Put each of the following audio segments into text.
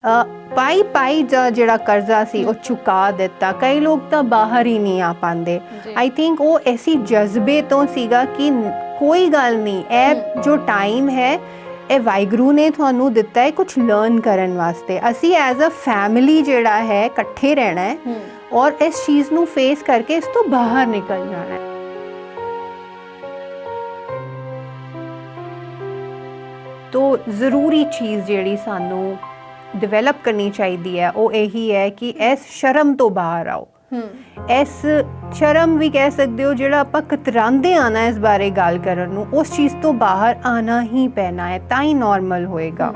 ਪਾਈ ਪਾਈ ਦਾ ਜਿਹੜਾ ਕਰਜ਼ਾ ਸੀ ਉਹ ਚੁਕਾ ਦਿੱਤਾ। ਕਈ ਲੋਕ ਤਾਂ ਬਾਹਰ ਹੀ ਨਹੀਂ ਆ ਪਾਉਂਦੇ। ਆਈ ਥਿੰਕ ਉਹ ਐਸੀ ਜਜ਼ਬੇ ਤੋਂ ਸੀਗਾ ਕਿ ਕੋਈ ਗੱਲ ਨਹੀਂ, ਇਹ ਜੋ ਟਾਈਮ ਹੈ ਇਹ ਵਾਹਿਗੁਰੂ ਨੇ ਤੁਹਾਨੂੰ ਦਿੱਤਾ ਹੈ ਕੁਝ ਲਰਨ ਕਰਨ ਵਾਸਤੇ। ਅਸੀਂ ਐਜ਼ ਅ ਫੈਮਿਲੀ ਜਿਹੜਾ ਹੈ ਇਕੱਠੇ ਰਹਿਣਾ ਹੈ ਔਰ ਇਸ ਚੀਜ਼ ਨੂੰ ਫੇਸ ਕਰਕੇ ਇਸ ਤੋਂ ਬਾਹਰ ਨਿਕਲ ਜਾਣਾ ਹੈ। ਤੋ ਜ਼ਰੂਰੀ ਚੀਜ਼ ਜਿਹੜੀ ਸਾਨੂੰ ਡਿਵੈਲਪ ਕਰਨੀ ਚਾਹੀਦੀ ਹੈ ਉਹ ਇਹੀ ਹੈ ਕਿ ਇਸ ਸ਼ਰਮ ਤੋਂ ਬਾਹਰ ਆਓ। ਇਸ ਸ਼ਰਮ ਵੀ ਕਹਿ ਸਕਦੇ ਹੋ ਜਿਹੜਾ ਆਪਾਂ ਕਤਰਾਉਂਦੇ ਆਣਾ ਇਸ ਬਾਰੇ ਗੱਲ ਕਰਨ ਨੂੰ, ਉਸ ਚੀਜ਼ ਤੋਂ ਬਾਹਰ ਆਣਾ ਹੀ ਪੈਣਾ ਹੈ ਤਾਂ ਹੀ ਨੋਰਮਲ ਹੋਏਗਾ।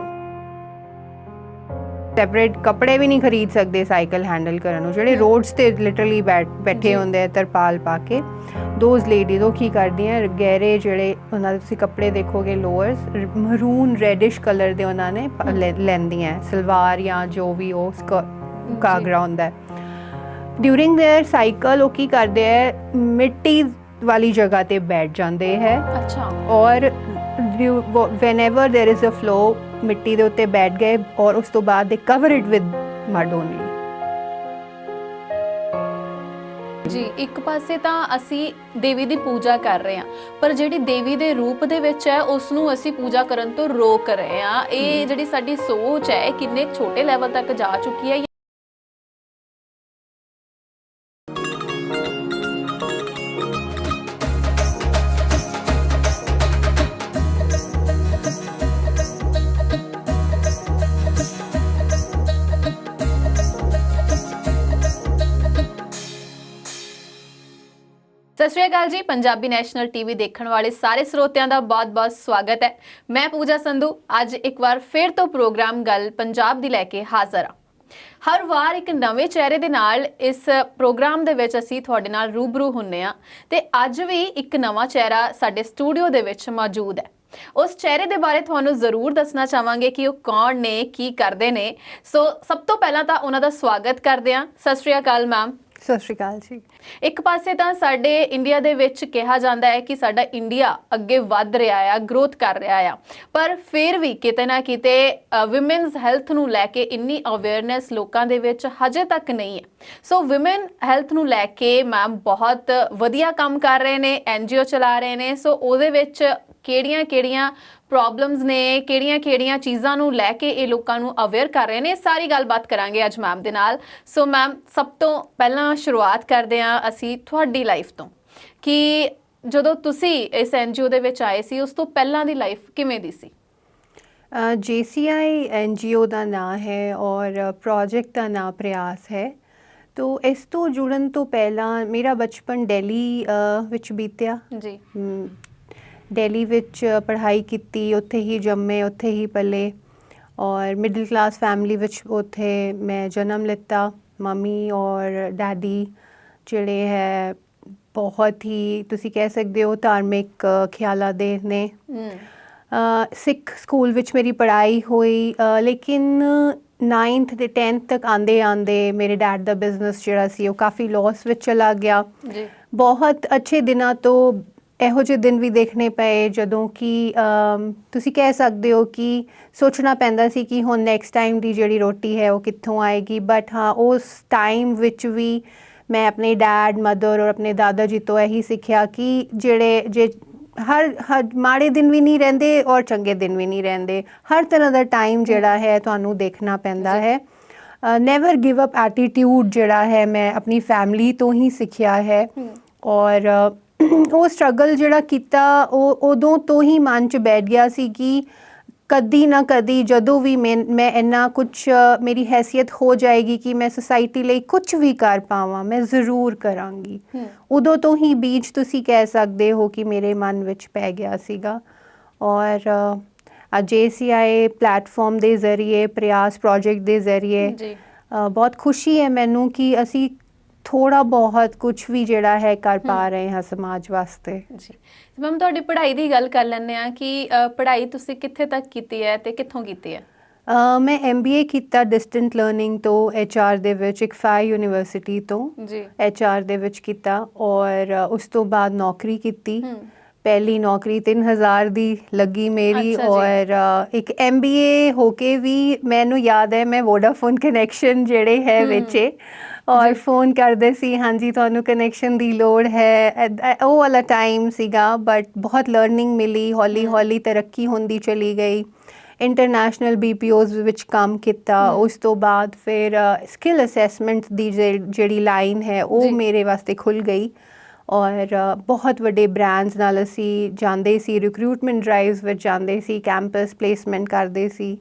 ਸੈਪਰੇਟ ਕੱਪੜੇ ਵੀ ਨਹੀਂ ਖਰੀਦ ਸਕਦੇ ਸਾਈਕਲ ਹੈਂਡਲ ਕਰਨ ਨੂੰ, ਜਿਹੜੇ ਰੋਡਸ ਤੇ ਲਿਟਰਲੀ ਬੈਠੇ ਹੁੰਦੇ ਆ ਤਰਪਾਲ ਪਾ ਕੇ। ਦੋਜ਼ ਲੇਡੀਜ਼ ਉਹ ਕੀ ਕਰਦੀਆਂ, ਗਹਿਰੇ ਜਿਹੜੇ ਉਹਨਾਂ ਦੇ ਤੁਸੀਂ ਕੱਪੜੇ ਦੇਖੋਗੇ ਲੋਅਰਸ ਮਰੂਨ ਰੈਡਿਸ਼ ਕਲਰ ਦੇ ਉਹਨਾਂ ਨੇ ਲੈਂਦੀਆਂ ਸਲਵਾਰ ਜਾਂ ਜੋ ਵੀ ਉਹ ਘਾਗਰਾ ਹੁੰਦਾ। ਡਿਊਰਿੰਗ ਦੇਅਰ ਸਾਈਕਲ ਉਹ ਕੀ ਕਰਦੇ ਹੈ, ਮਿੱਟੀ ਵਾਲੀ ਜਗ੍ਹਾ ਤੇ ਬੈਠ ਜਾਂਦੇ ਹੈ। ਅੱਛਾ। ਔਰ whenever there is a flow ਮਿੱਟੀ ਦੇ ਉੱਤੇ ਬੈਠ ਗਏ ਔਰ ਉਸ ਤੋਂ ਬਾਅਦ ਦੇ cover it with mud only. ਜੀ ਇੱਕ ਪਾਸੇ ਤਾਂ ਅਸੀਂ ਦੇਵੀ ਦੀ ਪੂਜਾ ਕਰ ਰਹੇ ਹਾਂ, ਪਰ ਜਿਹੜੀ ਦੇਵੀ ਦੇ ਰੂਪ ਦੇ ਵਿੱਚ ਹੈ ਉਸ ਨੂੰ ਅਸੀਂ ਪੂਜਾ ਕਰਨ ਤੋਂ ਰੋਕ ਰਹੇ ਹਾਂ। ਇਹ ਜਿਹੜੀ ਸਾਡੀ ਸੋਚ ਹੈ ਇਹ ਕਿੰਨੇ ਛੋਟੇ ਲੈਵਲ ਤੱਕ ਜਾ ਚੁੱਕੀ ਹੈ। ਸਤਿ ਸ਼੍ਰੀ ਅਕਾਲ ਜੀ। ਪੰਜਾਬੀ ਨੈਸ਼ਨਲ ਟੀਵੀ ਦੇਖਣ ਵਾਲੇ ਸਾਰੇ ਸਰੋਤਿਆਂ ਦਾ ਬਹੁਤ-ਬਹੁਤ ਸਵਾਗਤ ਹੈ। ਮੈਂ ਪੂਜਾ ਸੰਧੂ ਅੱਜ ਇੱਕ ਵਾਰ ਫਿਰ ਤੋਂ ਪ੍ਰੋਗਰਾਮ ਗੱਲ ਪੰਜਾਬ ਦੀ ਲੈ ਕੇ ਹਾਜ਼ਰ ਹਾਂ। ਹਰ ਵਾਰ ਇੱਕ ਨਵੇਂ ਚਿਹਰੇ ਦੇ ਨਾਲ ਇਸ ਪ੍ਰੋਗਰਾਮ ਦੇ ਵਿੱਚ ਅਸੀਂ ਤੁਹਾਡੇ ਨਾਲ ਰੂਬਰੂ ਹੁੰਨੇ ਆ ਤੇ ਅੱਜ ਵੀ ਇੱਕ ਨਵਾਂ ਚਿਹਰਾ ਸਾਡੇ ਸਟੂਡੀਓ ਦੇ ਵਿੱਚ ਮੌਜੂਦ ਹੈ। ਉਸ ਚਿਹਰੇ ਦੇ ਬਾਰੇ ਤੁਹਾਨੂੰ ਜ਼ਰੂਰ ਦੱਸਣਾ ਚਾਹਾਂਗੇ ਕਿ ਉਹ ਕੌਣ ਨੇ, ਕੀ ਕਰਦੇ ਨੇ। ਸੋ ਸਭ ਤੋਂ ਪਹਿਲਾਂ ਤਾਂ ਉਹਨਾਂ ਦਾ ਸਵਾਗਤ ਕਰਦੇ ਹਾਂ। ਸਤਿ ਸ਼੍ਰੀ ਅਕਾਲ ਮੈਮ। ਸਤਿ ਸ਼੍ਰੀ ਅਕਾਲ ਜੀ। ਇੱਕ ਪਾਸੇ ਤਾਂ ਸਾਡੇ ਇੰਡੀਆ ਦੇ ਵਿੱਚ ਕਿਹਾ ਜਾਂਦਾ ਹੈ ਕਿ ਸਾਡਾ ਇੰਡੀਆ ਅੱਗੇ ਵੱਧ ਰਿਹਾ ਆ, ਗਰੋਥ ਕਰ ਰਿਹਾ ਆ, ਪਰ ਫਿਰ ਵੀ ਕਿਤੇ ਨਾ ਕਿਤੇ ਵਿਮਨਸ ਹੈਲਥ ਨੂੰ ਲੈ ਕੇ ਇੰਨੀ ਅਵੇਅਰਨੈਸ ਲੋਕਾਂ ਦੇ ਵਿੱਚ ਹਜੇ ਤੱਕ ਨਹੀਂ ਹੈ। ਸੋ ਵਿਮਨ ਹੈਲਥ ਨੂੰ ਲੈ ਕੇ ਮੈਮ ਬਹੁਤ ਵਧੀਆ ਕੰਮ ਕਰ ਰਹੇ ਨੇ, NGO ਚਲਾ ਰਹੇ ਨੇ। ਸੋ ਉਹਦੇ ਵਿੱਚ ਕਿਹੜੀਆਂ ਪ੍ਰੋਬਲਮਸ ਨੇ, ਕਿਹੜੀਆਂ ਚੀਜ਼ਾਂ ਨੂੰ ਲੈ ਕੇ ਇਹ ਲੋਕਾਂ ਨੂੰ ਅਵੇਅਰ ਕਰ ਰਹੇ ਨੇ, ਸਾਰੀ ਗੱਲਬਾਤ ਕਰਾਂਗੇ ਅੱਜ ਮੈਮ ਦੇ ਨਾਲ। ਸੋ ਮੈਮ ਸਭ ਤੋਂ ਪਹਿਲਾਂ ਸ਼ੁਰੂਆਤ ਕਰਦੇ ਹਾਂ ਅਸੀਂ ਤੁਹਾਡੀ ਲਾਈਫ ਤੋਂ ਕਿ ਜਦੋਂ ਤੁਸੀਂ ਇਸ NGO ਦੇ ਵਿੱਚ ਆਏ ਸੀ ਉਸ ਤੋਂ ਪਹਿਲਾਂ ਦੀ ਲਾਈਫ ਕਿਵੇਂ ਦੀ ਸੀ? JCI NGO ਦਾ ਨਾਂ ਹੈ ਔਰ ਪ੍ਰੋਜੈਕਟ ਦਾ ਨਾਂ ਪ੍ਰਯਾਸ ਹੈ। ਤੋ ਇਸ ਤੋਂ ਜੁੜਨ ਤੋਂ ਪਹਿਲਾਂ ਮੇਰਾ ਬਚਪਨ ਦਿੱਲੀ ਵਿੱਚ ਬੀਤਿਆ ਜੀ। ਦਿੱਲੀ ਵਿੱਚ ਪੜ੍ਹਾਈ ਕੀਤੀ, ਉੱਥੇ ਹੀ ਜੰਮੇ, ਉੱਥੇ ਹੀ ਪਲੇ ਔਰ ਮਿਡਲ ਕਲਾਸ ਫੈਮਿਲੀ ਵਿੱਚ ਉੱਥੇ ਮੈਂ ਜਨਮ ਲਿੱਤਾ। ਮੰਮੀ ਔਰ ਡੈਡੀ ਜਿਹੜੇ ਹੈ ਬਹੁਤ ਹੀ ਤੁਸੀਂ ਕਹਿ ਸਕਦੇ ਹੋ ਧਾਰਮਿਕ ਖਿਆਲਾਂ ਦੇ ਨੇ। ਸਿੱਖ ਸਕੂਲ ਵਿੱਚ ਮੇਰੀ ਪੜ੍ਹਾਈ ਹੋਈ, ਲੇਕਿਨ 9th ਤੇ 10th ਤੱਕ ਆਂਦੇ ਮੇਰੇ ਡੈਡ ਦਾ ਬਿਜ਼ਨਸ ਜਿਹੜਾ ਸੀ ਉਹ ਕਾਫੀ ਲਾਸ ਵਿੱਚ ਚਲਾ ਗਿਆ। ਬਹੁਤ ਅੱਛੇ ਦਿਨਾਂ ਤੋਂ ਇਹੋ ਜਿਹੇ ਦਿਨ ਵੀ ਦੇਖਣੇ ਪਏ ਜਦੋਂ ਕਿ ਤੁਸੀਂ ਕਹਿ ਸਕਦੇ ਹੋ ਕਿ ਸੋਚਣਾ ਪੈਂਦਾ ਸੀ ਕਿ ਹੁਣ ਨੈਕਸਟ ਟਾਈਮ ਦੀ ਜਿਹੜੀ ਰੋਟੀ ਹੈ ਉਹ ਕਿੱਥੋਂ ਆਏਗੀ। ਬਟ ਹਾਂ, ਉਸ ਟਾਈਮ ਵਿੱਚ ਵੀ ਮੈਂ ਆਪਣੇ ਡੈਡ, ਮਦਰ ਔਰ ਆਪਣੇ ਦਾਦਾ ਜੀ ਤੋਂ ਇਹੀ ਸਿੱਖਿਆ ਕਿ ਜੇ ਹਰ ਮਾੜੇ ਦਿਨ ਵੀ ਨਹੀਂ ਰਹਿੰਦੇ ਔਰ ਚੰਗੇ ਦਿਨ ਵੀ ਨਹੀਂ ਰਹਿੰਦੇ। ਹਰ ਤਰ੍ਹਾਂ ਦਾ ਟਾਈਮ ਜਿਹੜਾ ਹੈ ਤੁਹਾਨੂੰ ਦੇਖਣਾ ਪੈਂਦਾ ਹੈ। ਨੈਵਰ ਗਿਵ ਅਪ ਐਟੀਟਿਊਡ ਜਿਹੜਾ ਹੈ ਮੈਂ ਆਪਣੀ ਫੈਮਿਲੀ ਤੋਂ ਹੀ ਸਿੱਖਿਆ ਹੈ। ਔਰ ਉਹ ਸਟਰਗਲ ਜਿਹੜਾ ਕੀਤਾ ਉਹ ਉਦੋਂ ਤੋਂ ਹੀ ਮਨ 'ਚ ਬੈਠ ਗਿਆ ਸੀ ਕਿ ਕਦੀ ਨਾ ਕਦੀ ਜਦੋਂ ਵੀ ਮੈਂ ਇੰਨਾ ਕੁਛ ਮੇਰੀ ਹੈਸੀਅਤ ਹੋ ਜਾਏਗੀ ਕਿ ਮੈਂ ਸੁਸਾਇਟੀ ਲਈ ਕੁਛ ਵੀ ਕਰ ਪਾਵਾਂ, ਮੈਂ ਜ਼ਰੂਰ ਕਰਾਂਗੀ। ਉਦੋਂ ਤੋਂ ਹੀ ਬੀਜ ਤੁਸੀਂ ਕਹਿ ਸਕਦੇ ਹੋ ਕਿ ਮੇਰੇ ਮਨ ਵਿੱਚ ਪੈ ਗਿਆ ਸੀਗਾ। ਔਰ JCI ਪਲੈਟਫਾਰਮ ਦੇ ਜ਼ਰੀਏ, ਪ੍ਰਯਾਸ ਪ੍ਰੋਜੈਕਟ ਦੇ ਜ਼ਰੀਏ ਬਹੁਤ ਖੁਸ਼ੀ ਹੈ ਮੈਨੂੰ ਕਿ ਅਸੀਂ ਥੋੜਾ ਬਹੁਤ ਕੁਛ ਵੀ ਜਿਹੜਾ ਹੈ ਕਰ ਪਾ ਰਹੇ ਹਾਂ ਸਮਾਜ ਵਾਸਤੇ ਜੀ। ਮੈਮ ਤੁਹਾਡੀ ਪੜ੍ਹਾਈ ਦੀ ਗੱਲ ਕਰ ਲੈਂਦੇ ਆ ਕਿ ਪੜ੍ਹਾਈ ਤੁਸੀਂ ਕਿੱਥੇ ਤੱਕ ਕੀਤੀ ਹੈ ਤੇ ਕਿੱਥੋਂ ਕੀਤੀ ਹੈ? ਮੈਂ MBA ਕੀਤਾ ਡਿਸਟੈਂਟ ਲਰਨਿੰਗ ਤੋਂ HR ਦੇ ਵਿੱਚ, ICFAI ਯੂਨੀਵਰਸਿਟੀ ਤੋਂ ਜੀ HR ਦੇ ਵਿੱਚ ਕੀਤਾ। ਔਰ ਉਸ ਤੋਂ ਬਾਅਦ ਨੌਕਰੀ ਕੀਤੀ पहली नौकरी 3000 ਦੀ ਲੱਗੀ ਮੇਰੀ ਅੱਛਾ ਜੀ। ਔਰ ਇੱਕ MBA ਹੋ ਕੇ ਵੀ ਮੈਨੂੰ ਯਾਦ ਹੈ ਮੈਂ ਵੋਡਾਫੋਨ ਕਨੈਕਸ਼ਨ ਜਿਹੜੇ ਹੈ ਵੇਚੇ ਔਰ ਫੋਨ ਕਰਦੇ ਸੀ ਹਾਂਜੀ ਤੁਹਾਨੂੰ ਕਨੈਕਸ਼ਨ ਦੀ ਲੋੜ ਹੈ ਉਹ ਵਾਲਾ ਟਾਈਮ ਸੀਗਾ ਬਟ ਬਹੁਤ ਲਰਨਿੰਗ ਮਿਲੀ ਹੌਲੀ ਹੌਲੀ ਤਰੱਕੀ ਹੁੰਦੀ ਚਲੀ ਗਈ ਇੰਟਰਨੈਸ਼ਨਲ BPOs ਵਿੱਚ ਕੰਮ ਕੀਤਾ ਉਸ ਤੋਂ ਬਾਅਦ ਫਿਰ ਸਕਿੱਲ ਅਸੈਸਮੈਂਟ ਦੀ ਜਿਹੜੀ ਲਾਈਨ ਹੈ ਉਹ ਮੇਰੇ ਵਾਸਤੇ ਖੁੱਲ ਗਈ ਔਰ ਬਹੁਤ ਵੱਡੇ ਬ੍ਰਾਂਡਸ ਨਾਲ ਅਸੀਂ ਜਾਂਦੇ ਸੀ ਰਿਕਰੂਟਮੈਂਟ ਡਰਾਈਵਸ ਵਿੱਚ ਜਾਂਦੇ ਸੀ ਕੈਂਪਸ ਪਲੇਸਮੈਂਟ ਕਰਦੇ ਸੀ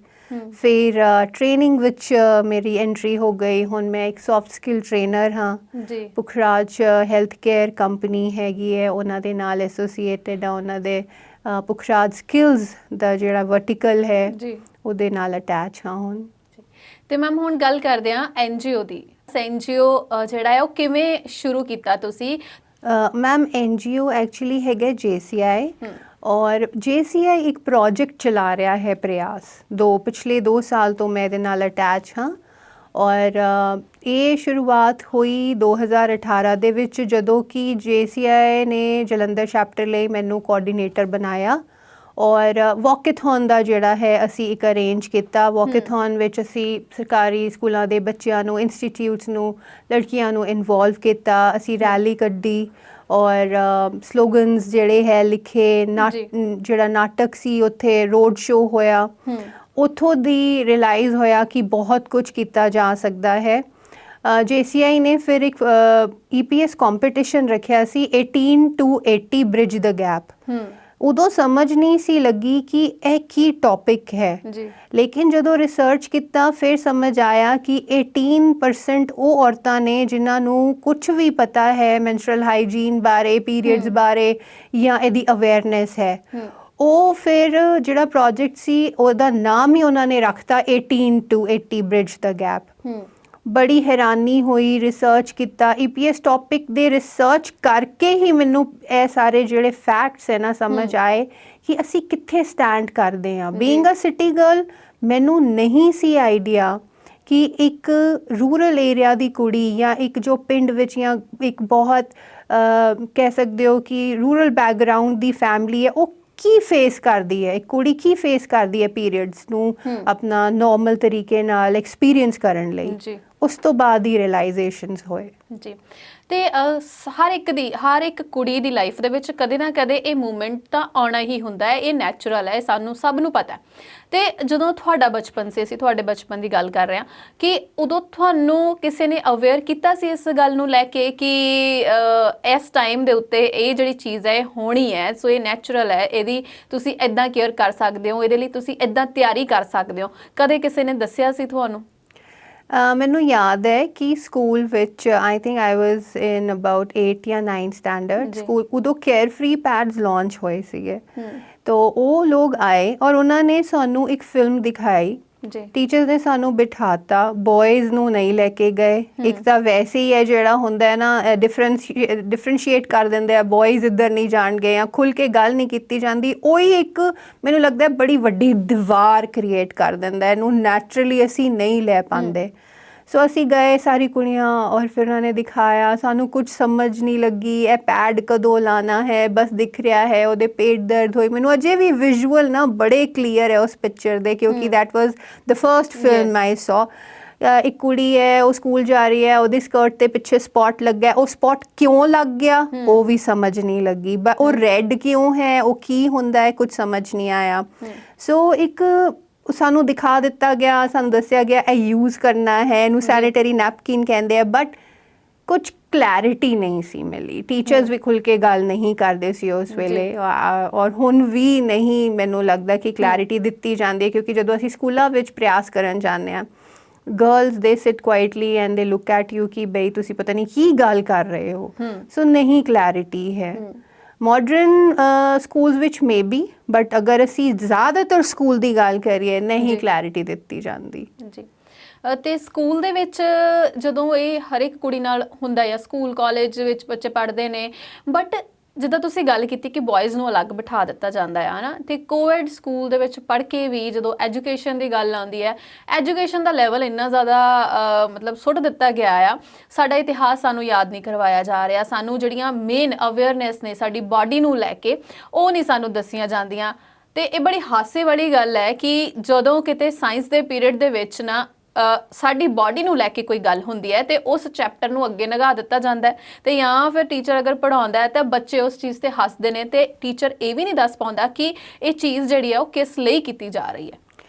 ਫਿਰ ਟ੍ਰੇਨਿੰਗ ਵਿੱਚ ਮੇਰੀ ਐਂਟਰੀ ਹੋ ਗਈ ਹੁਣ ਮੈਂ ਇੱਕ ਸੌਫਟ ਸਕਿੱਲ ਟ੍ਰੇਨਰ ਹਾਂ ਜੀ ਪੁਖਰਾਜ ਹੈਲਥ ਕੇਅਰ ਕੰਪਨੀ ਹੈਗੀ ਹੈ ਉਹਨਾਂ ਦੇ ਨਾਲ ਐਸੋਸੀਏਟਡ ਆ ਉਹਨਾਂ ਦੇ ਪੁਖਰਾਜ ਸਕਿੱਲਸ ਦਾ ਜਿਹੜਾ ਵਰਟੀਕਲ ਹੈ ਜੀ ਉਹਦੇ ਨਾਲ ਅਟੈਚ ਹਾਂ ਹੁਣ ਤੇ ਮੈਮ ਹੁਣ ਗੱਲ ਕਰਦੇ ਹਾਂ NGO ਦੀ NGO ਜਿਹੜਾ ਹੈ ਉਹ ਕਿਵੇਂ ਸ਼ੁਰੂ ਕੀਤਾ ਤੁਸੀਂ ਮੈਮ NGO ਐਕਚੁਅਲੀ ਹੈਗਾ JCI ਔਰ JCI ਇੱਕ ਪ੍ਰੋਜੈਕਟ ਚਲਾ ਰਿਹਾ ਹੈ ਪ੍ਰਯਾਸ ਪਿਛਲੇ 2 ਸਾਲ ਤੋਂ ਮੈਂ ਇਹਦੇ ਨਾਲ ਅਟੈਚ ਹਾਂ ਔਰ ਇਹ ਸ਼ੁਰੂਆਤ ਹੋਈ 2018 ਦੇ ਵਿੱਚ ਜਦੋਂ ਕਿ JCI ਨੇ ਜਲੰਧਰ ਚੈਪਟਰ ਲਈ ਮੈਨੂੰ ਕੋਆਰਡੀਨੇਟਰ ਬਣਾਇਆ ਔਰ ਵਾਕੇਥੌਨ ਦਾ ਜਿਹੜਾ ਹੈ ਅਸੀਂ ਇੱਕ ਅਰੇਂਜ ਕੀਤਾ ਵਾਕੇਥੌਨ ਵਿੱਚ ਅਸੀਂ ਸਰਕਾਰੀ ਸਕੂਲਾਂ ਦੇ ਬੱਚਿਆਂ ਨੂੰ ਇੰਸਟੀਟਿਊਟਸ ਨੂੰ ਲੜਕੀਆਂ ਨੂੰ ਇਨਵੋਲਵ ਕੀਤਾ ਅਸੀਂ ਰੈਲੀ ਕੱਢੀ ਔਰ ਸਲੋਗਨਸ ਜਿਹੜੇ ਹੈ ਲਿਖੇ ਜਿਹੜਾ ਨਾਟਕ ਸੀ ਉੱਥੇ ਰੋਡ ਸ਼ੋਅ ਹੋਇਆ ਉੱਥੋਂ ਦੀ ਰਿਅਲਾਈਜ਼ ਹੋਇਆ ਕਿ ਬਹੁਤ ਕੁਝ ਕੀਤਾ ਜਾ ਸਕਦਾ ਹੈ JCI ਨੇ ਫਿਰ ਇੱਕ EPS ਕੰਪੀਟੀਸ਼ਨ ਰੱਖਿਆ ਸੀ 18 to 80 ਬ੍ਰਿਜ ਦ ਗੈਪ ਉਦੋਂ ਸਮਝ ਨਹੀਂ ਸੀ ਲੱਗੀ ਕਿ ਇਹ ਕੀ ਟੌਪਿਕ ਹੈ ਲੇਕਿਨ ਜਦੋਂ ਰਿਸਰਚ ਕੀਤਾ ਫਿਰ ਸਮਝ ਆਇਆ ਕਿ 18% ਉਹ ਔਰਤਾਂ ਨੇ ਜਿਨ੍ਹਾਂ ਨੂੰ ਕੁਝ ਵੀ ਪਤਾ ਹੈ ਮੈਂਸਟਰਲ ਹਾਈਜੀਨ ਬਾਰੇ ਪੀਰੀਅਡਸ ਬਾਰੇ ਜਾਂ ਇਹਦੀ ਅਵੇਅਰਨੈਸ ਹੈ ਉਹ ਫਿਰ ਜਿਹੜਾ ਪ੍ਰੋਜੈਕਟ ਸੀ ਉਹਦਾ ਨਾਮ ਹੀ ਉਹਨਾਂ ਨੇ ਰੱਖਤਾ 18 to 80 ਬ੍ਰਿਜ ਦ ਗੈਪ ਬੜੀ ਹੈਰਾਨੀ ਹੋਈ ਰਿਸਰਚ ਕੀਤਾ EPS ਟੌਪਿਕ ਦੇ ਰਿਸਰਚ ਕਰਕੇ ਹੀ ਮੈਨੂੰ ਇਹ ਸਾਰੇ ਜਿਹੜੇ ਫੈਕਟਸ ਹੈ ਨਾ ਸਮਝ ਆਏ ਕਿ ਅਸੀਂ ਕਿੱਥੇ ਸਟੈਂਡ ਕਰਦੇ ਹਾਂ ਬੀਇੰਗ ਅ ਸਿਟੀ ਗਰਲ ਮੈਨੂੰ ਨਹੀਂ ਸੀ ਆਈਡੀਆ ਕਿ ਇੱਕ ਰੂਰਲ ਏਰੀਆ ਦੀ ਕੁੜੀ ਜਾਂ ਇੱਕ ਜੋ ਪਿੰਡ ਵਿੱਚ ਜਾਂ ਇੱਕ ਬਹੁਤ ਕਹਿ ਸਕਦੇ ਹੋ ਕਿ ਰੂਰਲ ਬੈਕਗਰਾਊਂਡ ਦੀ ਫੈਮਿਲੀ ਹੈ ਉਹ ਕੀ ਫੇਸ ਕਰਦੀ ਹੈ ਇੱਕ ਕੁੜੀ ਕੀ ਫੇਸ ਕਰਦੀ ਹੈ ਪੀਰੀਅਡਸ ਨੂੰ ਆਪਣਾ ਨਾਰਮਲ ਤਰੀਕੇ ਨਾਲ ਐਕਸਪੀਰੀਅੰਸ ਕਰਨ ਲਈ ਉਸ ਤੋਂ ਬਾਅਦ ਹੀ ਰਿਅਲਾਈਜ਼ੇਸ਼ਨਸ ਹੋਏ ਜੀ ਤੇ ਹਰ ਇੱਕ ਕੁੜੀ ਦੀ ਲਾਈਫ ਦੇ ਵਿੱਚ ਕਦੇ ਨਾ ਕਦੇ ਇਹ ਮੂਮੈਂਟ ਤਾਂ ਆਉਣਾ ਹੀ ਹੁੰਦਾ ਹੈ ਇਹ ਨੈਚੁਰਲ ਹੈ ਸਾਨੂੰ ਸਭ ਨੂੰ ਪਤਾ ਤੇ ਜਦੋਂ ਤੁਹਾਡਾ ਬਚਪਨ ਸੀ ਅਸੀਂ ਤੁਹਾਡੇ ਬਚਪਨ ਦੀ ਗੱਲ ਕਰ ਰਹੇ ਹਾਂ ਕਿ ਉਦੋਂ ਤੁਹਾਨੂੰ ਕਿਸੇ ਨੇ ਅਵੇਅਰ ਕੀਤਾ ਸੀ ਇਸ ਗੱਲ ਨੂੰ ਲੈ ਕੇ ਕਿ ਇਸ ਟਾਈਮ ਦੇ ਉੱਤੇ ਇਹ ਜਿਹੜੀ ਚੀਜ਼ ਹੈ ਹੋਣੀ ਹੈ ਸੋ ਇਹ ਨੈਚੁਰਲ ਹੈ ਇਹਦੀ ਤੁਸੀਂ ਇਦਾਂ ਕੇਅਰ ਕਰ ਸਕਦੇ ਹੋ ਇਹਦੇ ਲਈ ਤੁਸੀਂ ਇਦਾਂ ਤਿਆਰੀ ਕਰ ਸਕਦੇ ਹੋ ਕਦੇ ਕਿਸੇ ਨੇ ਦੱਸਿਆ ਸੀ ਤੁਹਾਨੂੰ ਮੈਨੂੰ ਯਾਦ ਹੈ ਕਿ ਸਕੂਲ ਵਿੱਚ I think I was in about 8 ਜਾਂ 9 ਸਟੈਂਡਰਡ ਸਕੂਲ ਉਦੋਂ ਕੇਅਰ ਫ੍ਰੀ ਪੈਡਸ ਲਾਂਚ ਹੋਏ ਸੀਗੇ ਤੋ ਉਹ ਲੋਕ ਆਏ ਔਰ ਉਹਨਾਂ ਨੇ ਸਾਨੂੰ ਇੱਕ ਫਿਲਮ ਦਿਖਾਈ ਟੀਚਰਸ ਨੇ ਸਾਨੂੰ ਬਿਠਾਤਾ ਬॉयਜ਼ ਨੂੰ ਨਹੀਂ ਲੈ ਕੇ ਗਏ ਇੱਕ ਤਾਂ ਵੈਸੇ ਹੀ ਹੈ ਜਿਹੜਾ ਹੁੰਦਾ ਹੈ ਨਾ ਡਿਫਰੈਂਸ਼ੀਏਟ ਕਰ ਦਿੰਦੇ ਆ ਬॉयਜ਼ ਇੱਧਰ ਨਹੀਂ ਜਾਣਗੇ ਜਾਂ ਖੁੱਲ੍ਹ ਕੇ ਗੱਲ ਨਹੀਂ ਕੀਤੀ ਜਾਂਦੀ ਉਹੀ ਇੱਕ ਮੈਨੂੰ ਲੱਗਦਾ ਬੜੀ ਵੱਡੀ ਦੀਵਾਰ ਕ੍ਰੀਏਟ ਕਰ ਦਿੰਦਾ ਇਹਨੂੰ ਨੈਚੁਰਲੀ ਅਸੀਂ ਨਹੀਂ ਲੈ ਪਾਉਂਦੇ ਸੋ ਅਸੀਂ ਗਏ ਸਾਰੀ ਕੁੜੀਆਂ ਔਰ ਫਿਰ ਉਹਨਾਂ ਨੇ ਦਿਖਾਇਆ ਸਾਨੂੰ ਕੁਝ ਸਮਝ ਨਹੀਂ ਲੱਗੀ ਇਹ ਪੈਡ ਕਦੋਂ ਲਾਣਾ ਹੈ ਬਸ ਦਿਖ ਰਿਹਾ ਹੈ ਉਹਦੇ ਪੇਟ ਦਰਦ ਹੋਈ ਮੈਨੂੰ ਅਜੇ ਵੀ ਵਿਜ਼ੂਅਲ ਨਾ ਬੜੇ ਕਲੀਅਰ ਹੈ ਉਸ ਪਿਕਚਰ ਦੇ ਕਿਉਂਕਿ that was the first film I saw ਇੱਕ ਕੁੜੀ ਹੈ ਉਹ ਸਕੂਲ ਜਾ ਰਹੀ ਹੈ ਉਹਦੀ ਸਕਰਟ ਤੇ ਪਿੱਛੇ ਸਪੌਟ ਲੱਗਾ ਉਹ ਸਪੌਟ ਕਿਉਂ ਲੱਗ ਗਿਆ ਉਹ ਵੀ ਸਮਝ ਨਹੀਂ ਲੱਗੀ ਉਹ ਰੈੱਡ ਕਿਉਂ ਹੈ ਉਹ ਕੀ ਹੁੰਦਾ ਹੈ ਕੁਝ ਸਮਝ ਨਹੀਂ ਆਇਆ ਸੋ ਇੱਕ ਸਾਨੂੰ ਦਿਖਾ ਦਿੱਤਾ ਗਿਆ ਸਾਨੂੰ ਦੱਸਿਆ ਗਿਆ ਇਹ ਯੂਜ਼ ਕਰਨਾ ਹੈ ਇਹਨੂੰ ਸੈਨੀਟਰੀ ਨੈਪਕਿਨ ਕਹਿੰਦੇ ਆ ਬਟ ਕੁਝ ਕਲੈਰਿਟੀ ਨਹੀਂ ਸੀ ਮਿਲੀ ਟੀਚਰਸ ਵੀ ਖੁੱਲ੍ਹ ਕੇ ਗੱਲ ਨਹੀਂ ਕਰਦੇ ਸੀ ਉਸ ਵੇਲੇ ਔਰ ਹੁਣ ਵੀ ਨਹੀਂ ਮੈਨੂੰ ਲੱਗਦਾ ਕਿ ਕਲੈਰਿਟੀ ਦਿੱਤੀ ਜਾਂਦੀ ਹੈ ਕਿਉਂਕਿ ਜਦੋਂ ਅਸੀਂ ਸਕੂਲਾਂ ਵਿੱਚ ਪ੍ਰਯਾਸ ਕਰਨ ਜਾਂਦੇ ਹਾਂ girls they sit quietly and they look at you ਕਿ ਬਈ ਤੁਸੀਂ ਪਤਾ ਨਹੀਂ ਕੀ ਗੱਲ ਕਰ ਰਹੇ ਹੋ ਸੋ ਨਹੀਂ ਕਲੈਰਿਟੀ ਹੈ ਮਾਡਰਨ ਸਕੂਲਸ ਵਿੱਚ ਮੇਬੀ ਬਟ ਅਗਰ ਅਸੀਂ ਜ਼ਿਆਦਾਤਰ ਸਕੂਲ ਦੀ ਗੱਲ ਕਰੀਏ ਨਹੀਂ ਕਲੈਰਿਟੀ ਦਿੱਤੀ ਜਾਂਦੀ ਜੀ ਤੇ ਸਕੂਲ ਦੇ ਵਿੱਚ ਜਦੋਂ ਇਹ ਹਰ ਇੱਕ ਕੁੜੀ ਨਾਲ ਹੁੰਦਾ ਹੈ ਸਕੂਲ ਕਾਲਜ ਵਿੱਚ ਬੱਚੇ ਪੜ੍ਹਦੇ ਨੇ ਬਟ ਜਿੱਦਾਂ ਤੁਸੀਂ ਗੱਲ ਕੀਤੀ ਕਿ ਬॉयਜ਼ ਨੂੰ ਅਲੱਗ ਬਿਠਾ ਦਿੱਤਾ ਜਾਂਦਾ ਹੈ ਹਨਾ, ਤੇ ਕੋਵਿਡ ਸਕੂਲ ਦੇ ਵਿੱਚ ਪੜ੍ਹ ਕੇ ਵੀ ਜਦੋਂ ਐਜੂਕੇਸ਼ਨ ਦੀ ਗੱਲ ਆਉਂਦੀ ਹੈ, ਐਜੂਕੇਸ਼ਨ ਦਾ ਲੈਵਲ ਇੰਨਾ ਜ਼ਿਆਦਾ ਮਤਲਬ ਸੁੱਟ ਦਿੱਤਾ ਗਿਆ ਆ, ਸਾਡਾ ਇਤਿਹਾਸ ਸਾਨੂੰ ਯਾਦ ਨਹੀਂ ਕਰਵਾਇਆ ਜਾ ਰਿਹਾ, ਸਾਨੂੰ ਜਿਹੜੀਆਂ ਮੇਨ ਅਵੇਅਰਨੈਸ ਨੇ ਸਾਡੀ ਬਾਡੀ ਨੂੰ ਲੈ ਕੇ ਉਹ ਨਹੀਂ ਸਾਨੂੰ ਦੱਸੀਆਂ ਜਾਂਦੀਆਂ। ਤੇ ਇਹ ਬੜੀ ਹਾਸੇ ਵਾਲੀ ਗੱਲ ਹੈ ਕਿ ਜਦੋਂ ਕਿਤੇ ਸਾਇੰਸ ਦੇ ਪੀਰੀਅਡ ਦੇ ਵਿੱਚ ਨਾ ਸਾਡੀ ਬਾਡੀ ਨੂੰ ਲੈ ਕੇ ਕੋਈ ਗੱਲ ਹੁੰਦੀ ਹੈ ਤੇ ਉਸ ਚੈਪਟਰ ਨੂੰ ਅੱਗੇ ਲੰਘਾ ਦਿੱਤਾ ਜਾਂਦਾ ਹੈ, ਤੇ ਜਾਂ ਫਿਰ ਟੀਚਰ ਅਗਰ ਪੜ੍ਹਾਉਂਦਾ ਹੈ ਤਾਂ ਬੱਚੇ ਉਸ ਚੀਜ਼ ਤੇ ਹੱਸਦੇ ਨੇ, ਤੇ ਟੀਚਰ ਇਹ ਵੀ ਨਹੀਂ ਦੱਸ ਪਾਉਂਦਾ ਕਿ ਇਹ ਚੀਜ਼ ਜਿਹੜੀ ਹੈ ਉਹ ਕਿਸ ਲਈ ਕੀਤੀ ਜਾ ਰਹੀ ਹੈ।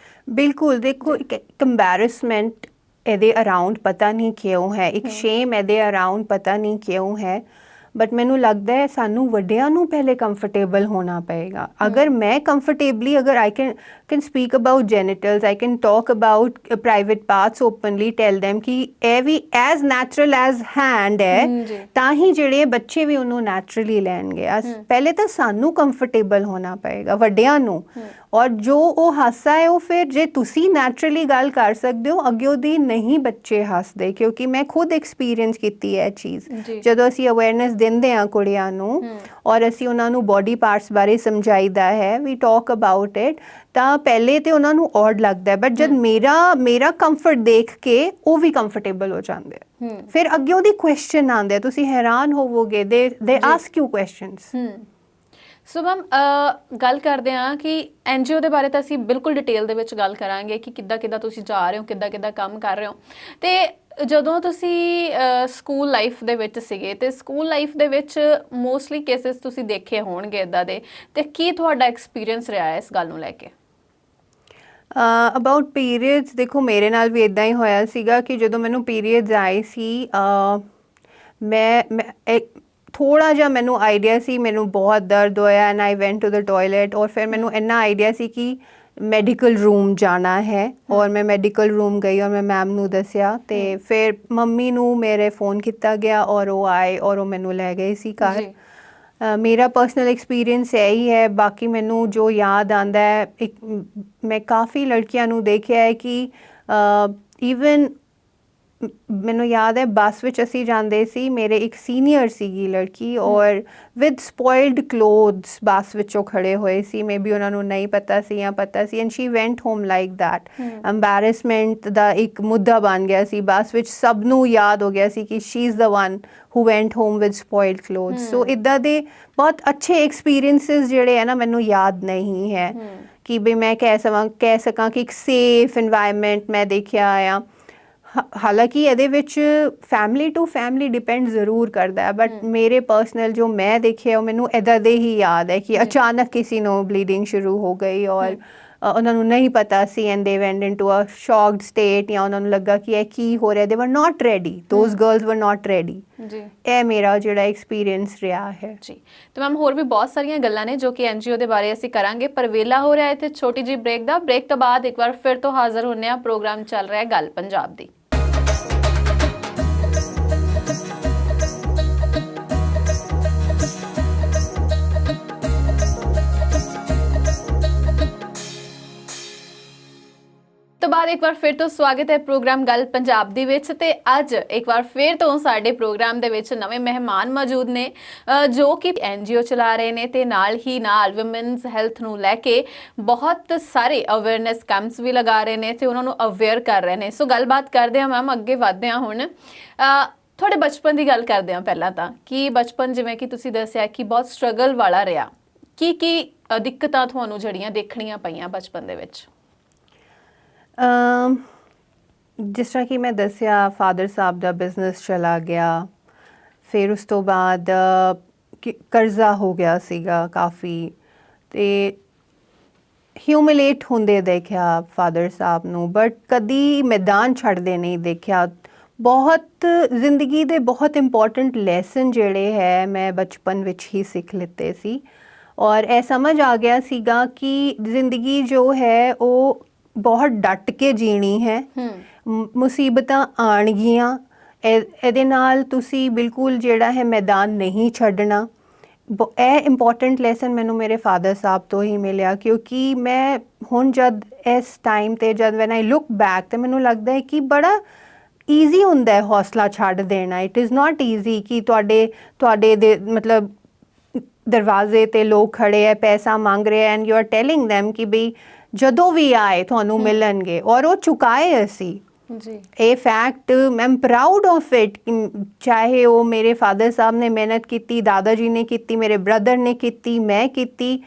ਬਿਲਕੁਲ, ਦੇਖੋ ਇੱਕ ਕੰਪੈਰਿਸਮੈਂਟ ਇਹਦੇ ਅਰਾਊਂਡ ਪਤਾ ਨਹੀਂ ਕਿਉਂ ਹੈ, ਇੱਕ ਸ਼ੇਮ ਇਹਦੇ ਅਰਾਊਂਡ ਪਤਾ ਨਹੀਂ ਕਿਉਂ ਹੈ, ਬਟ ਮੈਨੂੰ ਲੱਗਦਾ ਹੈ ਸਾਨੂੰ ਵੱਡਿਆਂ ਨੂੰ ਪਹਿਲੇ ਕੰਫਰਟੇਬਲ ਹੋਣਾ ਪਏਗਾ। ਅਗਰ ਮੈਂ ਕੰਫਰਟੇਬਲੀ, ਅਗਰ I can speak about genitals, I can talk about private parts openly, tell them ਕਿ ਇਹ ਵੀ ਐਜ਼ ਨੈਚੁਰਲ ਐਜ਼ ਹੈਂਡ ਹੈ, ਤਾਂ ਹੀ ਜਿਹੜੇ ਬੱਚੇ ਵੀ ਉਹਨੂੰ ਨੈਚੁਰਲੀ ਲੈਣਗੇ। ਪਹਿਲੇ ਤਾਂ ਸਾਨੂੰ ਕੰਫਰਟੇਬਲ ਹੋਣਾ ਪਏਗਾ ਵੱਡਿਆਂ ਨੂੰ, ਔਰ ਜੋ ਉਹ ਹਾਸਾ ਹੈ ਉਹ ਫਿਰ ਜੇ ਤੁਸੀਂ ਨੈਚੁਰਲੀ ਗੱਲ ਕਰ ਸਕਦੇ ਹੋ, ਅੱਗੇ ਉਹਦੀ ਨਹੀਂ ਬੱਚੇ ਹੱਸਦੇ, ਕਿਉਂਕਿ ਮੈਂ ਖੁਦ ਐਕਸਪੀਰੀਅੰਸ ਕੀਤੀ ਹੈ ਇਹ ਚੀਜ਼। ਜਦੋਂ ਅਸੀਂ ਅਵੇਅਰਨੈਸ ਦਿੰਦੇ ਹਾਂ ਕੁੜੀਆਂ ਨੂੰ ਔਰ ਅਸੀਂ ਉਹਨਾਂ ਨੂੰ ਬੋਡੀ ਪਾਰਟਸ ਬਾਰੇ ਸਮਝਾਈਦਾ ਹੈ, ਵੀ ਟਾਕ ਅਬਾਊਟ ਇਟ, ਤਾਂ ਪਹਿਲੇ ਤੇ ਉਹਨਾਂ ਨੂੰ ਔਡ ਲੱਗਦਾ ਹੈ, ਬਟ ਜਦ ਮੇਰਾ ਕੰਫਰਟ ਦੇਖ ਕੇ ਉਹ ਵੀ ਕੰਫਰਟੇਬਲ ਹੋ ਜਾਂਦੇ ਆ, ਫਿਰ ਅੱਗੇ ਉਹਦੀ ਕੁਐਸਚਨ ਆਉਂਦੇ, ਤੁਸੀਂ ਹੈਰਾਨ ਹੋਵੋਗੇ, ਦੇ ask you questions. So ma'am ਗੱਲ ਕਰਦੇ ਹਾਂ ਕਿ NGO ਦੇ ਬਾਰੇ ਤਾਂ ਅਸੀਂ ਬਿਲਕੁਲ ਡਿਟੇਲ ਦੇ ਵਿੱਚ ਗੱਲ ਕਰਾਂਗੇ ਕਿ ਕਿੱਦਾਂ ਤੁਸੀਂ ਜਾ ਰਹੇ ਹੋ, ਕਿੱਦਾਂ ਕੰਮ ਕਰ ਰਹੇ ਹੋ। ਤੇ ਜਦੋਂ ਤੁਸੀਂ ਸਕੂਲ ਲਾਈਫ ਦੇ ਵਿੱਚ ਸੀਗੇ, ਤੇ ਸਕੂਲ ਲਾਈਫ ਦੇ ਵਿੱਚ ਮੋਸਟਲੀ ਕੇਸਿਸ ਤੁਸੀਂ ਦੇਖੇ ਹੋਣਗੇ ਇੱਦਾਂ ਦੇ, ਤੇ ਕੀ ਤੁਹਾਡਾ ਐਕਸਪੀਰੀਅੰਸ ਰਿਹਾ ਹੈ ਇਸ ਗੱਲ ਨੂੰ ਲੈ ਕੇ? ਅਬਾਊਟ ਪੀਰੀਅਡਸ, ਦੇਖੋ ਮੇਰੇ ਨਾਲ ਵੀ ਇੱਦਾਂ ਹੀ ਹੋਇਆ ਸੀਗਾ ਕਿ ਜਦੋਂ ਮੈਨੂੰ ਪੀਰੀਅਡਸ ਆਏ ਸੀ, ਮੈਂ ਥੋੜ੍ਹਾ ਜਿਹਾ ਮੈਨੂੰ ਆਈਡੀਆ ਸੀ, ਮੈਨੂੰ ਬਹੁਤ ਦਰਦ ਹੋਇਆ and I went to the toilet, ਔਰ ਫਿਰ ਮੈਨੂੰ ਇੰਨਾ ਆਈਡੀਆ ਸੀ ਕਿ ਮੈਡੀਕਲ ਰੂਮ ਜਾਣਾ ਹੈ, ਔਰ ਮੈਂ ਮੈਡੀਕਲ ਰੂਮ ਗਈ ਔਰ ਮੈਂ ਮੈਮ ਨੂੰ ਦੱਸਿਆ, ਤੇ ਫਿਰ ਮੰਮੀ ਨੂੰ ਮੇਰੇ फ़ੋਨ ਕੀਤਾ ਗਿਆ ਔਰ ਉਹ ਆਏ ਔਰ ਉਹ ਮੈਨੂੰ ਲੈ ਗਏ ਸੀ ਘਰ। ਮੇਰਾ ਪਰਸਨਲ ਐਕਸਪੀਰੀਅੰਸ ਇਹੀ ਹੈ। ਬਾਕੀ ਮੈਨੂੰ ਜੋ ਯਾਦ ਆਉਂਦਾ ਹੈ, ਮੈਂ ਕਾफ़ੀ ਲੜਕੀਆਂ ਨੂੰ ਦੇਖਿਆ ਹੈ ਕਿ ਈਵਨ ਮੈਨੂੰ ਯਾਦ ਹੈ ਬੱਸ ਵਿੱਚ ਅਸੀਂ ਜਾਂਦੇ ਸੀ, ਮੇਰੇ ਇੱਕ ਸੀਨੀਅਰ ਸੀਗੀ ਲੜਕੀ, ਔਰ ਵਿਦ ਸਪੋਇਲਡ ਕਲੋਥਸ ਬੱਸ ਵਿੱਚੋਂ ਖੜੇ ਹੋਏ ਸੀ, ਮੇ ਬੀ ਉਹਨਾਂ ਨੂੰ ਨਹੀਂ ਪਤਾ ਸੀ ਜਾਂ ਪਤਾ ਸੀ, and she went home like that. Embarrassment ਦਾ ਇੱਕ ਮੁੱਦਾ ਬਣ ਗਿਆ ਸੀ ਬੱਸ ਵਿੱਚ, ਸਭ ਨੂੰ ਯਾਦ ਹੋ ਗਿਆ ਸੀ ਕਿ she is the one who went home with spoiled clothes. So ਇੱਦਾਂ ਦੇ ਬਹੁਤ ਅੱਛੇ ਐਕਸਪੀਰੀਅੰਸਿਸ ਜਿਹੜੇ ਹੈ ਨਾ, ਮੈਨੂੰ ਯਾਦ ਨਹੀਂ ਹੈ ਕਿ ਵੀ ਮੈਂ ਕਹਿ ਸਕਾਂ ਕਿ ਇੱਕ ਸੇਫ ਇਨਵਾਇਰਮੈਂਟ ਮੈਂ ਦੇਖਿਆ ਆ। ਹਾਲਾਂਕਿ ਇਹਦੇ ਵਿੱਚ ਫੈਮਿਲੀ ਟੂ ਫੈਮਿਲੀ ਡਿਪੈਂਡ ਜ਼ਰੂਰ ਕਰਦਾ ਹੈ, ਬਟ ਮੇਰੇ ਪਰਸਨਲ ਜੋ ਮੈਂ ਦੇਖਿਆ ਉਹ ਮੈਨੂੰ ਇੱਦਾਂ ਦੇ ਹੀ ਯਾਦ ਹੈ ਕਿ ਅਚਾਨਕ ਕਿਸੇ ਨੂੰ ਬਲੀਡਿੰਗ ਸ਼ੁਰੂ ਹੋ ਗਈ ਔਰ ਉਹਨਾਂ ਨੂੰ ਨਹੀਂ ਪਤਾ ਸੀ, and they went into a shocked state, ਜਾਂ ਉਹਨਾਂ ਨੂੰ ਲੱਗਾ ਕਿ ਇਹ ਕੀ ਹੋ ਰਿਹਾ, ਦੇ ਵਰ ਨਾਟ ਰੈਡੀ, ਦੋਜ਼ ਗਰਲਸ ਵਰ ਨਾਟ ਰੈਡੀ। ਜੀ, ਇਹ ਮੇਰਾ ਜਿਹੜਾ ਐਕਸਪੀਰੀਅੰਸ ਰਿਹਾ ਹੈ। ਜੀ, ਤੇ ਮੈਮ ਹੋਰ ਵੀ ਬਹੁਤ ਸਾਰੀਆਂ ਗੱਲਾਂ ਨੇ ਜੋ ਕਿ NGO ਦੇ ਬਾਰੇ ਅਸੀਂ ਕਰਾਂਗੇ, ਪਰ ਵੇਲਾ ਹੋ ਰਿਹਾ ਹੈ ਤੇ ਛੋਟੀ ਜਿਹੀ ਬ੍ਰੇਕ ਦਾ। ਬ੍ਰੇਕ ਤੋਂ ਬਾਅਦ ਇੱਕ ਵਾਰ ਫਿਰ ਤੋਂ ਹਾਜ਼ਰ ਹੁੰਨੇ ਆ। ਪ੍ਰੋਗਰਾਮ ਚੱਲ ਰਿਹਾ ਹੈ ਗੱਲ ਪੰਜਾਬ ਦੀ। ਤੋਂ ਬਾਅਦ ਇੱਕ ਵਾਰ ਫਿਰ ਤੋਂ ਸਵਾਗਤ ਹੈ ਪ੍ਰੋਗਰਾਮ ਗੱਲ ਪੰਜਾਬ ਦੇ ਵਿੱਚ, ਤੇ ਅੱਜ ਇੱਕ ਵਾਰ ਫਿਰ ਤੋਂ ਸਾਡੇ ਪ੍ਰੋਗਰਾਮ ਦੇ ਵਿੱਚ ਨਵੇਂ ਮਹਿਮਾਨ ਮੌਜੂਦ ਨੇ ਜੋ ਕਿ NGO ਚਲਾ ਰਹੇ ਨੇ, ਤੇ ਨਾਲ ਹੀ ਨਾਲ ਵਿਮਨਸ ਹੈਲਥ ਨੂੰ ਲੈ ਕੇ ਬਹੁਤ ਸਾਰੇ ਅਵੇਅਰਨੈਸ ਕੈਂਪਸ ਵੀ ਲਗਾ ਰਹੇ ਨੇ ਤੇ ਉਹਨਾਂ ਨੂੰ ਅਵੇਅਰ ਕਰ ਰਹੇ ਨੇ। ਸੋ ਗੱਲਬਾਤ ਕਰਦੇ ਹਾਂ ਮੈਮ, ਅੱਗੇ ਵਧਦੇ ਹਾਂ। ਹੁਣ ਤੁਹਾਡੇ ਬਚਪਨ ਦੀ ਗੱਲ ਕਰਦੇ ਹਾਂ ਪਹਿਲਾਂ ਤਾਂ, ਕਿ ਬਚਪਨ ਜਿਵੇਂ ਕਿ ਤੁਸੀਂ ਦੱਸਿਆ ਕਿ ਬਹੁਤ ਸਟਰਗਲ ਵਾਲਾ ਰਿਹਾ, ਕੀ ਦਿੱਕਤਾਂ ਤੁਹਾਨੂੰ ਜਿਹੜੀਆਂ ਦੇਖਣੀਆਂ ਪਈਆਂ ਬਚਪਨ ਦੇ ਵਿੱਚ? ਜਿਸ ਤਰ੍ਹਾਂ ਕਿ ਮੈਂ ਦੱਸਿਆ, ਫਾਦਰ ਸਾਹਿਬ ਦਾ ਬਿਜ਼ਨਸ ਚਲਾ ਗਿਆ, ਫਿਰ ਉਸ ਤੋਂ ਬਾਅਦ ਕਰਜ਼ਾ ਹੋ ਗਿਆ ਸੀਗਾ ਕਾਫੀ, ਤੇ ਹਿਊਮਿਲੇਟ ਹੁੰਦੇ ਦੇਖਿਆ ਫਾਦਰ ਸਾਹਿਬ ਨੂੰ, ਬਟ ਕਦੀ ਮੈਦਾਨ ਛੱਡਦੇ ਨਹੀਂ ਦੇਖਿਆ। ਬਹੁਤ ਜ਼ਿੰਦਗੀ ਦੇ ਬਹੁਤ ਇੰਪੋਰਟੈਂਟ ਲੈਸਨ ਜਿਹੜੇ ਹੈ ਮੈਂ ਬਚਪਨ ਵਿੱਚ ਹੀ ਸਿੱਖ ਲਿੱਤੇ ਸੀ, ਔਰ ਇਹ ਸਮਝ ਆ ਗਿਆ ਸੀਗਾ ਕਿ ਜ਼ਿੰਦਗੀ ਜੋ ਹੈ ਉਹ ਬਹੁਤ ਡਟ ਕੇ ਜੀਣੀ ਹੈ। ਮੁਸੀਬਤਾਂ ਆਉਣਗੀਆਂ, ਇਹਦੇ ਨਾਲ ਤੁਸੀਂ ਬਿਲਕੁਲ ਜਿਹੜਾ ਹੈ ਮੈਦਾਨ ਨਹੀਂ ਛੱਡਣਾ। ਇਹ ਇੰਪੋਰਟੈਂਟ ਲੈਸਨ ਮੈਨੂੰ ਮੇਰੇ ਫਾਦਰ ਸਾਹਿਬ ਤੋਂ ਹੀ ਮਿਲਿਆ, ਕਿਉਂਕਿ ਮੈਂ ਹੁਣ ਜਦ ਇਸ ਟਾਈਮ 'ਤੇ ਜਦ ਵੈਨ ਆਈ ਲੁੱਕ ਬੈਕ, ਤਾਂ ਮੈਨੂੰ ਲੱਗਦਾ ਹੈ ਕਿ ਬੜਾ ਈਜ਼ੀ ਹੁੰਦਾ ਹੈ ਹੌਸਲਾ ਛੱਡ ਦੇਣਾ। ਇਟ ਇਜ਼ ਨਾਟ ਈਜ਼ੀ ਕਿ ਤੁਹਾਡੇ ਦੇ ਮਤਲਬ ਦਰਵਾਜ਼ੇ ਤੇ ਲੋਕ ਖੜੇ ਹੈ, ਪੈਸਾ ਮੰਗ ਰਹੇ and you are telling them ਕਿ ਬਈ ਜਦੋਂ ਵੀ ਆਏ ਤੁਹਾਨੂੰ ਮਿਲਣਗੇ, ਔਰ ਉਹ ਚੁਕਾਏ ਅਸੀਂ। ਜੀ ਇਹ ਫੈਕਟ ਮੈਂ ਪ੍ਰਾਊਡ ਆਫ ਇਟ। ਚਾਹੇ ਉਹ ਮੇਰੇ ਫਾਦਰ ਸਾਹਿਬ ਨੇ ਮਿਹਨਤ ਕੀਤੀ, ਦਾਦਾ ਜੀ ਨੇ ਕੀਤੀ, ਮੇਰੇ ਬ੍ਰਦਰ ਨੇ ਕੀਤੀ, ਮੈਂ ਕੀਤੀ,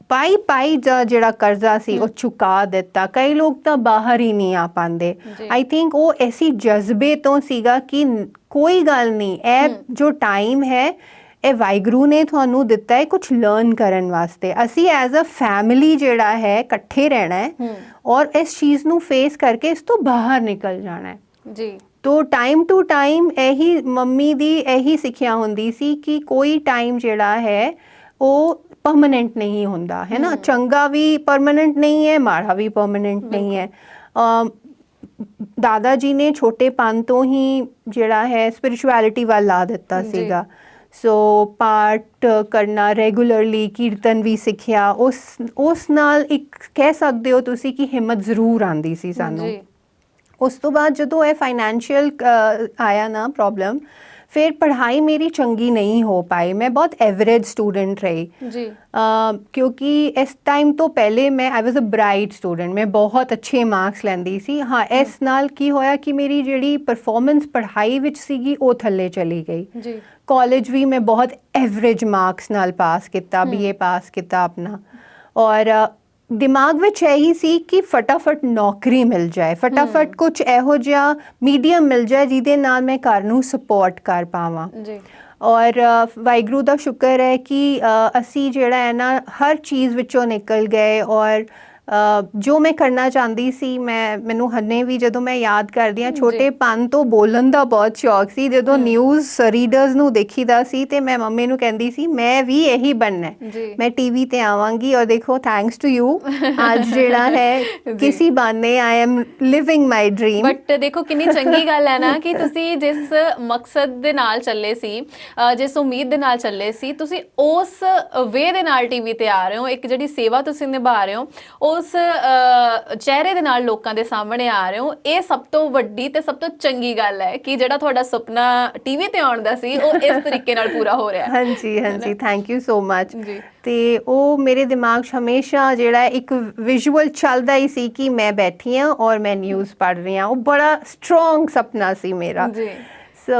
ਪਾਈ ਦਾ ਜਿਹੜਾ ਕਰਜ਼ਾ ਸੀ ਉਹ ਚੁਕਾ ਦਿੱਤਾ। ਕਈ ਲੋਕ ਤਾਂ ਬਾਹਰ ਹੀ ਨਹੀਂ ਆ ਪਾਉਂਦੇ। ਆਈ ਥਿੰਕ ਉਹ ਐਸੀ ਜਜ਼ਬੇ ਤੋਂ ਸੀਗਾ ਕਿ ਕੋਈ ਗੱਲ ਨਹੀਂ, ਇਹ ਜੋ ਟਾਈਮ ਹੈ ਇਹ ਵਾਹਿਗੁਰੂ ਨੇ ਤੁਹਾਨੂੰ ਦਿੱਤਾ ਹੈ ਕੁਝ ਲਰਨ ਕਰਨ ਵਾਸਤੇ। ਅਸੀਂ ਐਜ਼ ਅ ਫੈਮਿਲੀ ਜਿਹੜਾ ਹੈ ਇਕੱਠੇ ਰਹਿਣਾ ਹੈ ਔਰ ਇਸ ਚੀਜ਼ ਨੂੰ ਫੇਸ ਕਰਕੇ ਇਸ ਤੋਂ ਬਾਹਰ ਨਿਕਲ ਜਾਣਾ ਹੈ। ਜੀ ਤੋ ਟਾਈਮ ਟੂ ਟਾਈਮ ਇਹੀ ਮੰਮੀ ਦੀ ਇਹੀ ਸਿੱਖਿਆ ਹੁੰਦੀ ਸੀ ਕਿ ਕੋਈ ਟਾਈਮ ਜਿਹੜਾ ਹੈ ਉਹ ਪਰਮਾਨੈਂਟ ਨਹੀਂ ਹੁੰਦਾ ਹੈ ਨਾ। ਚੰਗਾ ਵੀ ਪਰਮਾਨੈਂਟ ਨਹੀਂ ਹੈ, ਮਾੜਾ ਵੀ ਪਰਮਾਨੈਂਟ ਨਹੀਂ ਹੈ। ਦਾਦਾ ਜੀ ਨੇ ਛੋਟੇਪਨ ਤੋਂ ਹੀ ਜਿਹੜਾ ਹੈ ਸਪਿਰਿਚੁਅਲਿਟੀ ਵੱਲ ਲਾ ਦਿੱਤਾ ਸੀਗਾ। ਸੋ ਪਾਠ ਕਰਨਾ ਰੈਗੂਲਰਲੀ, ਕੀਰਤਨ ਵੀ ਸਿੱਖਿਆ। ਉਸ ਨਾਲ ਇੱਕ ਕਹਿ ਸਕਦੇ ਹੋ ਤੁਸੀਂ ਕਿ ਹਿੰਮਤ ਜ਼ਰੂਰ ਆਉਂਦੀ ਸੀ ਸਾਨੂੰ। ਉਸ ਤੋਂ ਬਾਅਦ ਜਦੋਂ ਇਹ ਫਾਈਨੈਂਸ਼ੀਅਲ ਆਇਆ ਨਾ ਪ੍ਰੋਬਲਮ, ਫਿਰ ਪੜ੍ਹਾਈ ਮੇਰੀ ਚੰਗੀ ਨਹੀਂ ਹੋ ਪਾਈ। ਮੈਂ ਬਹੁਤ ਐਵਰੇਜ ਸਟੂਡੈਂਟ ਰਹੀ ਜੀ ਕਿਉਂਕਿ ਇਸ ਟਾਈਮ ਤੋਂ ਪਹਿਲੇ ਆਈ ਵਾਜ਼ ਅ ਬ੍ਰਾਈਟ ਸਟੂਡੈਂਟ। ਮੈਂ ਬਹੁਤ ਅੱਛੇ ਮਾਰਕਸ ਲੈਂਦੀ ਸੀ। ਹਾਂ, ਇਸ ਨਾਲ ਕੀ ਹੋਇਆ ਕਿ ਮੇਰੀ ਜਿਹੜੀ ਪਰਫਾਰਮੈਂਸ ਪੜ੍ਹਾਈ ਵਿੱਚ ਸੀਗੀ ਉਹ ਥੱਲੇ ਚਲੀ ਗਈ। ਜੀ ਕਾਲਜ ਵੀ ਮੈਂ ਬਹੁਤ ਐਵਰੇਜ ਮਾਰਕਸ ਨਾਲ ਪਾਸ ਕੀਤਾ, BA ਪਾਸ ਕੀਤਾ ਆਪਣਾ। ਔਰ ਦਿਮਾਗ ਵਿੱਚ ਇਹੀ ਸੀ ਕਿ ਫਟਾਫਟ ਨੌਕਰੀ ਮਿਲ ਜਾਏ, ਫਟਾਫਟ ਕੁਝ ਇਹੋ ਜਿਹਾ ਮੀਡੀਅਮ ਮਿਲ ਜਾਏ ਜਿਹਦੇ ਨਾਲ ਮੈਂ ਘਰ ਨੂੰ ਸਪੋਰਟ ਕਰ ਪਾਵਾਂ। ਜੀ ਔਰ ਵਾਹਿਗੁਰੂ ਦਾ ਸ਼ੁਕਰ ਹੈ ਕਿ ਅਸੀਂ ਜਿਹੜਾ ਹੈ ਨਾ ਹਰ ਚੀਜ਼ ਵਿੱਚੋਂ ਨਿਕਲ ਗਏ। ਔਰ ਜੋ ਮੈਂ ਕਰਨਾ ਚਾਹੁੰਦੀ ਸੀ, ਮੈਨੂੰ ਹੰਨੇ ਵੀ ਜਦੋਂ ਮੈਂ ਯਾਦ ਕਰਦੀ ਹਾਂ, ਛੋਟੇਪਨ ਤੋਂ ਬੋਲਣ ਦਾ ਬਹੁਤ ਸ਼ੌਕ ਸੀ। ਜਦੋਂ ਨਿਊਜ਼ ਰੀਡਰਸ ਨੂੰ ਦੇਖੀਦਾ ਸੀ ਤੇ ਮੈਂ ਮੰਮੀ ਨੂੰ ਕਹਿੰਦੀ ਸੀ ਮੈਂ ਵੀ ਇਹੀ ਬਣਨਾ ਹੈ, ਮੈਂ ਟੀਵੀ ਤੇ ਆਵਾਂਗੀ। ਔਰ ਦੇਖੋ ਥੈਂਕਸ ਟੂ ਯੂ ਅੱਜ ਜਿਹੜਾ ਹੈ ਕਿਸੇ ਬਹਾਨੇ I am living my dream. But ਦੇਖੋ ਕਿੰਨੀ ਚੰਗੀ ਗੱਲ ਹੈ ਨਾ ਕਿ ਤੁਸੀਂ ਜਿਸ ਮਕਸਦ ਦੇ ਨਾਲ ਚੱਲੇ ਸੀ, ਜਿਸ ਉਮੀਦ ਦੇ ਨਾਲ ਚੱਲੇ ਸੀ, ਤੁਸੀਂ ਉਸ ਵੇ ਦੇ ਨਾਲ ਟੀਵੀ ਤੇ ਆ ਰਹੇ ਹੋ। ਇੱਕ ਜਿਹੜੀ ਸੇਵਾ ਤੁਸੀਂ ਨਿਭਾ ਰਹੇ ਹੋ ਉਸ ਚਿਹਰੇ ਦੇ ਨਾਲ ਲੋਕਾਂ ਦੇ ਸਾਹਮਣੇ ਆ ਰਹੇ ਹੋ। ਇਹ ਸਭ ਤੋਂ ਵੱਡੀ ਤੇ ਸਭ ਤੋਂ ਚੰਗੀ ਗੱਲ ਹੈ ਕਿ ਜਿਹੜਾ ਤੁਹਾਡਾ ਸੁਪਨਾ ਟੀਵੀ ਤੇ ਆਉਣ ਦਾ ਸੀ ਉਹ ਇਸ ਤਰੀਕੇ ਨਾਲ ਪੂਰਾ ਹੋ ਰਿਹਾ ਹੈ। ਹਾਂਜੀ ਥੈਂਕ ਯੂ ਸੋ ਮਚ। ਤੇ ਉਹ ਮੇਰੇ ਦਿਮਾਗ 'ਚ ਹਮੇਸ਼ਾ ਜਿਹੜਾ ਇੱਕ ਵਿਜ਼ੂਅਲ ਚੱਲਦਾ ਹੀ ਸੀ ਕਿ ਮੈਂ ਬੈਠੀ ਹਾਂ ਔਰ ਮੈਂ ਨਿਊਜ਼ ਪੜ੍ਹ ਰਹੀ ਹਾਂ। ਉਹ ਬੜਾ ਸਟਰੋਂਗ ਸੁਪਨਾ ਸੀ ਮੇਰਾ। ਸੋ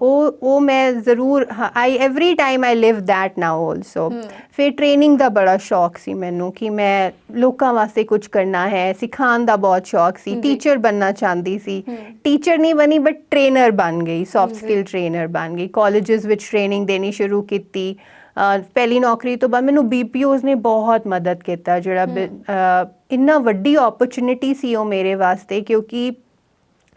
ਉਹ ਮੈਂ ਜ਼ਰੂਰ every time I live that now also. ਫਿਰ ਟ੍ਰੇਨਿੰਗ ਦਾ ਬੜਾ ਸ਼ੌਕ ਸੀ ਮੈਨੂੰ ਕਿ ਮੈਂ ਲੋਕਾਂ ਵਾਸਤੇ ਕੁਝ ਕਰਨਾ ਹੈ। ਸਿਖਾਉਣ ਦਾ ਬਹੁਤ ਸ਼ੌਕ ਸੀ। ਟੀਚਰ ਬਣਨਾ ਚਾਹੁੰਦੀ ਸੀ। ਟੀਚਰ ਨਹੀਂ ਬਣੀ ਬਟ ਟ੍ਰੇਨਰ ਬਣ ਗਈ, ਸੌਫਟ ਸਕਿੱਲ ਟ੍ਰੇਨਰ ਬਣ ਗਈ। ਕਾਲਜਸ ਵਿੱਚ ਟ੍ਰੇਨਿੰਗ ਦੇਣੀ ਸ਼ੁਰੂ ਕੀਤੀ। ਪਹਿਲੀ ਨੌਕਰੀ ਤੋਂ ਬਾਅਦ ਮੈਨੂੰ BPOs ਨੇ ਬਹੁਤ ਮਦਦ ਕੀਤਾ, ਜਿਹੜਾ ਇੰਨਾ ਵੱਡੀ ਓਪਰਚੁਨਿਟੀ ਸੀ ਉਹ ਮੇਰੇ ਵਾਸਤੇ, ਕਿਉਂਕਿ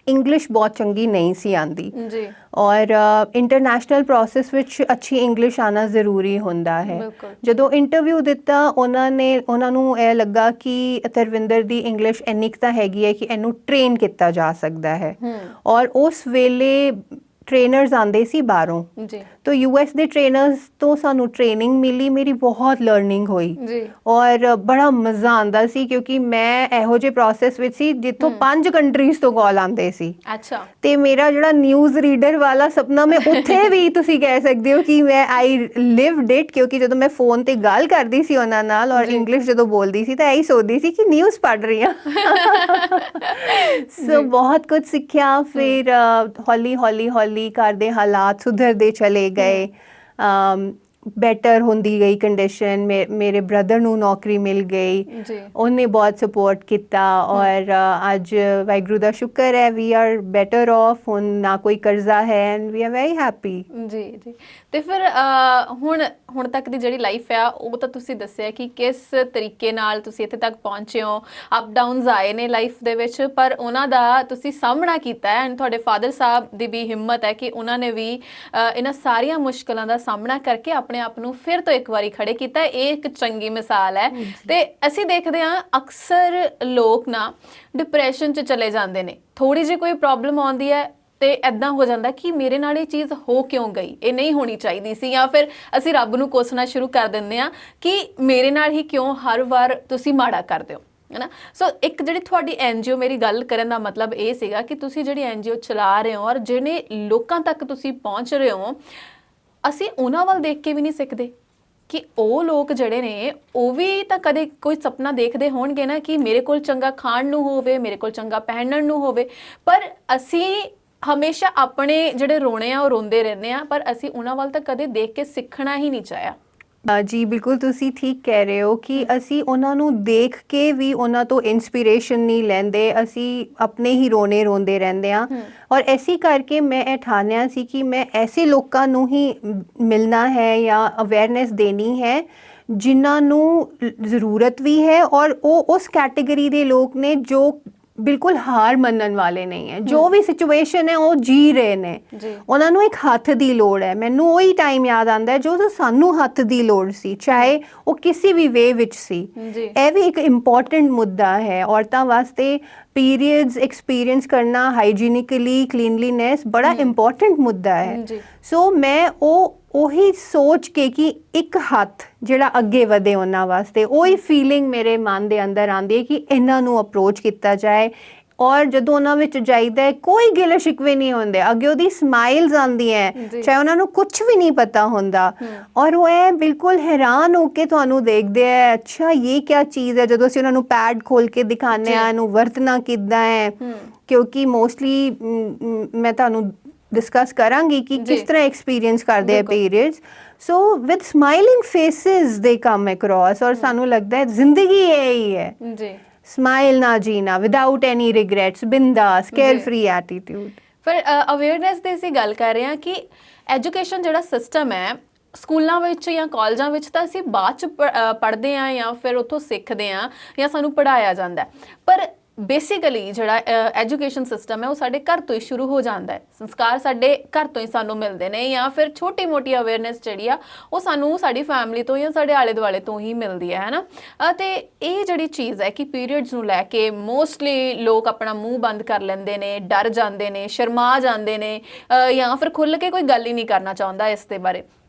ਇੰਗਲਿਸ਼ ਬਹੁਤ ਚੰਗੀ ਨਹੀਂ ਸੀ ਆਉਂਦੀ ਜੀ ਔਰ ਇੰਟਰਨੈਸ਼ਨਲ ਪ੍ਰੋਸੈਸ ਵਿੱਚ ਅੱਛੀ ਇੰਗਲਿਸ਼ ਆਉਣਾ ਜ਼ਰੂਰੀ ਹੁੰਦਾ ਹੈ। ਜਦੋਂ ਇੰਟਰਵਿਊ ਦਿੱਤਾ ਉਹਨਾਂ ਨੂੰ ਇਹ ਲੱਗਾ ਕਿ ਤਰਵਿੰਦਰ ਦੀ ਇੰਗਲਿਸ਼ ਇੰਨੀ ਕੁ ਤਾਂ ਹੈਗੀ ਹੈ ਕਿ ਇਹਨੂੰ ਟ੍ਰੇਨ ਕੀਤਾ ਜਾ ਸਕਦਾ ਹੈ। ਔਰ ਉਸ ਵੇਲੇ ਟ੍ਰੇਨਰਸ ਆਉਂਦੇ ਸੀ ਬਾਹਰੋਂ। ਜੀ तो US ਦੇ ਟ੍ਰੇਨਰਸ ਤੋਂ ਸਾਨੂੰ ਟ੍ਰੇਨਿੰਗ ਮਿਲੀ, ਮੇਰੀ ਬਹੁਤ ਲਰਨਿੰਗ ਹੋਈ ਜੀ ਔਰ ਬੜਾ ਮਜ਼ਾ ਆਉਂਦਾ ਸੀ ਕਿਉਂਕਿ ਮੈਂ ਇਹੋ ਜਿਹੇ ਪ੍ਰੋਸੈਸ ਵਿੱਚ ਸੀ ਜਿੱਥੋਂ 5 ਕੰਟਰੀਜ਼ ਤੋਂ ਕਾਲ ਆਉਂਦੇ ਸੀ। ਅੱਛਾ। ਤੇ ਮੇਰਾ ਜਿਹੜਾ ਨਿਊਜ਼ ਰੀਡਰ ਵਾਲਾ ਸੁਪਨਾ, ਮੈਂ ਉੱਥੇ ਵੀ ਤੁਸੀਂ ਕਹਿ ਸਕਦੇ ਹੋ ਕਿ ਮੈਂ ਆਈ ਲਿਵਡ ਇਟ, ਕਿਉਂਕਿ ਜਦੋਂ ਮੈਂ ਫੋਨ ਤੇ ਗੱਲ ਕਰਦੀ ਸੀ ਉਹਨਾਂ ਨਾਲ ਔਰ ਇੰਗਲਿਸ਼ ਜਦੋਂ ਬੋਲਦੀ ਸੀ ਤਾਂ ਇਹੀ ਸੋਚਦੀ ਸੀ ਕਿ ਨਿਊਜ਼ ਪੜ੍ਹ ਰਹੀ ਹਾਂ। ਸੋ ਬਹੁਤ ਕੁਝ ਸਿੱਖਿਆ। ਫਿਰ ਹੌਲੀ ਹੌਲੀ ਘਰ ਦੇ ਹਾਲਾਤ ਸੁਧਰਦੇ ਚਲੇ ਗਏ, ਬੈਟਰ ਹੁੰਦੀ ਗਈ ਕੰਡੀਸ਼ਨ। ਮੇਰੇ ਬ੍ਰਦਰ ਨੂੰ ਨੌਕਰੀ ਮਿਲ ਗਈ, ਉਹਨੇ ਬਹੁਤ ਸਪੋਰਟ ਕੀਤਾ ਔਰ ਅੱਜ ਵਾਹਿਗੁਰੂ ਦਾ ਸ਼ੁਕਰ ਹੈ ਵੀ ਆਰ ਬੈਟਰ ਆਫ। ਹੁਣ ਨਾ ਕੋਈ ਕਰਜ਼ਾ ਹੈ and we are very happy. ਜੀ ਜੀ। ਤੇ ਫਿਰ ਹੁਣ ਤੱਕ ਦੀ ਜਿਹੜੀ ਲਾਈਫ ਹੈ ਉਹ ਤਾਂ ਤੁਸੀਂ ਦੱਸਿਆ ਕਿ ਕਿਸ ਤਰੀਕੇ ਨਾਲ ਤੁਸੀਂ ਇੱਥੇ ਤੱਕ ਪਹੁੰਚੇ ਹੋ। ਅਪ ਡਾਊਨਸ ਆਏ ਨੇ ਲਾਈਫ ਦੇ ਵਿੱਚ, ਪਰ ਉਹਨਾਂ ਦਾ ਤੁਸੀਂ ਸਾਹਮਣਾ ਕੀਤਾ ਹੈ ਐਂਡ ਤੁਹਾਡੇ ਫਾਦਰ ਸਾਹਿਬ ਦੀ ਵੀ ਹਿੰਮਤ ਹੈ ਕਿ ਉਹਨਾਂ ਨੇ ਵੀ ਇਹਨਾਂ ਸਾਰੀਆਂ ਮੁਸ਼ਕਲਾਂ ਦਾ ਸਾਹਮਣਾ ਕਰਕੇ ਆਪਣੇ ਆਪ ਨੂੰ ਫਿਰ ਤੋਂ ਇੱਕ ਵਾਰੀ ਖੜੇ ਕੀਤਾ। ਇਹ ਇੱਕ ਚੰਗੀ ਮਿਸਾਲ ਹੈ। ਤੇ ਅਸੀਂ ਦੇਖਦੇ ਹਾਂ ਅਕਸਰ ਲੋਕ ਨਾ ਡਿਪਰੈਸ਼ਨ 'ਚ ਚਲੇ ਜਾਂਦੇ ਨੇ। ਥੋੜੀ ਜਿਹੀ ਕੋਈ ਪ੍ਰੋਬਲਮ ਆਉਂਦੀ ਹੈ ਤੇ ਐਦਾਂ ਹੋ ਜਾਂਦਾ ਕਿ ਮੇਰੇ ਨਾਲ ਇਹ ਚੀਜ਼ ਹੋ ਕਿਉਂ ਗਈ, ਇਹ ਨਹੀਂ ਹੋਣੀ ਚਾਹੀਦੀ ਸੀ, ਜਾਂ ਫਿਰ ਅਸੀਂ ਰੱਬ ਨੂੰ ਕੋਸਣਾ ਸ਼ੁਰੂ ਕਰ ਦਿੰਦੇ ਹਾਂ ਕਿ ਮੇਰੇ ਨਾਲ ਹੀ ਕਿਉਂ ਹਰ ਵਾਰ ਤੁਸੀਂ ਮਾੜਾ ਕਰਦੇ ਹੋ, ਹੈ ਨਾ। ਸੋ ਇੱਕ ਜਿਹੜੀ ਤੁਹਾਡੀ NGO, ਮੇਰੀ ਗੱਲ ਕਰਨ ਦਾ ਮਤਲਬ ਇਹ ਸੀਗਾ ਕਿ ਤੁਸੀਂ ਜਿਹੜੀ NGO ਚਲਾ ਰਹੇ ਹੋ ਔਰ ਜਿਹੜੇ ਲੋਕਾਂ ਤੱਕ ਤੁਸੀਂ ਪਹੁੰਚ ਰਹੇ ਹੋ, ਅਸੀਂ ਉਹਨਾਂ ਵੱਲ ਦੇਖ ਕੇ ਵੀ ਨਹੀਂ ਸਿੱਖਦੇ ਕਿ ਉਹ ਲੋਕ ਜਿਹੜੇ ਨੇ ਉਹ ਵੀ ਤਾਂ ਕਦੇ ਕੋਈ ਸੁਪਨਾ ਦੇਖਦੇ ਹੋਣਗੇ ਨਾ ਕਿ ਮੇਰੇ ਕੋਲ ਚੰਗਾ ਖਾਣ ਨੂੰ ਹੋਵੇ, ਮੇਰੇ ਕੋਲ ਚੰਗਾ ਪਹਿਨਣ ਨੂੰ ਹੋਵੇ, ਪਰ ਅਸੀਂ ਹਮੇਸ਼ਾ ਆਪਣੇ ਜਿਹੜੇ ਰੋਣੇ ਆ ਉਹ ਰੋਂਦੇ ਰਹਿੰਦੇ ਆ, ਪਰ ਅਸੀਂ ਉਹਨਾਂ ਵੱਲ ਤਾਂ ਕਦੇ ਦੇਖ ਕੇ ਸਿੱਖਣਾ ਹੀ ਨਹੀਂ ਚਾਹਿਆ। ਜੀ ਬਿਲਕੁਲ ਤੁਸੀਂ ਠੀਕ ਕਹਿ ਰਹੇ ਹੋ ਕਿ ਅਸੀਂ ਉਹਨਾਂ ਨੂੰ ਦੇਖ ਕੇ ਵੀ ਉਹਨਾਂ ਤੋਂ ਇਨਸਪੀਰੇਸ਼ਨ ਨਹੀਂ ਲੈਂਦੇ, ਅਸੀਂ ਆਪਣੇ ਹੀ ਰੋਣੇ ਰੋਂਦੇ ਰਹਿੰਦੇ ਹਾਂ। ਔਰ ਐਸੀ ਕਰਕੇ ਮੈਂ ਇਹ ਠਾਣਿਆ ਸੀ ਕਿ ਮੈਂ ਐਸੇ ਲੋਕਾਂ ਨੂੰ ਹੀ ਮਿਲਣਾ ਹੈ ਜਾਂ ਅਵੇਅਰਨੈਸ ਦੇਣੀ ਹੈ ਜਿਨ੍ਹਾਂ ਨੂੰ ਜ਼ਰੂਰਤ ਵੀ ਹੈ ਔਰ ਉਹ ਉਸ ਕੈਟੇਗਰੀ ਦੇ ਲੋਕ ਨੇ ਜੋ ਬਿਲਕੁਲ ਹਾਰ ਮੰਨਣ ਵਾਲੇ ਨਹੀਂ ਹੈ, ਜੋ ਵੀ ਸਿਚੁਏਸ਼ਨ ਹੈ ਉਹ ਜੀ ਰਹੇ ਨੇ, ਉਹਨਾਂ ਨੂੰ ਇੱਕ ਹੱਥ ਦੀ ਲੋੜ ਹੈ। ਮੈਨੂੰ ਉਹੀ ਟਾਈਮ ਯਾਦ ਆਉਂਦਾ ਹੈ ਜੋ ਸਾਨੂੰ ਹੱਥ ਦੀ ਲੋੜ ਸੀ, ਚਾਹੇ ਉਹ ਕਿਸੇ ਵੀ ਵੇ ਵਿੱਚ ਸੀ। ਇਹ ਵੀ ਇੱਕ ਇੰਪੋਰਟੈਂਟ ਮੁੱਦਾ ਹੈ ਔਰਤਾਂ ਵਾਸਤੇ। ਪੀਰੀਅਡਸ ਐਕਸਪੀਰੀਅੰਸ ਕਰਨਾ, ਹਾਈਜੀਨਿਕਲੀ, ਕਲੀਨਲੀਨੈਸ ਬੜਾ ਇੰਪੋਰਟੈਂਟ ਮੁੱਦਾ ਹੈ। ਸੋ ਮੈਂ ਉਹੀ ਸੋਚ ਕੇ ਕਿ ਇੱਕ ਹੱਥ ਜਿਹੜਾ ਅੱਗੇ ਵਧੇ ਉਹਨਾਂ ਵਾਸਤੇ, ਉਹੀ ਫੀਲਿੰਗ ਮੇਰੇ ਮਨ ਦੇ ਅੰਦਰ ਆਉਂਦੀ ਹੈ ਕਿ ਇਹਨਾਂ ਨੂੰ ਅਪਰੋਚ ਕੀਤਾ ਜਾਏ। ਔਰ ਜਦੋਂ ਉਹਨਾਂ ਵਿੱਚ ਜਾਈਦਾ ਹੈ ਕੋਈ ਗਿਲੇ ਸ਼ਿਕਵੇ ਨਹੀਂ ਹੁੰਦੇ, ਅੱਗੇ ਉਹਦੀ ਸਮਾਈਲਸ ਆਉਂਦੀਆਂ, ਚਾਹੇ ਉਹਨਾਂ ਨੂੰ ਕੁਝ ਵੀ ਨਹੀਂ ਪਤਾ ਹੁੰਦਾ ਔਰ ਉਹ ਇਹ ਬਿਲਕੁਲ ਹੈਰਾਨ ਹੋ ਕੇ ਤੁਹਾਨੂੰ ਦੇਖਦੇ ਹੈ, ਅੱਛਾ ਇਹ ਕੀ ਚੀਜ਼ ਹੈ। ਜਦੋਂ ਅਸੀਂ ਉਹਨਾਂ ਨੂੰ ਪੈਡ ਖੋਲ ਕੇ ਦਿਖਾਉਂਦੇ ਹਾਂ ਇਹਨੂੰ ਵਰਤਣਾ ਕਿੱਦਾਂ ਹੈ, ਕਿਉਂਕਿ ਮੋਸਟਲੀ ਮੈਂ ਤੁਹਾਨੂੰ ਡਿਸਕਸ ਕਰਾਂਗੀ ਕਿ ਕਿਸ ਤਰ੍ਹਾਂ ਐਕਸਪੀਰੀਅੰਸ ਕਰਦੇ ਆ periods. So with smiling faces they come across ਔਰ ਸਾਨੂੰ ਲੱਗਦਾ ਹੈ ਜ਼ਿੰਦਗੀ ਇਹ ਹੀ ਹੈ ਜੀ, स्माइल ना जीना विदाउट एनी रिग्रेट्स, बिंदास केयर फ्री एटीट्यूड। पर अवेयरनेस ਦੀ ਅਸੀਂ ਗੱਲ ਕਰ ਰਹੇ ਹਾਂ ਕਿ ਐਜੂਕੇਸ਼ਨ ਜਿਹੜਾ ਸਿਸਟਮ ਹੈ ਸਕੂਲਾਂ ਵਿੱਚ ਜਾਂ ਕਾਲਜਾਂ ਵਿੱਚ ਤਾਂ ਅਸੀਂ ਬਾਅਦ ਚ ਪੜ੍ਹਦੇ ਹਾਂ ਜਾਂ ਫਿਰ ਉੱਥੋਂ ਸਿੱਖਦੇ ਹਾਂ ਜਾਂ ਸਾਨੂੰ ਪੜ੍ਹਾਇਆ ਜਾਂਦਾ, ਪਰ ਬੇਸਿਕਲੀ ਜਿਹੜਾ ਐਜੂਕੇਸ਼ਨ ਸਿਸਟਮ ਹੈ ਉਹ ਸਾਡੇ ਘਰ ਤੋਂ ਹੀ ਸ਼ੁਰੂ ਹੋ ਜਾਂਦਾ ਹੈ। ਸੰਸਕਾਰ ਸਾਡੇ ਘਰ ਤੋਂ ਹੀ ਸਾਨੂੰ ਮਿਲਦੇ ਨੇ ਜਾਂ ਫਿਰ ਛੋਟੀ ਮੋਟੀ ਅਵੇਅਰਨੈਸ ਜਿਹੜੀ ਆ ਉਹ ਸਾਨੂੰ ਸਾਡੀ ਫੈਮਿਲੀ ਤੋਂ ਜਾਂ ਸਾਡੇ ਆਲੇ ਦੁਆਲੇ ਤੋਂ ਹੀ ਮਿਲਦੀ ਹੈ ਨਾ। ਅਤੇ ਇਹ ਜਿਹੜੀ ਚੀਜ਼ ਹੈ ਕਿ ਪੀਰੀਅਡਸ ਨੂੰ ਲੈ ਕੇ ਮੋਸਟਲੀ ਲੋਕ ਆਪਣਾ ਮੂੰਹ ਬੰਦ ਕਰ ਲੈਂਦੇ ਨੇ, ਡਰ ਜਾਂਦੇ ਨੇ, ਸ਼ਰਮਾ ਜਾਂਦੇ ਨੇ ਜਾਂ ਫਿਰ ਖੁੱਲ੍ਹ ਕੇ ਕੋਈ ਗੱਲ ਹੀ ਨਹੀਂ ਕਰਨਾ ਚਾਹੁੰਦਾ ਇਸ ਦੇ ਬਾਰੇ।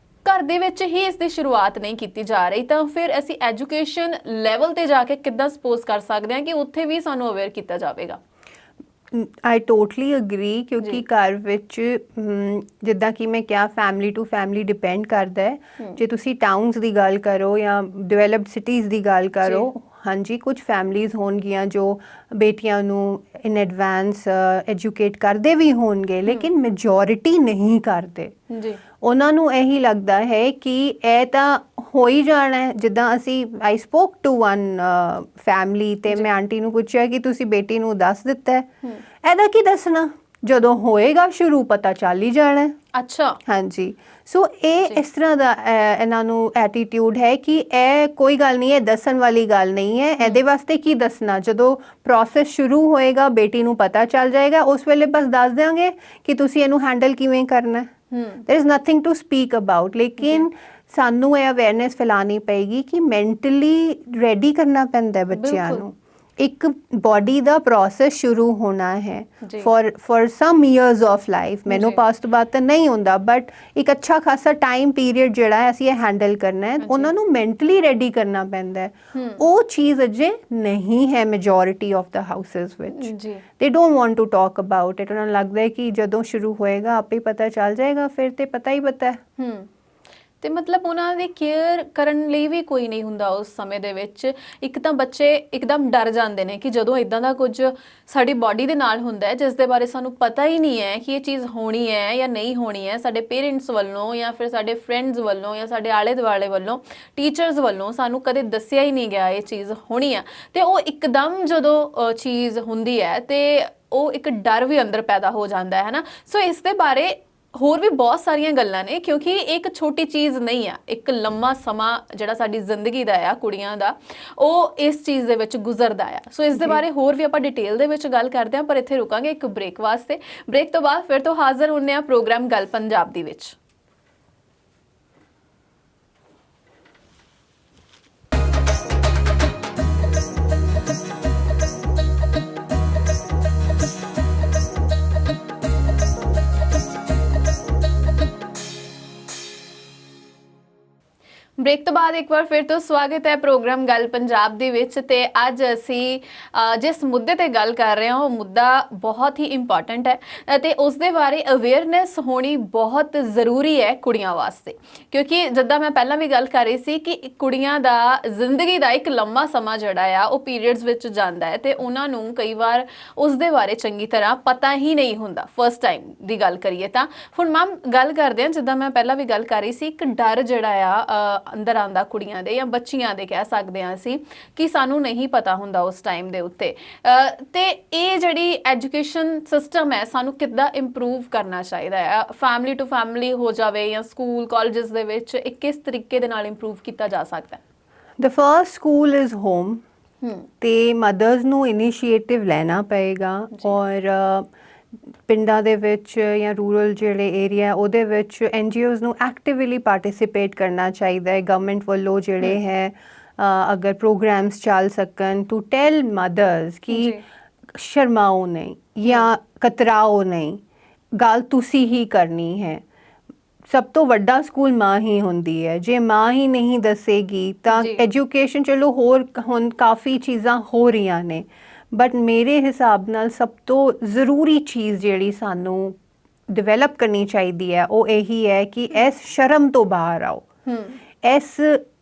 ਘਰ ਦੇ ਵਿੱਚ ਹੀ ਇਸ ਦੀ ਸ਼ੁਰੂਆਤ ਨਹੀਂ ਕੀਤੀ ਜਾ ਰਹੀ ਤਾਂ ਫਿਰ ਅਸੀਂ ਐਜੂਕੇਸ਼ਨ ਲੈਵਲ ਤੇ ਜਾ ਕੇ ਕਿੱਦਾਂ ਸਪੋਜ਼ ਕਰ ਸਕਦੇ ਹਾਂ ਕਿ ਉੱਥੇ ਵੀ ਸਾਨੂੰ ਅਵੇਅਰ ਕੀਤਾ ਜਾਵੇਗਾ। ਆਈ ਟੋਟਲੀ ਅਗਰੀ, ਕਿਉਂਕਿ ਘਰ ਵਿੱਚ ਜਿੱਦਾਂ ਕਿ ਮੈਂ ਕਿਹਾ ਫੈਮਿਲੀ ਟੂ ਫੈਮਿਲੀ ਡਿਪੈਂਡ ਕਰਦਾ ਹੈ। ਜੇ ਤੁਸੀਂ ਟਾਊਨਸ ਦੀ ਗੱਲ ਕਰੋ ਜਾਂ ਡਿਵੈਲਪਡ ਸਿਟੀਜ਼ ਦੀ ਗੱਲ ਕਰੋ, ਹਾਂਜੀ ਕੁਝ ਫੈਮਲੀਜ਼ ਹੋਣਗੀਆਂ ਜੋ ਬੇਟੀਆਂ ਨੂੰ ਇਨ ਐਡਵਾਂਸ ਐਜੂਕੇਟ ਕਰਦੇ ਵੀ ਹੋਣਗੇ, ਲੇਕਿਨ ਮੈਜੋਰਿਟੀ ਨਹੀਂ ਕਰਦੇ। ਉਹਨਾਂ ਨੂੰ ਇਹੀ ਲੱਗਦਾ ਹੈ ਕਿ ਇਹ ਤਾਂ ਹੋ ਹੀ ਜਾਣਾ ਹੈ। ਜਿੱਦਾਂ ਅਸੀਂ ਆਈ ਸਪੋਕ ਟੂ ਵਨ ਫੈਮਲੀ ਤੇ ਮੈਂ ਆਂਟੀ ਨੂੰ ਪੁੱਛਿਆ ਕਿ ਤੁਸੀਂ ਬੇਟੀ ਨੂੰ ਦੱਸ ਦਿੱਤਾ, ਇਹਦਾ ਕੀ ਦੱਸਣਾ, ਜਦੋਂ ਹੋਏਗਾ ਸ਼ੁਰੂ ਪਤਾ ਚੱਲ ਹੀ ਜਾਣਾ। ਅੱਛਾ, ਹਾਂਜੀ। ਸੋ ਇਹ ਇਸ ਤਰ੍ਹਾਂ ਦਾ ਇਹਨਾਂ ਨੂੰ ਐਟੀਟਿਊਡ ਹੈ ਕਿ ਇਹ ਕੋਈ ਗੱਲ ਨਹੀਂ ਹੈ, ਦੱਸਣ ਵਾਲੀ ਗੱਲ ਨਹੀਂ ਹੈ, ਇਹਦੇ ਵਾਸਤੇ ਕੀ ਦੱਸਣਾ। ਜਦੋਂ ਪ੍ਰੋਸੈਸ ਸ਼ੁਰੂ ਹੋਏਗਾ ਬੇਟੀ ਨੂੰ ਪਤਾ ਚੱਲ ਜਾਏਗਾ, ਉਸ ਵੇਲੇ ਬਸ ਦੱਸ ਦਿਆਂਗੇ ਕਿ ਤੁਸੀਂ ਇਹਨੂੰ ਹੈਂਡਲ ਕਿਵੇਂ ਕਰਨਾ। there is nothing to speak about। ਲੇਕਿਨ ਸਾਨੂੰ ਇਹ ਅਵੇਅਰਨੈਸ ਫੈਲਾਉਣੀ ਪਏਗੀ ਕਿ ਮੈਂਟਲੀ ਰੈਡੀ ਕਰਨਾ ਪੈਂਦਾ ਬੱਚਿਆਂ ਨੂੰ। ਇੱਕ ਬੋਡੀ ਦਾ ਪ੍ਰੋਸੈਸ ਸ਼ੁਰੂ ਹੋਣਾ ਹੈ for some years of life. Menopause ਤੋਂ ਬਾਅਦ ਤਾਂ ਨਹੀਂ ਹੁੰਦਾ, ਬਟ ਇੱਕ ਅੱਛਾ ਖਾਸਾ ਟਾਈਮ ਪੀਰੀਅਡ ਜਿਹੜਾ ਹੈ ਅਸੀਂ ਇਹ ਹੈਂਡਲ ਕਰਨਾ ਹੈ, ਉਹਨਾਂ ਨੂੰ ਮੈਂਟਲੀ ਰੈਡੀ ਕਰਨਾ ਪੈਂਦਾ ਹੈ। ਉਹ ਚੀਜ਼ ਅਜੇ ਨਹੀਂ ਹੈ ਮੈਜੋਰਿਟੀ ਆਫ ਦਾ ਹਾਊਸਸ ਵਿੱਚ। They don't want to talk about it. ਉਹਨਾਂ ਨੂੰ ਲੱਗਦਾ ਹੈ ਕਿ ਜਦੋਂ ਸ਼ੁਰੂ ਹੋਏਗਾ ਆਪੇ ਪਤਾ ਚੱਲ ਜਾਏਗਾ, ਫਿਰ ਤੇ ਪਤਾ ਹੀ ਪਤਾ ਹੈ। ਤੇ ਮਤਲਬ ਉਹਨਾਂ ਦੀ ਕੇਅਰ ਕਰਨ ਲਈ ਵੀ ਕੋਈ ਨਹੀਂ ਹੁੰਦਾ ਉਸ ਸਮੇਂ ਦੇ ਵਿੱਚ। ਇੱਕ ਤਾਂ ਬੱਚੇ ਇੱਕਦਮ ਡਰ ਜਾਂਦੇ ਨੇ ਕਿ ਜਦੋਂ ਇਦਾਂ ਦਾ ਕੁਝ ਸਾਡੀ ਬਾਡੀ ਦੇ ਨਾਲ ਹੁੰਦਾ ਹੈ ਜਿਸ ਦੇ ਬਾਰੇ ਸਾਨੂੰ ਪਤਾ ਹੀ ਨਹੀਂ ਹੈ ਕਿ ਇਹ ਚੀਜ਼ ਹੋਣੀ ਹੈ ਜਾਂ ਨਹੀਂ ਹੋਣੀ ਹੈ, ਸਾਡੇ ਪੇਰੈਂਟਸ ਵੱਲੋਂ ਜਾਂ ਫਿਰ ਸਾਡੇ ਫਰੈਂਡਸ ਵੱਲੋਂ ਜਾਂ ਸਾਡੇ ਆਲੇ ਦੁਆਲੇ ਵੱਲੋਂ, ਟੀਚਰਸ ਵੱਲੋਂ ਸਾਨੂੰ ਕਦੇ ਦੱਸਿਆ ਹੀ ਨਹੀਂ ਗਿਆ ਇਹ ਚੀਜ਼ ਹੋਣੀ ਆ। ਤੇ ਉਹ ਇੱਕਦਮ ਜਦੋਂ ਚੀਜ਼ ਹੁੰਦੀ ਹੈ ਤੇ ਉਹ ਇੱਕ ਡਰ ਵੀ ਅੰਦਰ ਪੈਦਾ ਹੋ ਜਾਂਦਾ ਹੈ ਨਾ। ਸੋ ਇਸ ਦੇ ਬਾਰੇ ਹੋਰ ਵੀ ਬਹੁਤ ਸਾਰੀਆਂ ਗੱਲਾਂ ਨੇ, ਕਿਉਂਕਿ ਇੱਕ ਛੋਟੀ ਚੀਜ਼ ਨਹੀਂ ਆ, ਇੱਕ ਲੰਮਾ ਸਮਾਂ ਜਿਹੜਾ ਸਾਡੀ ਜ਼ਿੰਦਗੀ ਦਾ ਆ ਕੁੜੀਆਂ ਦਾ, ਉਹ ਇਸ ਚੀਜ਼ ਦੇ ਵਿੱਚ ਗੁਜ਼ਰਦਾ ਆ। ਸੋ ਇਸ ਦੇ ਬਾਰੇ ਹੋਰ ਵੀ ਆਪਾਂ ਡਿਟੇਲ ਦੇ ਵਿੱਚ ਗੱਲ ਕਰਦੇ ਹਾਂ, ਪਰ ਇੱਥੇ ਰੁਕਾਂਗੇ ਇੱਕ ਬ੍ਰੇਕ ਵਾਸਤੇ। ਬ੍ਰੇਕ ਤੋਂ ਬਾਅਦ ਫਿਰ ਤੋਂ ਹਾਜ਼ਰ ਹੁੰਨੇ ਆ ਪ੍ਰੋਗਰਾਮ ਗੱਲ ਪੰਜਾਬ ਦੇ ਵਿੱਚ। ਬ੍ਰੇਕ ਤੋਂ ਬਾਅਦ ਇੱਕ ਵਾਰ ਫਿਰ ਤੋਂ ਸਵਾਗਤ ਹੈ ਪ੍ਰੋਗਰਾਮ ਗੱਲ ਪੰਜਾਬ ਦੇ ਵਿੱਚ। ਤੇ ਅੱਜ ਅਸੀਂ ਜਿਸ ਮੁੱਦੇ ਤੇ ਗੱਲ ਕਰ ਰਹੇ ਹਾਂ ਉਹ ਮੁੱਦਾ ਬਹੁਤ ਹੀ ਇੰਪੋਰਟੈਂਟ ਹੈ ਤੇ ਉਸ ਦੇ ਬਾਰੇ ਅਵੇਅਰਨੈਸ ਹੋਣੀ ਬਹੁਤ ਜ਼ਰੂਰੀ ਹੈ ਕੁੜੀਆਂ ਵਾਸਤੇ, ਕਿਉਂਕਿ ਜਿੱਦਾਂ ਮੈਂ ਪਹਿਲਾਂ ਵੀ ਗੱਲ ਕਰ ਰਹੀ ਸੀ ਕਿ ਕੁੜੀਆਂ ਦਾ ਜ਼ਿੰਦਗੀ ਦਾ ਇੱਕ ਲੰਮਾ ਸਮਾਂ ਜਿਹੜਾ ਆ ਉਹ ਪੀਰੀਅਡਸ ਵਿੱਚ ਜਾਂਦਾ ਹੈ ਤੇ ਉਹਨਾਂ ਨੂੰ ਕਈ ਵਾਰ ਉਸ ਦੇ ਬਾਰੇ ਚੰਗੀ ਤਰ੍ਹਾਂ ਪਤਾ ਹੀ ਨਹੀਂ ਹੁੰਦਾ। ਫਸਟ ਟਾਈਮ ਦੀ ਗੱਲ ਕਰੀਏ ਤਾਂ ਹੁਣ ਮੈਮ ਗੱਲ ਕਰਦੇ ਹਾਂ, ਜਿੱਦਾਂ ਮੈਂ ਪਹਿਲਾਂ ਵੀ ਗੱਲ ਕਰ ਰਹੀ ਸੀ, ਇੱਕ ਡਰ ਜਿਹੜਾ ਆ ਅੰਦਰ ਆਂਦਾ ਕੁੜੀਆਂ ਦੇ ਜਾਂ ਬੱਚੀਆਂ ਦੇ ਕਹਿ ਸਕਦੇ ਹਾਂ ਅਸੀਂ ਕਿ ਸਾਨੂੰ ਨਹੀਂ ਪਤਾ ਹੁੰਦਾ ਉਸ ਟਾਈਮ ਦੇ ਉੱਤੇ। ਤੇ ਇਹ ਜਿਹੜੀ ਐਜੂਕੇਸ਼ਨ ਸਿਸਟਮ ਹੈ ਸਾਨੂੰ ਕਿੱਦਾਂ ਇੰਪਰੂਵ ਕਰਨਾ ਚਾਹੀਦਾ ਹੈ, ਫੈਮਿਲੀ ਟੂ ਫੈਮਿਲੀ ਹੋ ਜਾਵੇ ਜਾਂ ਸਕੂਲ ਕਾਲਜਸ ਦੇ ਵਿੱਚ, ਇਹ ਕਿਸ ਤਰੀਕੇ ਦੇ ਨਾਲ ਇੰਪਰੂਵ ਕੀਤਾ ਜਾ ਸਕਦਾ ਹੈ? The first school is home ਤੇ ਮਦਰਸ ਨੂੰ ਇਨੀਸ਼ੀਏਟਿਵ ਲੈਣਾ ਪਏਗਾ ਔਰ ਪਿੰਡਾਂ ਦੇ ਵਿੱਚ ਜਾਂ ਰੂਰਲ ਜਿਹੜੇ ਏਰੀਆ ਉਹਦੇ ਵਿੱਚ NGOs ਨੂੰ ਐਕਟਿਵਲੀ ਪਾਰਟਿਸਿਪੇਟ ਕਰਨਾ ਚਾਹੀਦਾ ਹੈ। ਗਵਰਨਮੈਂਟ ਵੱਲੋਂ ਜਿਹੜੇ ਹੈ ਅਗਰ ਪ੍ਰੋਗਰਾਮਸ ਚੱਲ ਸਕਣ ਟੂ ਟੈਲ ਮਦਰਸ ਕਿ ਸ਼ਰਮਾਓ ਨਹੀਂ ਜਾਂ ਕਤਰਾਓ ਨਹੀਂ, ਗੱਲ ਤੁਸੀਂ ਹੀ ਕਰਨੀ ਹੈ। ਸਭ ਤੋਂ ਵੱਡਾ ਸਕੂਲ ਮਾਂ ਹੀ ਹੁੰਦੀ ਹੈ। ਜੇ ਮਾਂ ਹੀ ਨਹੀਂ ਦੱਸੇਗੀ ਤਾਂ ਐਜੂਕੇਸ਼ਨ ਚਲੋ ਹੋਰ ਹੁਣ ਕਾਫੀ ਚੀਜ਼ਾਂ ਹੋ ਰਹੀਆਂ ਨੇ, ਬਟ ਮੇਰੇ ਹਿਸਾਬ ਨਾਲ ਸਭ ਤੋਂ ਜ਼ਰੂਰੀ ਚੀਜ਼ ਜਿਹੜੀ ਸਾਨੂੰ ਡਿਵੈਲਪ ਕਰਨੀ ਚਾਹੀਦੀ ਹੈ ਉਹ ਇਹੀ ਹੈ ਕਿ ਇਸ ਸ਼ਰਮ ਤੋਂ ਬਾਹਰ ਆਓ। ਇਸ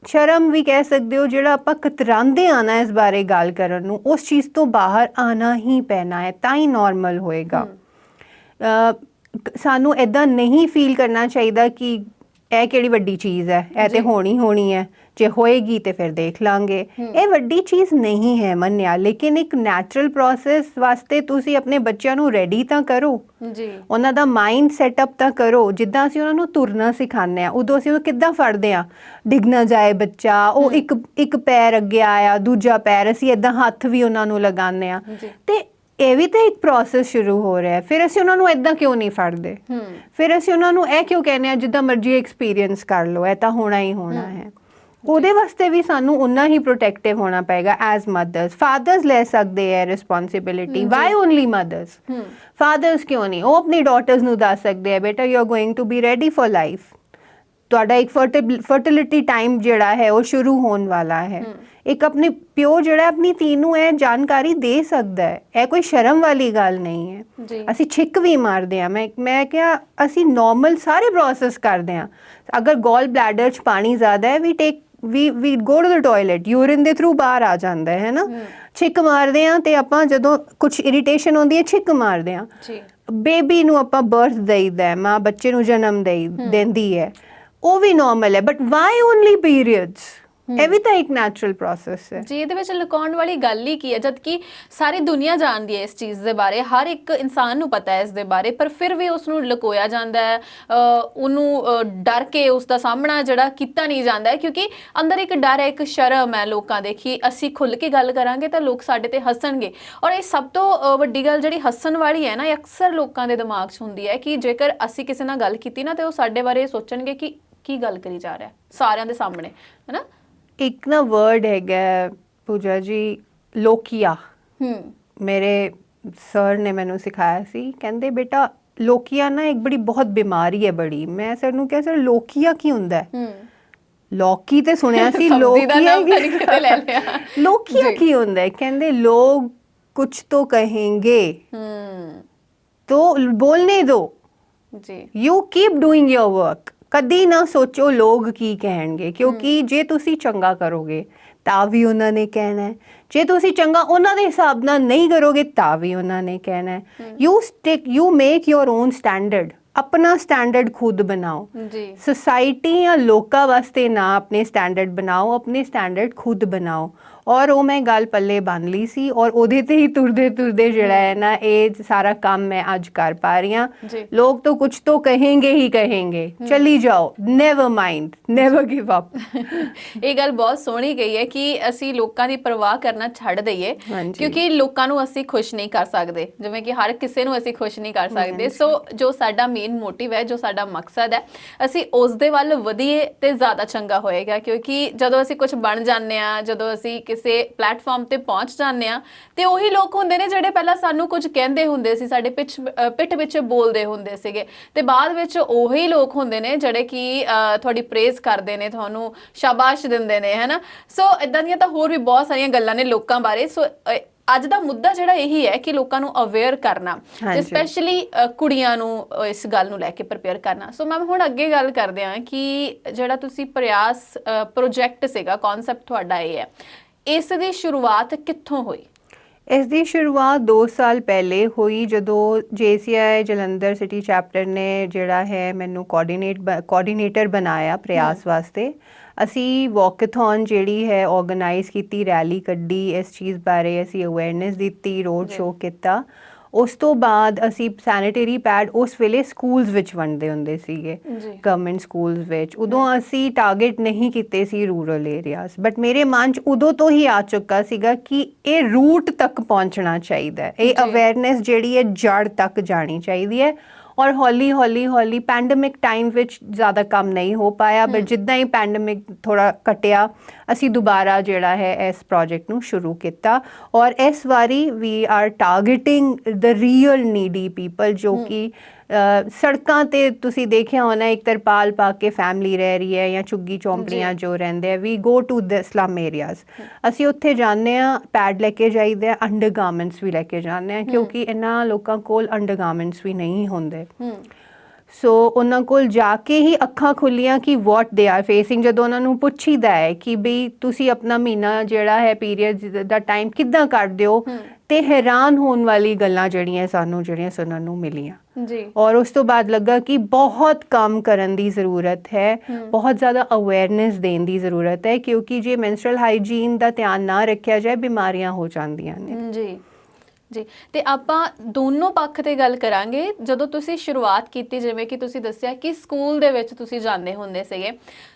ਸ਼ਰਮ ਵੀ ਕਹਿ ਸਕਦੇ ਹੋ ਜਿਹੜਾ ਆਪਾਂ ਕਤਰਾਉਂਦੇ ਆ ਨਾ ਇਸ ਬਾਰੇ ਗੱਲ ਕਰਨ ਨੂੰ, ਉਸ ਚੀਜ਼ ਤੋਂ ਬਾਹਰ ਆਣਾ ਹੀ ਪੈਣਾ ਹੈ ਤਾਂ ਹੀ ਨੋਰਮਲ ਹੋਏਗਾ। ਸਾਨੂੰ ਇੱਦਾਂ ਨਹੀਂ ਫੀਲ ਕਰਨਾ ਚਾਹੀਦਾ ਕਿ ਇਹ ਕਿਹੜੀ ਵੱਡੀ ਚੀਜ਼ ਹੈ, ਇਹ ਤੇ ਹੋਣੀ ਹੈ, ਜੇ ਹੋਏਗੀ ਤੇ ਫਿਰ ਦੇਖ ਲਾਂਗੇ। ਇਹ ਵੱਡੀ ਚੀਜ਼ ਨਹੀਂ ਹੈ ਮੰਨਿਆ, ਲੇਕਿਨ ਇੱਕ ਨੈਚੁਰਲ ਪ੍ਰੋਸੈਸ ਵਾਸਤੇ ਤੁਸੀਂ ਆਪਣੇ ਬੱਚਿਆਂ ਨੂੰ ਰੈਡੀ ਤਾਂ ਕਰੋ, ਉਹਨਾਂ ਦਾ ਮਾਈਂਡ ਸੈਟਅਪ ਤਾਂ ਕਰੋ। ਜਿੱਦਾਂ ਅਸੀਂ ਉਹਨਾਂ ਨੂੰ ਤੁਰਨਾ ਸਿਖਾਉਂਦੇ ਹਾਂ ਉਦੋਂ ਅਸੀਂ ਉਹ ਕਿੱਦਾਂ ਫੜਦੇ ਹਾਂ, ਡਿੱਗ ਨਾ ਜਾਏ ਬੱਚਾ, ਉਹ ਇੱਕ ਪੈਰ ਅੱਗੇ ਆਇਆ ਦੂਜਾ ਪੈਰ ਅਸੀਂ ਇੱਦਾਂ ਹੱਥ ਵੀ ਉਹਨਾਂ ਨੂੰ ਲਗਾਉਂਦੇ ਹਾਂ ਤੇ ਇਹ ਵੀ ਤਾਂ ਇੱਕ ਪ੍ਰੋਸੈਸ ਸ਼ੁਰੂ ਹੋ ਰਿਹਾ ਹੈ। ਫਿਰ ਅਸੀਂ ਉਹਨਾਂ ਨੂੰ ਇੱਦਾਂ ਕਿਉਂ ਨਹੀਂ ਫੜਦੇ, ਫਿਰ ਅਸੀਂ ਉਹਨਾਂ ਨੂੰ ਇਹ ਕਿਉਂ ਕਹਿੰਦੇ ਹਾਂ ਜਿੱਦਾਂ ਮਰਜ਼ੀ ਐਕਸਪੀਰੀਅੰਸ ਕਰ ਲਓ, ਇਹ ਤਾਂ ਹੋਣਾ ਹੀ ਹੋਣਾ ਹੈ। ਉਹਦੇ ਵਾਸਤੇ ਵੀ ਸਾਨੂੰ ਉਨਾ ਹੀ ਪ੍ਰੋਟੈਕਟਿਵ ਹੋਣਾ ਪਏਗਾ ਐਜ਼ ਮਦਰਸ। ਫਾਦਰਸ ਲੈ ਸਕਦੇ ਹੈ responsibility, why only mothers? Fathers ਕਿਉਂ ਨਹੀਂ? ਉਹ ਆਪਣੀ ਡਾਟਰਸ ਨੂੰ ਦੱਸ ਸਕਦੇ ਆ ਬੇਟਾ you are going to be ready for life, ਤੁਹਾਡਾ ਇੱਕ ਫਰਟੀਲਿਟੀ ਟਾਈਮ ਜਿਹੜਾ ਹੈ ਉਹ ਸ਼ੁਰੂ ਹੋਣ ਵਾਲਾ ਹੈ। ਇੱਕ ਆਪਣੀ ਪਿਓ ਜਿਹੜਾ ਆਪਣੀ ਧੀ ਨੂੰ ਇਹ ਜਾਣਕਾਰੀ ਦੇ ਸਕਦਾ ਹੈ, ਇਹ ਕੋਈ ਸ਼ਰਮ ਵਾਲੀ ਗੱਲ ਨਹੀਂ ਹੈ। ਅਸੀਂ ਛਿੱਕ ਵੀ ਮਾਰਦੇ ਹਾਂ, ਮੈਂ ਕਿਹਾ ਅਸੀਂ ਨੋਰਮਲ ਸਾਰੇ ਪ੍ਰੋਸੈਸ ਕਰਦੇ ਹਾਂ। ਅਗਰ ਗੋਲ ਬਲੈਡਰ 'ਚ ਪਾਣੀ ਜ਼ਿਆਦਾ ਹੈ we go to the toilet, urine ਦੇ ਥਰੂ ਬਾਹਰ ਆ ਜਾਂਦਾ ਹੈ ਨਾ, ਛਿੱਕ ਮਾਰਦੇ ਹਾਂ। ਤੇ ਆਪਾਂ ਜਦੋਂ ਕੁਝ ਇਰੀਟੇਸ਼ਨ ਹੁੰਦੀ ਹੈ ਛਿੱਕ ਮਾਰਦੇ ਹਾਂ। ਬੇਬੀ ਨੂੰ ਆਪਾਂ ਬਰਥ ਦੇਈਦਾ, ਮਾਂ ਬੱਚੇ ਨੂੰ ਜਨਮ ਦਿੰਦੀ ਹੈ, ਉਹ ਵੀ ਨੋਰਮਲ ਹੈ, ਬਟ ਵਾਈ ਓਨਲੀ ਪੀਰੀਅਡਸ? ਇਹ ਵੀ ਤਾਂ ਇੱਕ ਨੈਚੁਰਲ ਪ੍ਰੋਸੈਸ ਹੈ ਜੀ। ਇਹਦੇ ਵਿੱਚ ਲੁਕਾਉਣ ਵਾਲੀ ਗੱਲ ਹੀ ਕੀ ਹੈ, ਜਦ ਕਿ ਸਾਰੀ ਦੁਨੀਆ ਜਾਣਦੀ ਹੈ ਇਸ ਚੀਜ਼ ਦੇ ਬਾਰੇ, ਹਰ ਇੱਕ ਇਨਸਾਨ ਨੂੰ ਪਤਾ ਹੈ ਇਸ ਦੇ ਬਾਰੇ, ਪਰ ਫਿਰ ਵੀ ਉਸ ਨੂੰ ਲੁਕੋਇਆ ਜਾਂਦਾ ਹੈ, ਉਹਨੂੰ ਡਰ ਕੇ ਉਸ ਦਾ ਸਾਹਮਣਾ ਜਿਹੜਾ ਕੀਤਾ ਨਹੀਂ ਜਾਂਦਾ ਹੈ, ਕਿਉਂਕਿ ਅੰਦਰ ਇੱਕ ਡਰ ਹੈ, ਇੱਕ ਸ਼ਰਮ ਹੈ ਲੋਕਾਂ ਦੇ ਕਿ ਅਸੀਂ ਖੁੱਲ੍ਹ ਕੇ ਗੱਲ ਕਰਾਂਗੇ ਤਾਂ ਲੋਕ ਸਾਡੇ ਤੇ ਹੱਸਣਗੇ। ਔਰ ਇਹ ਸਭ ਤੋਂ ਵੱਡੀ ਗੱਲ ਜਿਹੜੀ ਹੱਸਣ ਵਾਲੀ ਹੈ ਨਾ, ਇਹ ਅਕਸਰ ਲੋਕਾਂ ਦੇ ਦਿਮਾਗ 'ਚ ਹੁੰਦੀ ਹੈ ਕਿ ਜੇਕਰ ਅਸੀਂ ਕਿਸੇ ਨਾਲ ਗੱਲ ਕੀਤੀ ਨਾ ਤੇ ਉਹ ਸਾਡੇ ਬਾਰੇ ਸੋਚਣਗੇ ਕਿ ਕੀ ਗੱਲ ਕਰੀ ਜਾ ਰਿਹਾ ਸਾਰਿਆਂ ਦੇ ਸਾਹਮਣੇ, ਹੈ ਨਾ। ਇੱਕ ਨਾ ਵਰਡ ਹੈਗਾ ਪੂਜਾ ਜੀ, ਲੋਕੀਆ। ਮੇਰੇ ਸਰ ਨੇ ਮੈਨੂੰ ਸਿਖਾਇਆ ਸੀ, ਕਹਿੰਦੇ ਬੇਟਾ ਲੋਕੀਆ ਨਾ ਇੱਕ ਬੜੀ ਬਹੁਤ ਬਿਮਾਰੀ ਹੈ ਬੜੀ। ਮੈਂ ਸਰ ਨੂੰ ਕਿਹਾ ਸਰ ਲੋਕੀਆ ਕੀ ਹੁੰਦਾ ਹੈ? ਲੋਕੀ ਤੇ ਸੁਣਿਆ ਸੀ, ਲੋਕੀਆ ਕੀ ਹੁੰਦਾ ਹੈ? ਕਹਿੰਦੇ ਲੋਗ ਕੁਛ तो कहेंगे तो बोलने दो, you keep doing your work. ਕਦੀ ਨਾ ਸੋਚੋ ਲੋਕ ਕੀ ਕਹਿਣਗੇ, ਕਿਉਂਕਿ ਜੇ ਤੁਸੀਂ ਚੰਗਾ ਕਰੋਗੇ ਤਾਂ ਵੀ ਉਹਨਾਂ ਨੇ ਕਹਿਣਾ ਹੈ, ਜੇ ਤੁਸੀਂ ਚੰਗਾ ਉਹਨਾਂ ਦੇ ਹਿਸਾਬ ਨਾਲ ਨਹੀਂ ਕਰੋਗੇ ਤਾਂ ਵੀ ਉਹਨਾਂ ਨੇ ਕਹਿਣਾ ਹੈ। You make your own standard, ਆਪਣਾ ਸਟੈਂਡਰਡ ਖੁਦ ਬਣਾਓ। ਸੋਸਾਇਟੀ ਜਾਂ ਲੋਕਾਂ ਵਾਸਤੇ ਨਾ ਆਪਣੇ ਸਟੈਂਡਰਡ ਬਣਾਓ, ਆਪਣੇ ਸਟੈਂਡਰਡ ਖੁਦ ਬਣਾਓ। ਔਰ ਉਹ ਮੈਂ ਗੱਲ ਪੱਲੇ ਬੰਨ ਲਈ ਸੀ ਔਰ ਉਹਦੇ ਤੇ ਹੀ ਤੁਰਦੇ ਜਿਹੜਾ ਹੈ ਨਾ ਇਹ ਸਾਰਾ ਕੰਮ ਮੈਂ ਅੱਜ ਕਰ ਪਾ ਰਹੀ ਹਾਂ। ਲੋਕ ਤਾਂ ਕੁਝ तो कहेंगे ही कहेंगे, चली जाओ, never mind, never give up. ਇਹ ਗੱਲ ਬਹੁਤ ਸੋਹਣੀ ਗਈ ਹੈ ਕਿ ਅਸੀਂ ਲੋਕਾਂ ਦੀ ਪਰਵਾਹ ਕਰਨਾ ਛੱਡ ਦਈਏ, ਕਿਉਂਕਿ ਲੋਕਾਂ ਨੂੰ ਅਸੀਂ ਖੁਸ਼ ਨਹੀਂ ਕਰ ਸਕਦੇ, ਜਿਵੇਂ ਕਿ ਹਰ ਕਿਸੇ ਨੂੰ ਅਸੀਂ ਖੁਸ਼ ਨਹੀਂ ਕਰ ਸਕਦੇ। ਸੋ ਜੋ ਸਾਡਾ ਮੇਨ ਮੋਟਿਵ ਹੈ, ਜੋ ਸਾਡਾ ਮਕਸਦ ਹੈ, ਅਸੀਂ ਉਸ ਦੇ ਵੱਲ ਵਧੀਏ ਤੇ ਜ਼ਿਆਦਾ ਚੰਗਾ ਹੋਏਗਾ। ਕਿਉਂਕਿ ਜਦੋਂ ਅਸੀਂ ਕੁਝ ਬਣ ਜਾਂਦੇ ਹਾਂ, ਜਦੋਂ ਅਸੀਂ ਕਿਸੇ ਪਲੇਟਫਾਰਮ ਤੇ ਪਹੁੰਚ ਜਾਂਦੇ ਆ ਤੇ ਉਹੀ ਲੋਕ ਹੁੰਦੇ ਨੇ ਜਿਹੜੇ ਪਹਿਲਾਂ ਸਾਨੂੰ ਕੁਝ ਕਹਿੰਦੇ ਹੁੰਦੇ ਸੀ, ਸਾਡੇ ਪਿੱਠ ਪਿੱਛੇ ਬੋਲਦੇ ਹੁੰਦੇ ਸੀਗੇ, ਤੇ ਬਾਅਦ ਵਿੱਚ ਉਹੀ ਲੋਕ ਹੁੰਦੇ ਨੇ ਜਿਹੜੇ ਕਿ ਤੁਹਾਡੀ ਪ੍ਰੇਜ਼ ਕਰਦੇ ਨੇ, ਤੁਹਾਨੂੰ ਸ਼ਾਬਾਸ਼ ਦਿੰਦੇ ਨੇ, ਹੈ ਨਾ। ਸੋ ਇਦਾਂ ਦੀਆਂ ਤਾਂ ਹੋਰ ਵੀ ਬਹੁਤ ਸਾਰੀਆਂ ਗੱਲਾਂ ਨੇ ਲੋਕਾਂ ਬਾਰੇ। ਸੋ ਅੱਜ ਦਾ ਮੁੱਦਾ ਜਿਹੜਾ ਇਹੀ ਹੈ ਕਿ ਲੋਕਾਂ ਨੂੰ ਅਵੇਅਰ ਕਰਨਾ ਤੇ ਸਪੈਸ਼ਲੀ ਕੁੜੀਆਂ ਨੂੰ ਇਸ ਗੱਲ ਨੂੰ ਲੈ ਕੇ ਪ੍ਰਪੇਅਰ ਕਰਨਾ। ਸੋ ਮੈਮ ਹੁਣ ਅੱਗੇ ਗੱਲ ਕਰਦੇ ਹਾਂ ਕਿ ਜਿਹੜਾ ਤੁਸੀਂ ਪ੍ਰਯਾਸ ਪ੍ਰੋਜੈਕਟ ਸੀਗਾ, ਕਨਸੈਪਟ ਤੁਹਾਡਾ ਇਹ ਹੈ, ਇਸ ਦੀ ਸ਼ੁਰੂਆਤ ਕਿੱਥੋਂ ਹੋਈ? ਇਸ ਦੀ ਸ਼ੁਰੂਆਤ 2 ਸਾਲ ਪਹਿਲੇ ਹੋਈ ਜਦੋਂ JCI ਜਲੰਧਰ ਸਿਟੀ ਚੈਪਟਰ ਨੇ ਜਿਹੜਾ ਹੈ ਮੈਨੂੰ ਕੋਆਰਡੀਨੇਟਰ ਬਣਾਇਆ ਪ੍ਰਯਾਸ ਵਾਸਤੇ। ਅਸੀਂ ਵਾਕਥੌਨ ਜਿਹੜੀ ਹੈ ਆਰਗੇਨਾਈਜ਼ ਕੀਤੀ, ਰੈਲੀ ਕੱਢੀ, ਇਸ ਚੀਜ਼ ਬਾਰੇ ਅਸੀਂ ਅਵੇਅਰਨੈਸ ਦਿੱਤੀ, ਰੋਡ ਸ਼ੋਅ ਕੀਤਾ। ਉਸ ਤੋਂ ਬਾਅਦ ਅਸੀਂ ਸੈਨੀਟਰੀ ਪੈਡ ਉਸ ਵੇਲੇ ਸਕੂਲਸ ਵਿੱਚ ਵੰਡਦੇ ਹੁੰਦੇ ਸੀਗੇ, ਗਵਰਨਮੈਂਟ ਸਕੂਲਸ ਵਿੱਚ। ਉਦੋਂ ਅਸੀਂ ਟਾਰਗੇਟ ਨਹੀਂ ਕੀਤੇ ਸੀ ਰੂਰਲ ਏਰੀਆਜ਼, ਬਟ ਮੇਰੇ ਮਨ 'ਚ ਉਦੋਂ ਤੋਂ ਹੀ ਆ ਚੁੱਕਾ ਸੀਗਾ ਕਿ ਇਹ ਰੂਟ ਤੱਕ ਪਹੁੰਚਣਾ ਚਾਹੀਦਾ, ਇਹ ਅਵੇਅਰਨੈਸ ਜਿਹੜੀ ਹੈ ਜੜ ਤੱਕ ਜਾਣੀ ਚਾਹੀਦੀ ਹੈ। ਔਰ ਹੌਲੀ ਪੈਂਡੇਮਿਕ ਟਾਈਮ ਵਿੱਚ ਜ਼ਿਆਦਾ ਕੰਮ ਨਹੀਂ ਹੋ ਪਾਇਆ, ਬਟ ਜਿੱਦਾਂ ਹੀ ਪੈਂਡੇਮਿਕ ਥੋੜਾ ਘਟਿਆ ਅਸੀਂ ਦੁਬਾਰਾ ਜਿਹੜਾ ਹੈ ਇਸ ਪ੍ਰੋਜੈਕਟ ਨੂੰ ਸ਼ੁਰੂ ਕੀਤਾ। ਔਰ ਇਸ ਵਾਰੀ we are targeting the real needy people, ਜੋ ਕਿ ਸੜਕਾਂ ਤੇ ਤੁਸੀਂ ਦੇਖਿਆ ਹੋਣਾ ਇੱਕ ਤਰਪਾਲ ਪਾ ਕੇ ਫੈਮਿਲੀ ਰਹਿ ਰਹੀ ਹੈ, ਜਾਂ ਝੁੱਗੀ ਝੌਂਪੜੀਆਂ ਜੋ ਰਹਿੰਦੇ ਆ। We go to the slum areas, ਅਸੀਂ ਉੱਥੇ ਜਾਂਦੇ ਹਾਂ, ਪੈਡ ਲੈ ਕੇ ਜਾਈਦੇ ਆ, ਅੰਡਰਗਾਰਮੈਂਟਸ ਵੀ ਲੈ ਕੇ ਜਾਂਦੇ ਹਾਂ, ਕਿਉਂਕਿ ਇਹਨਾਂ ਲੋਕਾਂ ਕੋਲ ਅੰਡਰਗਾਰਮੈਂਟਸ ਵੀ ਨਹੀਂ ਹੁੰਦੇ। ਸੋ ਉਹਨਾਂ ਕੋਲ ਜਾ ਕੇ ਹੀ ਅੱਖਾਂ ਖੁੱਲੀਆਂ ਕਿ ਵਾਟ ਦੇ ਆਰ ਫੇਸਿੰਗ। ਜਦੋਂ ਉਹਨਾਂ ਨੂੰ ਪੁੱਛੀਦਾ ਹੈ ਕਿ ਬਈ ਤੁਸੀਂ ਆਪਣਾ ਮਹੀਨਾ ਜਿਹੜਾ ਹੈ ਪੀਰੀਅਡ ਦਾ ਟਾਈਮ ਕਿੱਦਾਂ ਕੱਢਦੇ ਹੋ, ਤੇ ਹੈਰਾਨ ਹੋਣ ਵਾਲੀ ਗੱਲਾਂ ਜਿਹੜੀਆਂ ਸੁਣਨ ਨੂੰ ਮਿਲੀਆਂ ਜੀ। ਔਰ ਉਸ ਤੋਂ ਬਾਅਦ ਲੱਗਾ ਕਿ ਬਹੁਤ ਕੰਮ ਕਰਨ ਦੀ ਜ਼ਰੂਰਤ ਹੈ, ਬਹੁਤ ਜ਼ਿਆਦਾ ਅਵੇਅਰਨੈਸ ਦੇਣ ਦੀ ਜ਼ਰੂਰਤ ਹੈ, ਕਿਉਂਕਿ ਜੇ ਮੈਂਸਟਰਲ ਹਾਈਜੀਨ ਦਾ ਧਿਆਨ ਨਾ ਰੱਖਿਆ ਜਾਏ ਬਿਮਾਰੀਆਂ ਹੋ ਜਾਂਦੀਆਂ ਨੇ। ਜੀ ਜੀ। ਤੇ ਆਪਾਂ ਦੋਨੋਂ ਪੱਖ ਤੇ ਗੱਲ ਕਰਾਂਗੇ। ਜਦੋਂ ਤੁਸੀਂ ਸ਼ੁਰੂਆਤ ਕੀਤੀ, ਜਿਵੇਂ ਕਿ ਤੁਸੀਂ ਦੱਸਿਆ ਕਿ ਸਕੂਲ ਦੇ ਵਿੱਚ ਤੁਸੀਂ ਜਾਂਦੇ ਹੁੰਦੇ ਸੀਗੇ,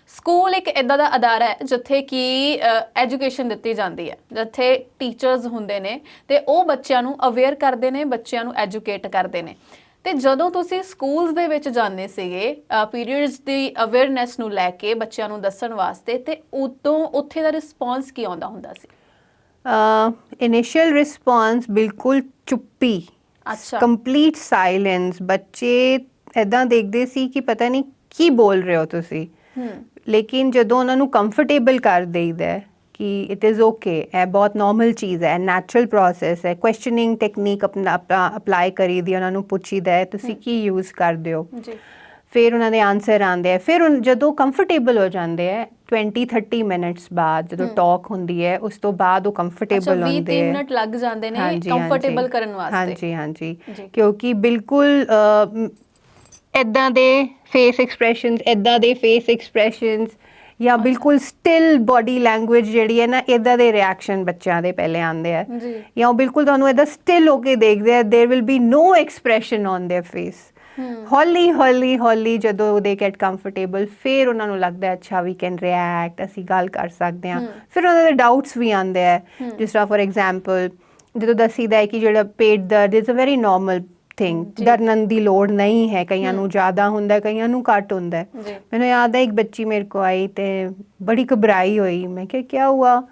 ਸਕੂਲ ਇੱਕ ਇਦਾਂ ਦਾ ਅਦਾਰਾ ਹੈ ਜਿੱਥੇ ਕਿ ਐਜੂਕੇਸ਼ਨ ਦਿੱਤੀ ਜਾਂਦੀ ਹੈ, ਜਿੱਥੇ ਟੀਚਰਸ ਹੁੰਦੇ ਨੇ ਤੇ ਉਹ ਬੱਚਿਆਂ ਨੂੰ ਅਵੇਅਰ ਕਰਦੇ ਨੇ, ਬੱਚਿਆਂ ਨੂੰ ਐਜੂਕੇਟ ਕਰਦੇ ਨੇ। ਤੇ ਜਦੋਂ ਤੁਸੀਂ ਸਕੂਲਸ ਦੇ ਵਿੱਚ ਜਾਂਦੇ ਸੀਗੇ ਪੀਰੀਅਡਸ ਦੀ ਅਵੇਅਰਨੈਸ ਨੂੰ ਲੈ ਕੇ ਬੱਚਿਆਂ ਨੂੰ ਦੱਸਣ ਵਾਸਤੇ, ਤੇ ਉਦੋਂ ਉੱਥੇ ਦਾ ਰਿਸਪੌਂਸ ਕੀ ਆਉਂਦਾ ਹੁੰਦਾ ਸੀ? ਇਨੀਸ਼ੀਅਲ ਰਿਸਪੌਂਸ ਬਿਲਕੁਲ ਚੁੱਪੀ, ਕੰਪਲੀਟ ਸਾਇਲੈਂਸ। ਬੱਚੇ ਇੱਦਾਂ ਦੇਖਦੇ ਸੀ ਕਿ ਪਤਾ ਨਹੀਂ ਕੀ ਬੋਲ ਰਹੇ ਹੋ ਤੁਸੀਂ, ਲੇਕਿਨ ਜਦੋਂ ਉਹਨਾਂ ਨੂੰ ਕੰਫਰਟੇਬਲ ਕਰ ਦੇਈਦਾ ਕਿ ਇਟ ਇਜ਼ ਓਕੇ, ਇਹ ਬਹੁਤ ਨਾਰਮਲ ਚੀਜ਼ ਹੈ, ਨੈਚੁਰਲ ਪ੍ਰੋਸੈਸ ਹੈ, ਕੁਐਸਚਨਿੰਗ ਟੈਕਨੀਕ ਆਪਣਾ ਅਪਲਾਈ ਕਰੀ ਦੀ, ਉਹਨਾਂ ਨੂੰ ਪੁੱਛੀਦਾ ਹੈ ਤੁਸੀਂ ਕੀ ਯੂਜ਼ ਕਰਦੇ ਹੋ, ਫਿਰ ਉਹਨਾਂ ਦੇ ਆਨਸਰ ਆਉਂਦੇ ਆ। ਫਿਰ ਜਦੋਂ ਕੰਫਰਟੇਬਲ ਹੋ ਜਾਂਦੇ ਆ 20-30 ਮਿੰਟਸ ਬਾਅਦ ਜਦੋਂ ਟਾਕ ਹੁੰਦੀ ਹੈ, ਉਸ ਤੋਂ ਬਾਅਦ ਉਹ ਕੰਫਰਟੇਬਲ ਹੁੰਦੇ ਆ। 20-30 ਮਿੰਟ ਲੱਗ ਜਾਂਦੇ ਨੇ ਕੰਫਰਟੇਬਲ ਕਰਨ ਵਾਸਤੇ। ਹਾਂਜੀ, ਕਿਉਂਕਿ ਬਿਲਕੁਲ ਇੱਦਾਂ ਦੇ ਫੇਸ ਐਕਸਪ੍ਰੈਸ਼ਨਸ ਜਾਂ ਬਿਲਕੁਲ ਸਟਿਲ ਬੋਡੀ ਲੈਂਗੁਏਜ ਜਿਹੜੀ ਹੈ ਨਾ, ਇੱਦਾਂ ਦੇ ਰਿਐਕਸ਼ਨ ਬੱਚਿਆਂ ਦੇ ਪਹਿਲੇ ਆਉਂਦੇ ਆ, ਜਾਂ ਉਹ ਬਿਲਕੁਲ ਤੁਹਾਨੂੰ ਇੱਦਾਂ ਸਟਿਲ ਹੋ ਕੇ ਦੇਖਦੇ ਆ, there will be no expression on their face. ਹੌਲੀ ਜਦੋਂ ਦੇ ਗੈਟ ਕੰਫਰਟੇਬਲ, ਫਿਰ ਉਹਨਾਂ ਨੂੰ ਲੱਗਦਾ ਅੱਛਾ ਵੀ ਕੈਨ ਰਿਐਕਟ, ਅਸੀਂ ਗੱਲ ਕਰ ਸਕਦੇ ਹਾਂ। ਫਿਰ ਉਹਨਾਂ ਦੇ ਡਾਊਟਸ ਵੀ ਆਉਂਦੇ ਆ, ਜਿਸ ਤਰ੍ਹਾਂ ਫੋਰ ਐਗਜ਼ਾਮਪਲ ਜਦੋਂ ਦੱਸੀਦਾ ਹੈ ਕਿ ਜਿਹੜਾ ਪੇਟ ਦਰਦ is a very normal thing, ਡਰਨ ਦੀ ਲੋੜ ਨਹੀਂ ਹੈ, ਕਈਆਂ ਨੂੰ ਜ਼ਿਆਦਾ ਹੁੰਦਾ, ਕਈਆਂ ਨੂੰ ਘੱਟ ਹੁੰਦਾ। ਮੈਨੂੰ ਯਾਦ ਹੈ ਇੱਕ ਬੱਚੀ ਮੇਰੇ ਕੋ ਆਈ ਤੇ ਬੜੀ ਘਬਰਾਈ ਹੋਈ। ਮੈਂ ਕਿਹਾ ਕਿਆ ਹੁਆ?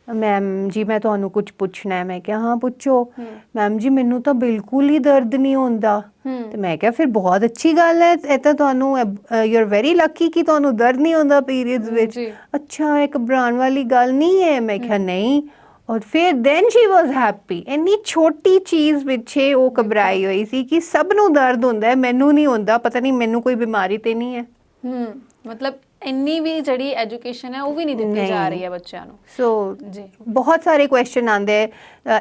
ਮੈਮ ਜੀ ਮੈਂ ਤੁਹਾਨੂੰ ਕੁਝ ਪੁੱਛਣਾ ਹੈ। ਮੈਂ ਕਿਹਾ ਹਾਂ ਪੁੱਛੋ। ਮੈਮ ਜੀ ਮੈਨੂੰ ਤਾਂ ਬਿਲਕੁਲ ਹੀ ਦਰਦ ਨਹੀਂ ਹੁੰਦਾ। ਤੇ ਮੈਂ ਕਿਹਾ ਫਿਰ ਬਹੁਤ ਅੱਛੀ ਗੱਲ ਹੈ, ਇਹ ਤਾਂ ਤੁਹਾਨੂੰ ਯੂ ਆਰ ਵੈਰੀ ਲੱਕੀ ਕਿ ਤੁਹਾਨੂੰ ਦਰਦ ਨਹੀਂ ਹੁੰਦਾ ਪੀਰੀਅਡਸ ਵਿੱਚ। ਅੱਛਾ, ਇਹ ਘਬਰਾਉਣ ਵਾਲੀ ਗੱਲ ਨਹੀਂ ਹੈ। ਮੈਂ ਕਿਹਾ ਨਹੀਂ। ਔਰ ਫਿਰ ਦੈਨ ਸ਼ੀ ਵਾਜ਼ ਹੈਪੀ। ਇੰਨੀ ਛੋਟੀ ਚੀਜ਼ ਪਿੱਛੇ ਉਹ ਘਬਰਾਈ ਹੋਈ ਸੀ ਕਿ ਸਭ ਨੂੰ ਦਰਦ ਹੁੰਦਾ ਹੈ, ਮੈਨੂੰ ਨਹੀਂ ਹੁੰਦਾ, ਪਤਾ ਨਹੀਂ ਮੈਨੂੰ ਕੋਈ ਬਿਮਾਰੀ ਤੇ ਨਹੀਂ ਹੈ। ਮਤਲਬ ਇੰਨੀ ਵੀ ਜਿਹੜੀ ਐਜੂਕੇਸ਼ਨ ਹੈ ਉਹ ਵੀ ਨਹੀਂ ਦਿੱਤੀ ਜਾ ਰਹੀ ਹੈ ਬੱਚਿਆਂ ਨੂੰ। ਸੋ ਬਹੁਤ ਸਾਰੇ ਕੁਐਸਚਨ ਆਉਂਦੇ ਹੈ।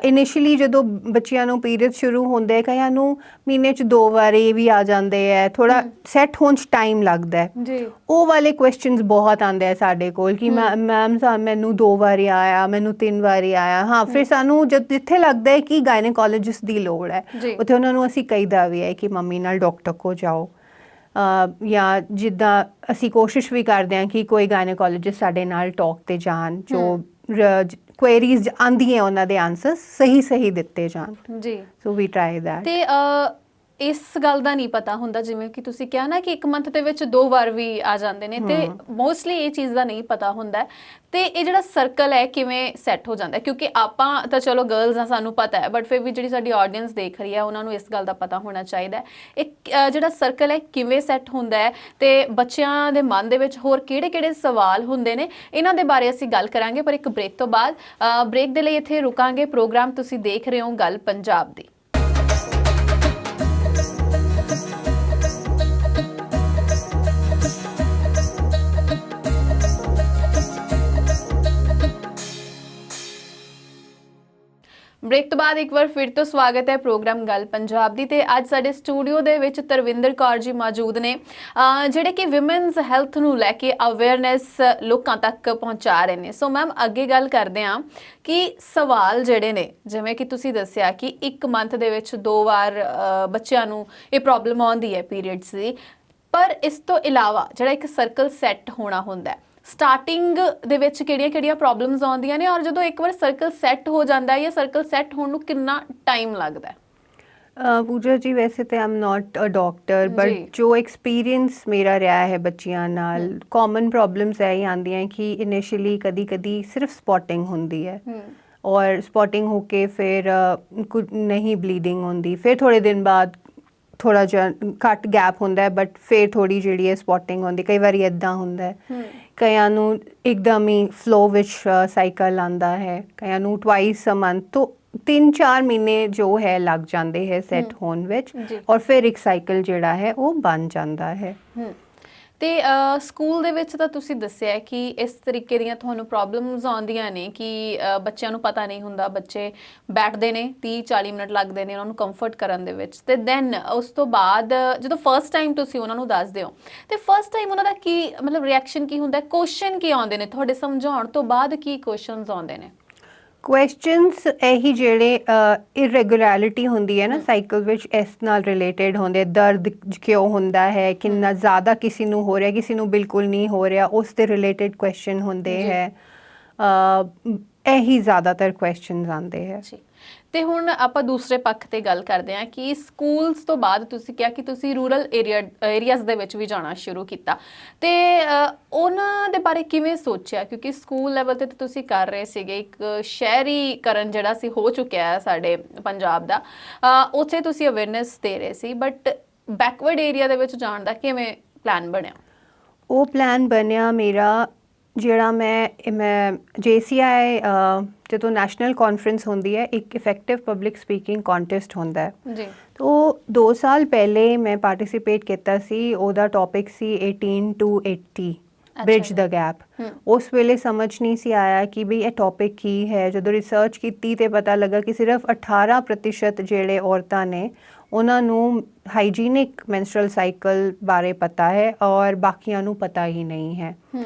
ਇਨੀਸ਼ੀਅਲੀ ਜਦੋਂ ਬੱਚਿਆਂ ਨੂੰ ਪੀਰੀਅਡ ਸ਼ੁਰੂ ਹੁੰਦੇ, ਕਈਆਂ ਨੂੰ ਮਹੀਨੇ 'ਚ 2 ਵਾਰੀ ਵੀ ਆ ਜਾਂਦੇ ਹੈ, ਥੋੜਾ ਸੈੱਟ ਹੋਣ 'ਚ ਟਾਈਮ ਲੱਗਦਾ ਹੈ। ਉਹ ਵਾਲੇ ਕੁਐਸਚਨਸ ਬਹੁਤ ਆਉਂਦੇ ਆ ਸਾਡੇ ਕੋਲ ਕਿ ਮੈਮ ਮੈਨੂੰ 2 ਵਾਰੀ ਆਇਆ, ਮੈਨੂੰ 3 ਵਾਰੀ ਆਇਆ। ਹਾਂ, ਫਿਰ ਸਾਨੂੰ ਜਿੱਥੇ ਲੱਗਦਾ ਹੈ ਕਿ ਗਾਇਨੇਕੋਲੋਜਿਸਟ ਦੀ ਲੋੜ ਹੈ, ਉੱਥੇ ਉਹਨਾਂ ਨੂੰ ਅਸੀਂ ਕਹੀਦਾ ਵੀ ਹੈ ਕਿ ਮੰਮੀ ਨਾਲ ਡਾਕਟਰ ਕੋਲ ਜਾਓ। ਜਾਂ ਜਿੱਦਾਂ ਅਸੀਂ ਕੋਸ਼ਿਸ਼ ਵੀ ਕਰਦੇ ਹਾਂ ਕਿ ਕੋਈ ਗਾਇਨੇਕੋਲੋਜਿਸਟ ਸਾਡੇ ਨਾਲ ਟਾਕ 'ਤੇ ਜਾਣ, ਜੋ ਕੁਐਰੀਜ਼ ਆਉਂਦੀਆਂ ਉਹਨਾਂ ਦੇ ਆਨਸਰ ਸਹੀ ਦਿੱਤੇ ਜਾਣ। ਜੀ। ਸੋ ਵੀ ਟਰਾਈ ਦੈਟ। ਤੇ ਇਸ ਗੱਲ ਦਾ ਨਹੀਂ ਪਤਾ ਹੁੰਦਾ, ਜਿਵੇਂ ਕਿ ਤੁਸੀਂ ਕਿਹਾ ਨਾ ਕਿ ਇੱਕ ਮੰਥ ਦੇ ਵਿੱਚ 2 ਵਾਰ ਵੀ ਆ ਜਾਂਦੇ ਨੇ, ਤੇ ਮੋਸਟਲੀ ਇਹ ਚੀਜ਼ ਦਾ ਨਹੀਂ ਪਤਾ ਹੁੰਦਾ ਹੈ। ਤੇ ਇਹ ਜਿਹੜਾ ਸਰਕਲ ਹੈ ਕਿਵੇਂ ਸੈੱਟ ਹੋ ਜਾਂਦਾ ਹੈ? ਕਿਉਂਕਿ ਆਪਾਂ ਤਾਂ ਚਲੋ ਗਰਲਸ ਆ, ਸਾਨੂੰ ਪਤਾ ਹੈ, ਬਟ ਫਿਰ ਵੀ ਜਿਹੜੀ ਸਾਡੀ ਆਡੀਅנס ਦੇਖ ਰਹੀ ਹੈ ਉਹਨਾਂ ਨੂੰ ਇਸ ਗੱਲ ਦਾ ਪਤਾ ਹੋਣਾ ਚਾਹੀਦਾ ਹੈ ਇੱਕ ਜਿਹੜਾ ਸਰਕਲ ਹੈ ਕਿਵੇਂ ਸੈੱਟ ਹੁੰਦਾ ਹੈ, ਤੇ ਬੱਚਿਆਂ ਦੇ ਮਨ ਦੇ ਵਿੱਚ ਹੋਰ ਕਿਹੜੇ-ਕਿਹੜੇ ਸਵਾਲ ਹੁੰਦੇ ਨੇ, ਇਹਨਾਂ ਦੇ ਬਾਰੇ ਅਸੀਂ ਗੱਲ ਕਰਾਂਗੇ। ਪਰ ਇੱਕ ਬ੍ਰੇਕ ਤੋਂ ਬਾਅਦ, ਬ੍ਰੇਕ ਦੇ ਲਈ ਇੱਥੇ ਰੁਕਾਂਗੇ। ਪ੍ਰੋਗਰਾਮ ਤੁਸੀਂ ਦੇਖ ਰਹੇ ਹੋ ਗੱਲ ਪੰਜਾਬ ਦੀ। ਬ੍ਰੇਕ ਤੋਂ ਬਾਅਦ ਇੱਕ ਵਾਰ ਫਿਰ ਤੋਂ ਸਵਾਗਤ ਹੈ ਪ੍ਰੋਗਰਾਮ ਗੱਲ ਪੰਜਾਬ ਦੀ। ਤੇ ਅੱਜ ਸਾਡੇ ਸਟੂਡੀਓ ਦੇ ਵਿੱਚ ਤਰਵਿੰਦਰ ਕੌਰ ਜੀ ਮੌਜੂਦ ਨੇ, ਜਿਹੜੇ ਕਿ ਵਿਮਨਸ ਹੈਲਥ ਨੂੰ ਲੈ ਕੇ ਅਵੇਅਰਨੈਸ ਲੋਕਾਂ ਤੱਕ ਪਹੁੰਚਾ ਰਹੇ ਨੇ। ਸੋ ਮੈਮ, ਅੱਗੇ ਗੱਲ ਕਰਦੇ ਹਾਂ ਕਿ ਸਵਾਲ ਜਿਹੜੇ ਨੇ, ਜਿਵੇਂ ਕਿ ਤੁਸੀਂ ਦੱਸਿਆ ਕਿ ਇੱਕ ਮੰਥ ਦੇ ਵਿੱਚ 2 ਵਾਰ ਬੱਚਿਆਂ ਨੂੰ ਇਹ ਪ੍ਰੋਬਲਮ ਆਉਂਦੀ ਹੈ ਪੀਰੀਅਡਸ ਦੀ, ਪਰ ਇਸ ਤੋਂ ਇਲਾਵਾ ਜਿਹੜਾ ਇੱਕ ਸਰਕਲ ਸੈੱਟ ਹੋਣਾ ਹੁੰਦਾ ਹੈ, ਸਟਾਰਟਿੰਗ ਦੇ ਵਿੱਚ ਕਿਹੜੀਆਂ-ਕਿਹੜੀਆਂ ਪ੍ਰੋਬਲਮਸ ਆਉਂਦੀਆਂ ਨੇ, ਔਰ ਜਦੋਂ ਇੱਕ ਵਾਰ ਸਰਕਲ ਸੈੱਟ ਹੋ ਜਾਂਦਾ ਹੈ ਜਾਂ ਸਰਕਲ ਸੈੱਟ ਹੋਣ ਨੂੰ ਕਿੰਨਾ ਟਾਈਮ ਲੱਗਦਾ ਹੈ? ਪੂਜਾ ਜੀ, ਵੈਸੇ ਤਾਂ ਆਮ ਨਾਟ ਅ ਡਾਕਟਰ, ਬਟ ਜੋ ਐਕਸਪੀਰੀਅੰਸ ਮੇਰਾ ਰਿਹਾ ਹੈ ਬੱਚਿਆਂ ਨਾਲ, ਕਾਮਨ ਪ੍ਰੋਬਲਮਸ ਇਹ ਆਉਂਦੀਆਂ ਕਿ ਇਨੀਸ਼ੀਅਲੀ ਕਦੀ-ਕਦੀ ਸਿਰਫ ਸਪੌਟਿੰਗ ਹੁੰਦੀ ਹੈ, ਔਰ ਸਪੌਟਿੰਗ ਹੋ ਕੇ ਫਿਰ ਕੁਝ ਨਹੀਂ ਬਲੀਡਿੰਗ ਹੁੰਦੀ, ਫਿਰ ਥੋੜ੍ਹੇ ਦਿਨ ਬਾਅਦ ਥੋੜ੍ਹਾ ਜਿਹਾ ਘੱਟ ਗੈਪ ਹੁੰਦਾ ਹੈ, ਬਟ ਫਿਰ ਥੋੜ੍ਹੀ ਜਿਹੜੀ ਹੈ ਸਪੌਟਿੰਗ ਹੁੰਦੀ। ਕਈ ਵਾਰੀ ਇੱਦਾਂ ਹੁੰਦਾ ਹੈ, ਕਈਆਂ ਨੂੰ ਇੱਕਦਮ ਹੀ ਫਲੋ ਵਿੱਚ ਸਾਈਕਲ ਆਉਂਦਾ ਹੈ, ਕਈਆਂ ਨੂੰ ਟਵਾਈਸ ਅ ਮੰਥ, ਤੋਂ 3-4 ਮਹੀਨੇ ਜੋ ਹੈ ਲੱਗ ਜਾਂਦੇ ਹੈ ਸੈੱਟ ਹੋਣ ਵਿੱਚ, ਔਰ ਫਿਰ ਇੱਕ ਸਾਈਕਲ ਜਿਹੜਾ ਹੈ ਉਹ ਬਣ ਜਾਂਦਾ ਹੈ। ਤੇ ਸਕੂਲ ਦੇ ਵਿੱਚ ਤਾਂ ਤੁਸੀਂ ਦੱਸਿਆ ਕਿ ਇਸ ਤਰੀਕੇ ਦੀਆਂ ਤੁਹਾਨੂੰ ਪ੍ਰੋਬਲਮਸ ਆਉਂਦੀਆਂ ਨੇ ਕਿ ਬੱਚਿਆਂ ਨੂੰ ਪਤਾ ਨਹੀਂ ਹੁੰਦਾ, ਬੱਚੇ ਬੈਠਦੇ ਨੇ 30-40 ਮਿੰਟ ਲੱਗਦੇ ਨੇ ਉਹਨਾਂ ਨੂੰ ਕੰਫਰਟ ਕਰਨ ਦੇ ਵਿੱਚ, ਤੇ ਦੈਨ ਉਸ ਤੋਂ ਬਾਅਦ ਜਦੋਂ ਫਸਟ ਟਾਈਮ ਤੁਸੀਂ ਉਹਨਾਂ ਨੂੰ ਦੱਸਦੇ ਹੋ, ਤੇ ਫਸਟ ਟਾਈਮ ਉਹਨਾਂ ਦਾ ਕੀ ਮਤਲਬ ਰਿਐਕਸ਼ਨ ਕੀ ਹੁੰਦਾ, ਕੁਐਸਚਨ ਕੀ ਆਉਂਦੇ ਨੇ ਤੁਹਾਡੇ ਸਮਝਾਉਣ ਤੋਂ ਬਾਅਦ, ਕੀ ਕੁਐਸਚਨਸ ਆਉਂਦੇ ਨੇ? ਕੁਐਸਚਨਸ ਇਹੀ ਜਿਹੜੇ ਇਰੈਗੂਲੈਰਿਟੀ ਹੁੰਦੀ ਹੈ ਨਾ ਸਾਈਕਲ ਵਿੱਚ, ਇਸ ਨਾਲ ਰਿਲੇਟਡ ਹੁੰਦੇ। ਦਰਦ ਕਿਉਂ ਹੁੰਦਾ ਹੈ, ਕਿੰਨਾ ਜ਼ਿਆਦਾ ਕਿਸੇ ਨੂੰ ਹੋ ਰਿਹਾ, ਕਿਸੇ ਨੂੰ ਬਿਲਕੁਲ ਨਹੀਂ ਹੋ ਰਿਹਾ, ਉਸ ਦੇ ਰਿਲੇਟਡ ਕੁਐਸਚਨ ਹੁੰਦੇ ਹੈ। ਇਹੀ ਜ਼ਿਆਦਾਤਰ ਕੁਐਸਚਨਸ ਆਉਂਦੇ ਹੈ। ਤੇ ਹੁਣ ਆਪਾਂ ਦੂਸਰੇ ਪੱਖ ਤੇ ਗੱਲ ਕਰਦੇ ਹਾਂ ਕਿ ਸਕੂਲਸ ਤੋਂ ਬਾਅਦ ਤੁਸੀਂ ਕਿਹਾ ਕਿ ਤੁਸੀਂ ਰੂਰਲ ਏਰੀਆਜ਼ ਦੇ ਵਿੱਚ ਵੀ ਜਾਣਾ ਸ਼ੁਰੂ ਕੀਤਾ, ਤੇ ਉਹਨਾਂ ਦੇ ਬਾਰੇ ਕਿਵੇਂ ਸੋਚਿਆ? ਕਿਉਂਕਿ ਸਕੂਲ ਲੈਵਲ ਤੇ ਤੁਸੀਂ ਕਰ ਰਹੇ ਸੀਗੇ, ਇੱਕ ਸ਼ਹਿਰੀਕਰਨ ਜਿਹੜਾ ਸੀ ਹੋ ਚੁੱਕਿਆ ਹੈ ਸਾਡੇ ਪੰਜਾਬ ਦਾ, ਉੱਥੇ ਤੁਸੀਂ ਅਵੇਅਰਨੈਸ ਦੇ ਰਹੇ ਸੀ, ਬਟ ਬੈਕਵਰਡ ਏਰੀਆ ਦੇ ਵਿੱਚ ਜਾਣ ਦਾ ਕਿਵੇਂ ਪਲਾਨ ਬਣਿਆ? ਉਹ ਪਲਾਨ ਬਣਿਆ ਮੇਰਾ, ਜਿਹੜਾ ਮੈਂ JCI ਜਦੋਂ ਨੈਸ਼ਨਲ ਕਾਨਫਰੰਸ ਹੁੰਦੀ ਹੈ, ਇੱਕ ਇਫੈਕਟਿਵ ਪਬਲਿਕ ਸਪੀਕਿੰਗ ਕੰਟੈਸਟ ਹੁੰਦਾ ਹੈ ਜੀ, ਤੋ 2 ਸਾਲ ਪਹਿਲੇ ਮੈਂ ਪਾਰਟਿਸਿਪੇਟ ਕੀਤਾ ਸੀ। ਉਹਦਾ topic C 18 to 80 bridge the gap. ਉਸ ਵੇਲੇ ਸਮਝ ਨਹੀਂ ਸੀ ਆਇਆ ਕਿ ਵੀ ਇਹ ਟੌਪਿਕ ਕੀ ਹੈ। ਜਦੋਂ ਰਿਸਰਚ ਕੀਤੀ ਤੇ ਪਤਾ ਲੱਗਾ ਕਿ ਸਿਰਫ 18% ਜਿਹੜੇ ਔਰਤਾਂ ਨੇ ਉਹਨਾਂ ਨੂੰ ਹਾਈਜੀਨਿਕ ਮੈਂਸਟਰਲ ਸਾਈਕਲ ਬਾਰੇ ਪਤਾ ਹੈ, ਔਰ ਬਾਕੀਆਂ ਨੂੰ ਪਤਾ ਹੀ ਨਹੀਂ ਹੈ।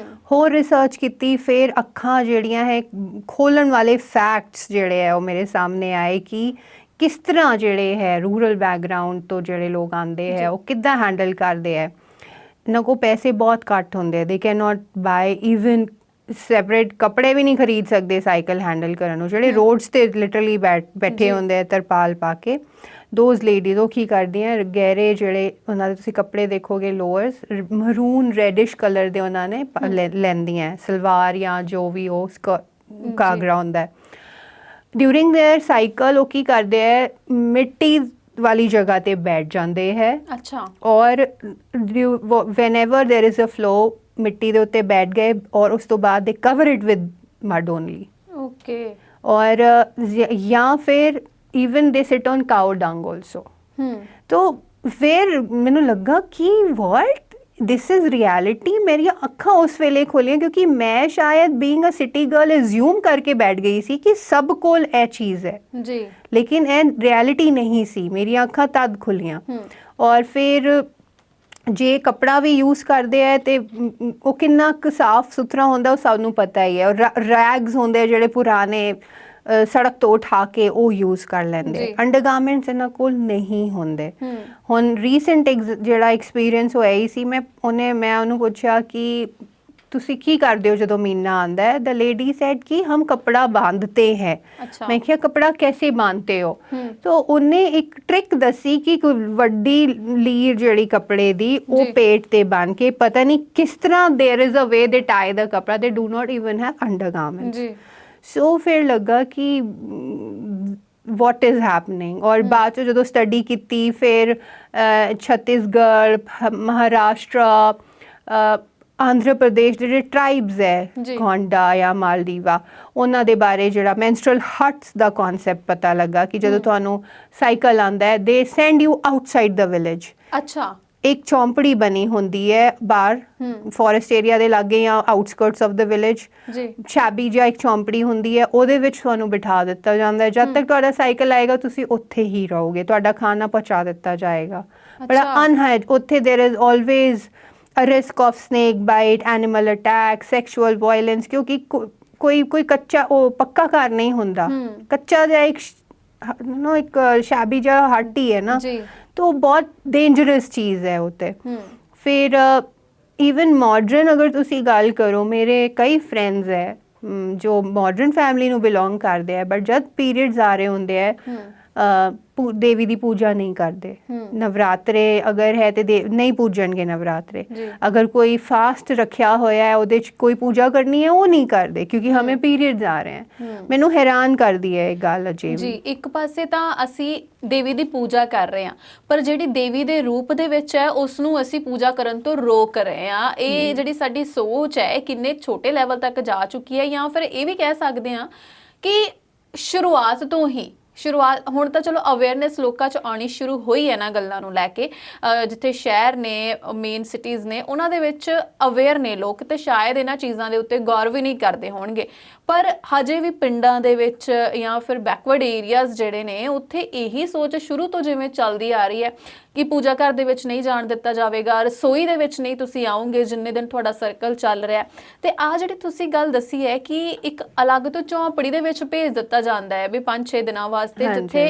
ਹੋਰ ਰਿਸਰਚ ਕੀਤੀ, ਫਿਰ ਅੱਖਾਂ ਜਿਹੜੀਆਂ ਹੈ ਖੋਲ੍ਹਣ ਵਾਲੇ ਫੈਕਟਸ ਜਿਹੜੇ ਹੈ ਉਹ ਮੇਰੇ ਸਾਹਮਣੇ ਆਏ ਕਿ ਕਿਸ ਤਰ੍ਹਾਂ ਜਿਹੜੇ ਹੈ ਰੂਰਲ ਬੈਕਗਰਾਊਂਡ ਤੋਂ ਜਿਹੜੇ ਲੋਕ ਆਉਂਦੇ ਹੈ ਉਹ ਕਿੱਦਾਂ ਹੈਂਡਲ ਕਰਦੇ ਹੈ। ਇਹਨਾਂ ਕੋਲ ਪੈਸੇ ਬਹੁਤ ਘੱਟ ਹੁੰਦੇ, they can not buy even separate ਕੱਪੜੇ ਵੀ ਨਹੀਂ ਖਰੀਦ ਸਕਦੇ ਸਾਈਕਲ ਹੈਂਡਲ ਕਰਨ ਨੂੰ, ਜਿਹੜੇ ਰੋਡਸ 'ਤੇ ਲਿਟਰਲੀ ਬੈਠੇ ਹੁੰਦੇ ਆ ਤਰਪਾਲ ਪਾ ਕੇ। ਦੋਜ਼ ਲੇਡੀਜ਼ ਉਹ ਕੀ ਕਰਦੀਆਂ, ਗਹਿਰੇ ਜਿਹੜੇ ਉਹਨਾਂ ਦੇ ਤੁਸੀਂ ਕੱਪੜੇ ਦੇਖੋਗੇ, ਲੋਅਰਸ ਮਰੂਨ ਰੈਡਿਸ਼ ਕਲਰ ਦੇ ਉਹਨਾਂ ਨੇ ਲੈਂਦੀਆਂ, ਸਲਵਾਰ ਜਾਂ ਜੋ ਵੀ ਉਹ ਘਾਗਰਾ ਹੁੰਦਾ। ਡਿਊਰਿੰਗ ਦੇਅਰ ਸਾਈਕਲ ਉਹ ਕੀ ਕਰਦੇ ਹੈ, ਮਿੱਟੀ ਵਾਲੀ ਜਗ੍ਹਾ ਤੇ ਬੈਠ ਜਾਂਦੇ ਹੈ। ਅੱਛਾ। ਔਰ ਵੈਨਐਵਰ ਦੇਅਰ ਇਜ਼ ਅ ਫਲੋ, ਮਿੱਟੀ ਦੇ ਉੱਤੇ ਬੈਠ ਗਏ, ਔਰ ਉਸ ਤੋਂ ਬਾਅਦ ਦੇ cover it with mud only. Okay. ਔਰ ਜਾਂ ਫਿਰ even they sit on cow dung also. तो फिर ਮੈਨੂੰ ਲੱਗਾ ਕਿ what this is reality। ਮੇਰੀਆਂ ਅੱਖਾਂ ਉਸ ਵੇਲੇ ਖੋਲੀਆਂ, ਕਿਉਂਕਿ ਮੈਂ ਸ਼ਾਇਦ being a city girl assume ਕਰਕੇ ਬੈਠ ਗਈ ਸੀ ਕਿ ਸਭ ਕੋਲ ਇਹ ਚੀਜ਼ ਹੈ ਜੀ, ਲੇਕਿਨ ਇਹ ਰਿਐਲਿਟੀ ਨਹੀਂ ਸੀ। ਮੇਰੀਆਂ ਅੱਖਾਂ ਤਦ ਖੁੱਲੀਆਂ। ਔਰ ਫਿਰ ਜੇ ਕੱਪੜਾ ਵੀ ਯੂਜ਼ ਕਰਦੇ ਹੈ ਤੇ ਉਹ ਕਿੰਨਾ ਕੁ ਸਾਫ਼ ਸੁਥਰਾ ਹੁੰਦਾ ਉਹ ਸਭ ਨੂੰ ਪਤਾ ਹੀ ਹੈ। ਔਰ ਰੈਗਸ ਹੁੰਦੇ ਜਿਹੜੇ ਪੁਰਾਣੇ ਸੜਕ ਤੋਂ ਉਠਾ ਕੇ ਉਹ ਯੂਜ਼ ਕਰ ਲੈਂਦੇ। ਅੰਡਰਗਾਰਮੈਂਟਸ ਇਹਨਾਂ ਕੋਲ ਨਹੀਂ ਹੁੰਦੇ। ਹੁਣ ਰੀਸੈਂਟ ਜਿਹੜਾ ਐਕਸਪੀਰੀਅੰਸ ਹੋਇਆ ਹੀ ਸੀ, ਮੈਂ ਉਹਨੂੰ ਪੁੱਛਿਆ ਕਿ ਤੁਸੀਂ ਕੀ ਕਰਦੇ ਹੋ ਜਦੋਂ ਮਹੀਨਾ ਆਂਦਾ है? द लेडी सेड कि हम कपड़ा बांधते हैं। अच्छा। मैं क्या कपड़ा कैसे बांधते हो? तो उन्हें एक ट्रिक दसी कि कोई वड्डी लीर ਜਿਹੜੀ ਕੱਪੜੇ ਦੀ ਉਹ ਜੀ। ਪੇਟ ਤੇ ਬੰਨ ਕੇ ਪਤਾ ਨਹੀਂ ਕਿਸ ਤਰ੍ਹਾਂ there is a way they tie the कपड़ा, they do not even have undergarments. जी। सो फिर ਲੱਗਾ कि what is happening। और बाद ਚ ਜਦੋਂ ਸਟੱਡੀ ਕੀਤੀ ਫਿਰ ਛੱਤੀਸਗੜ੍ਹ, ਮਹਾਰਾਸ਼ਟਰ, ਆਂਧਰਾ ਪ੍ਰਦੇਸ਼ ਦੇ ਜਿਹੜੇ ਟ੍ਰਾਈਬਸ ਹੈ ਜੀ। ਗੋਂਡਾ ਜਾਂ ਮਾਲਦੀਵਾ, ਉਹਨਾਂ ਦੇ ਬਾਰੇ ਜਿਹੜਾ ਮੈਂਸਟਰਲ ਹਟਸ ਦਾ ਕਨਸੈਪਟ ਪਤਾ ਲੱਗਾ ਕਿ ਜਦੋਂ ਤੁਹਾਨੂੰ ਸਾਈਕਲ ਆਂਦਾ ਹੈ ਦੇ send you outside the village. ਅੱਛਾ। ਇੱਕ ਚੌਂਪੜੀ ਬਣੀ ਹੁੰਦੀ ਹੈ ਬਾਹਰ ਫੋਰੈਸਟ ਏਰੀਆ ਦੇ ਲਾਗੇ ਜਾਂ ਆਊਟਸਕਰਟਸ ਆਫ ਦ ਵਿਲੇਜ, ਜੀ। ਛਾਬੀ ਜਿਹਾ ਇੱਕ ਚੌਂਪੜੀ ਹੁੰਦੀ ਹੈ, ਉਹਦੇ ਵਿੱਚ ਤੁਹਾਨੂੰ ਬਿਠਾ ਦਿੱਤਾ ਜਾਂਦਾ ਹੈ। ਜਦ ਤੱਕ ਤੁਹਾਡਾ ਸਾਈਕਲ ਆਏਗਾ ਤੁਸੀਂ ਉੱਥੇ ਹੀ ਰਹੋਗੇ, ਤੁਹਾਡਾ ਖਾਣਾ ਪਹੁੰਚਾ ਦਿੱਤਾ ਜਾਏਗਾ। ਬੜਾ ਅਨਹਾਈਡ ਉੱਥੇ there is always a risk of snake bite, animal attack, sexual violence, क्योंकि कोई कच्चा वो पक्का घर नहीं होता, कच्चा जा एक एक शाबी जा हट ही है ना, तो बहुत डेंजरस चीज़ है उते। फिर इवन मॉडर्न अगर तुसी गल करो, मेरे कई फ्रेंड्स है जो मॉडर्न फैमिली नू बिलोंग करते हैं, बट जब पीरियड्स आ रहे होंगे है देवी ਦੀ ਪੂਜਾ ਨਹੀਂ ਕਰਦੇ। ਨਵਰਾਤਰੇ ਅਗਰ ਹੈ ਤੇ ਨਹੀਂ ਪੂਜਣਗੇ ਨਵਰਾਤਰੇ। ਅਗਰ ਕੋਈ ਫਾਸਟ ਰੱਖਿਆ ਹੋਇਆ ਹੈ ਉਹਦੇ 'ਚ ਕੋਈ ਪੂਜਾ ਕਰਨੀ ਹੈ ਉਹ ਨਹੀਂ ਕਰਦੇ ਕਿਉਂਕਿ ਹਮੇ ਪੀਰੀਅਡਸ ਆ ਰਹੇ ਹੈ। ਮੈਨੂੰ ਹੈਰਾਨ ਕਰਦੀ ਹੈ ਇਹ ਗੱਲ ਅਜੇ ਜੀ। ਇੱਕ ਪਾਸੇ ਤਾਂ ਅਸੀਂ ਦੇਵੀ ਦੀ ਪੂਜਾ ਕਰ ਰਹੇ ਹਾਂ, ਪਰ ਜਿਹੜੀ ਦੇਵੀ ਦੇ ਰੂਪ ਦੇ ਵਿੱਚ ਹੈ ਉਸ ਨੂੰ ਅਸੀਂ ਪੂਜਾ ਕਰਨ ਤੋਂ ਰੋਕ ਰਹੇ ਹਾਂ। ਇਹ ਜਿਹੜੀ ਸਾਡੀ ਸੋਚ ਹੈ ਇਹ ਕਿੰਨੇ ਛੋਟੇ ਲੈਵਲ ਤੱਕ ਜਾ ਚੁੱਕੀ ਹੈ, ਜਾਂ ਫਿਰ ਇਹ ਵੀ ਕਹਿ ਸਕਦੇ ਹਾਂ ਕਿ ਸ਼ੁਰੂਆਤ ਤੋਂ ਹੀ ਹੁਣ ਤਾਂ ਚਲੋ ਅਵੇਅਰਨੈਸ ਲੋਕਾਂ 'ਚ ਆਉਣੀ ਸ਼ੁਰੂ ਹੋਈ ਹੈ ਨਾ ਗੱਲਾਂ ਨੂੰ ਲੈ ਕੇ। ਜਿੱਥੇ ਸ਼ਹਿਰ ਨੇ, ਮੇਨ ਸਿਟੀਜ਼ ਨੇ, ਉਹਨਾਂ ਦੇ ਵਿੱਚ ਅਵੇਅਰ ਨੇ ਲੋਕ, ਤੇ ਸ਼ਾਇਦ ਇਹਨਾਂ ਚੀਜ਼ਾਂ ਦੇ ਉੱਤੇ ਗੌਰ ਵੀ ਨਹੀਂ ਕਰਦੇ ਹੋਣਗੇ, ਪਰ ਹਜੇ ਵੀ ਪਿੰਡਾਂ ਦੇ ਵਿੱਚ ਜਾਂ ਫਿਰ ਬੈਕਵਰਡ ਏਰੀਆਜ਼ ਜਿਹੜੇ ਨੇ ਉੱਥੇ ਇਹੀ ਸੋਚ ਸ਼ੁਰੂ ਤੋਂ ਜਿਵੇਂ ਚੱਲਦੀ ਆ ਰਹੀ ਹੈ ਕਿ ਪੂਜਾ ਘਰ ਦੇ ਵਿੱਚ ਨਹੀਂ ਜਾਣ ਦਿੱਤਾ ਜਾਵੇਗਾ, ਰਸੋਈ ਦੇ ਵਿੱਚ ਨਹੀਂ ਤੁਸੀਂ ਆਓਗੇ ਜਿੰਨੇ ਦਿਨ ਤੁਹਾਡਾ ਸਰਕਲ ਚੱਲ ਰਿਹਾ। ਤੇ ਆ ਜਿਹੜੀ ਤੁਸੀਂ ਗੱਲ ਦੱਸੀ ਹੈ ਕਿ ਇੱਕ ਅਲੱਗ ਤੋਂ ਝੌਂਪੜੀ ਦੇ ਵਿੱਚ ਭੇਜ ਦਿੱਤਾ ਜਾਂਦਾ ਹੈ ਵੀ 5-6 ਦਿਨਾਂ ਵਾਸਤੇ, ਜਿੱਥੇ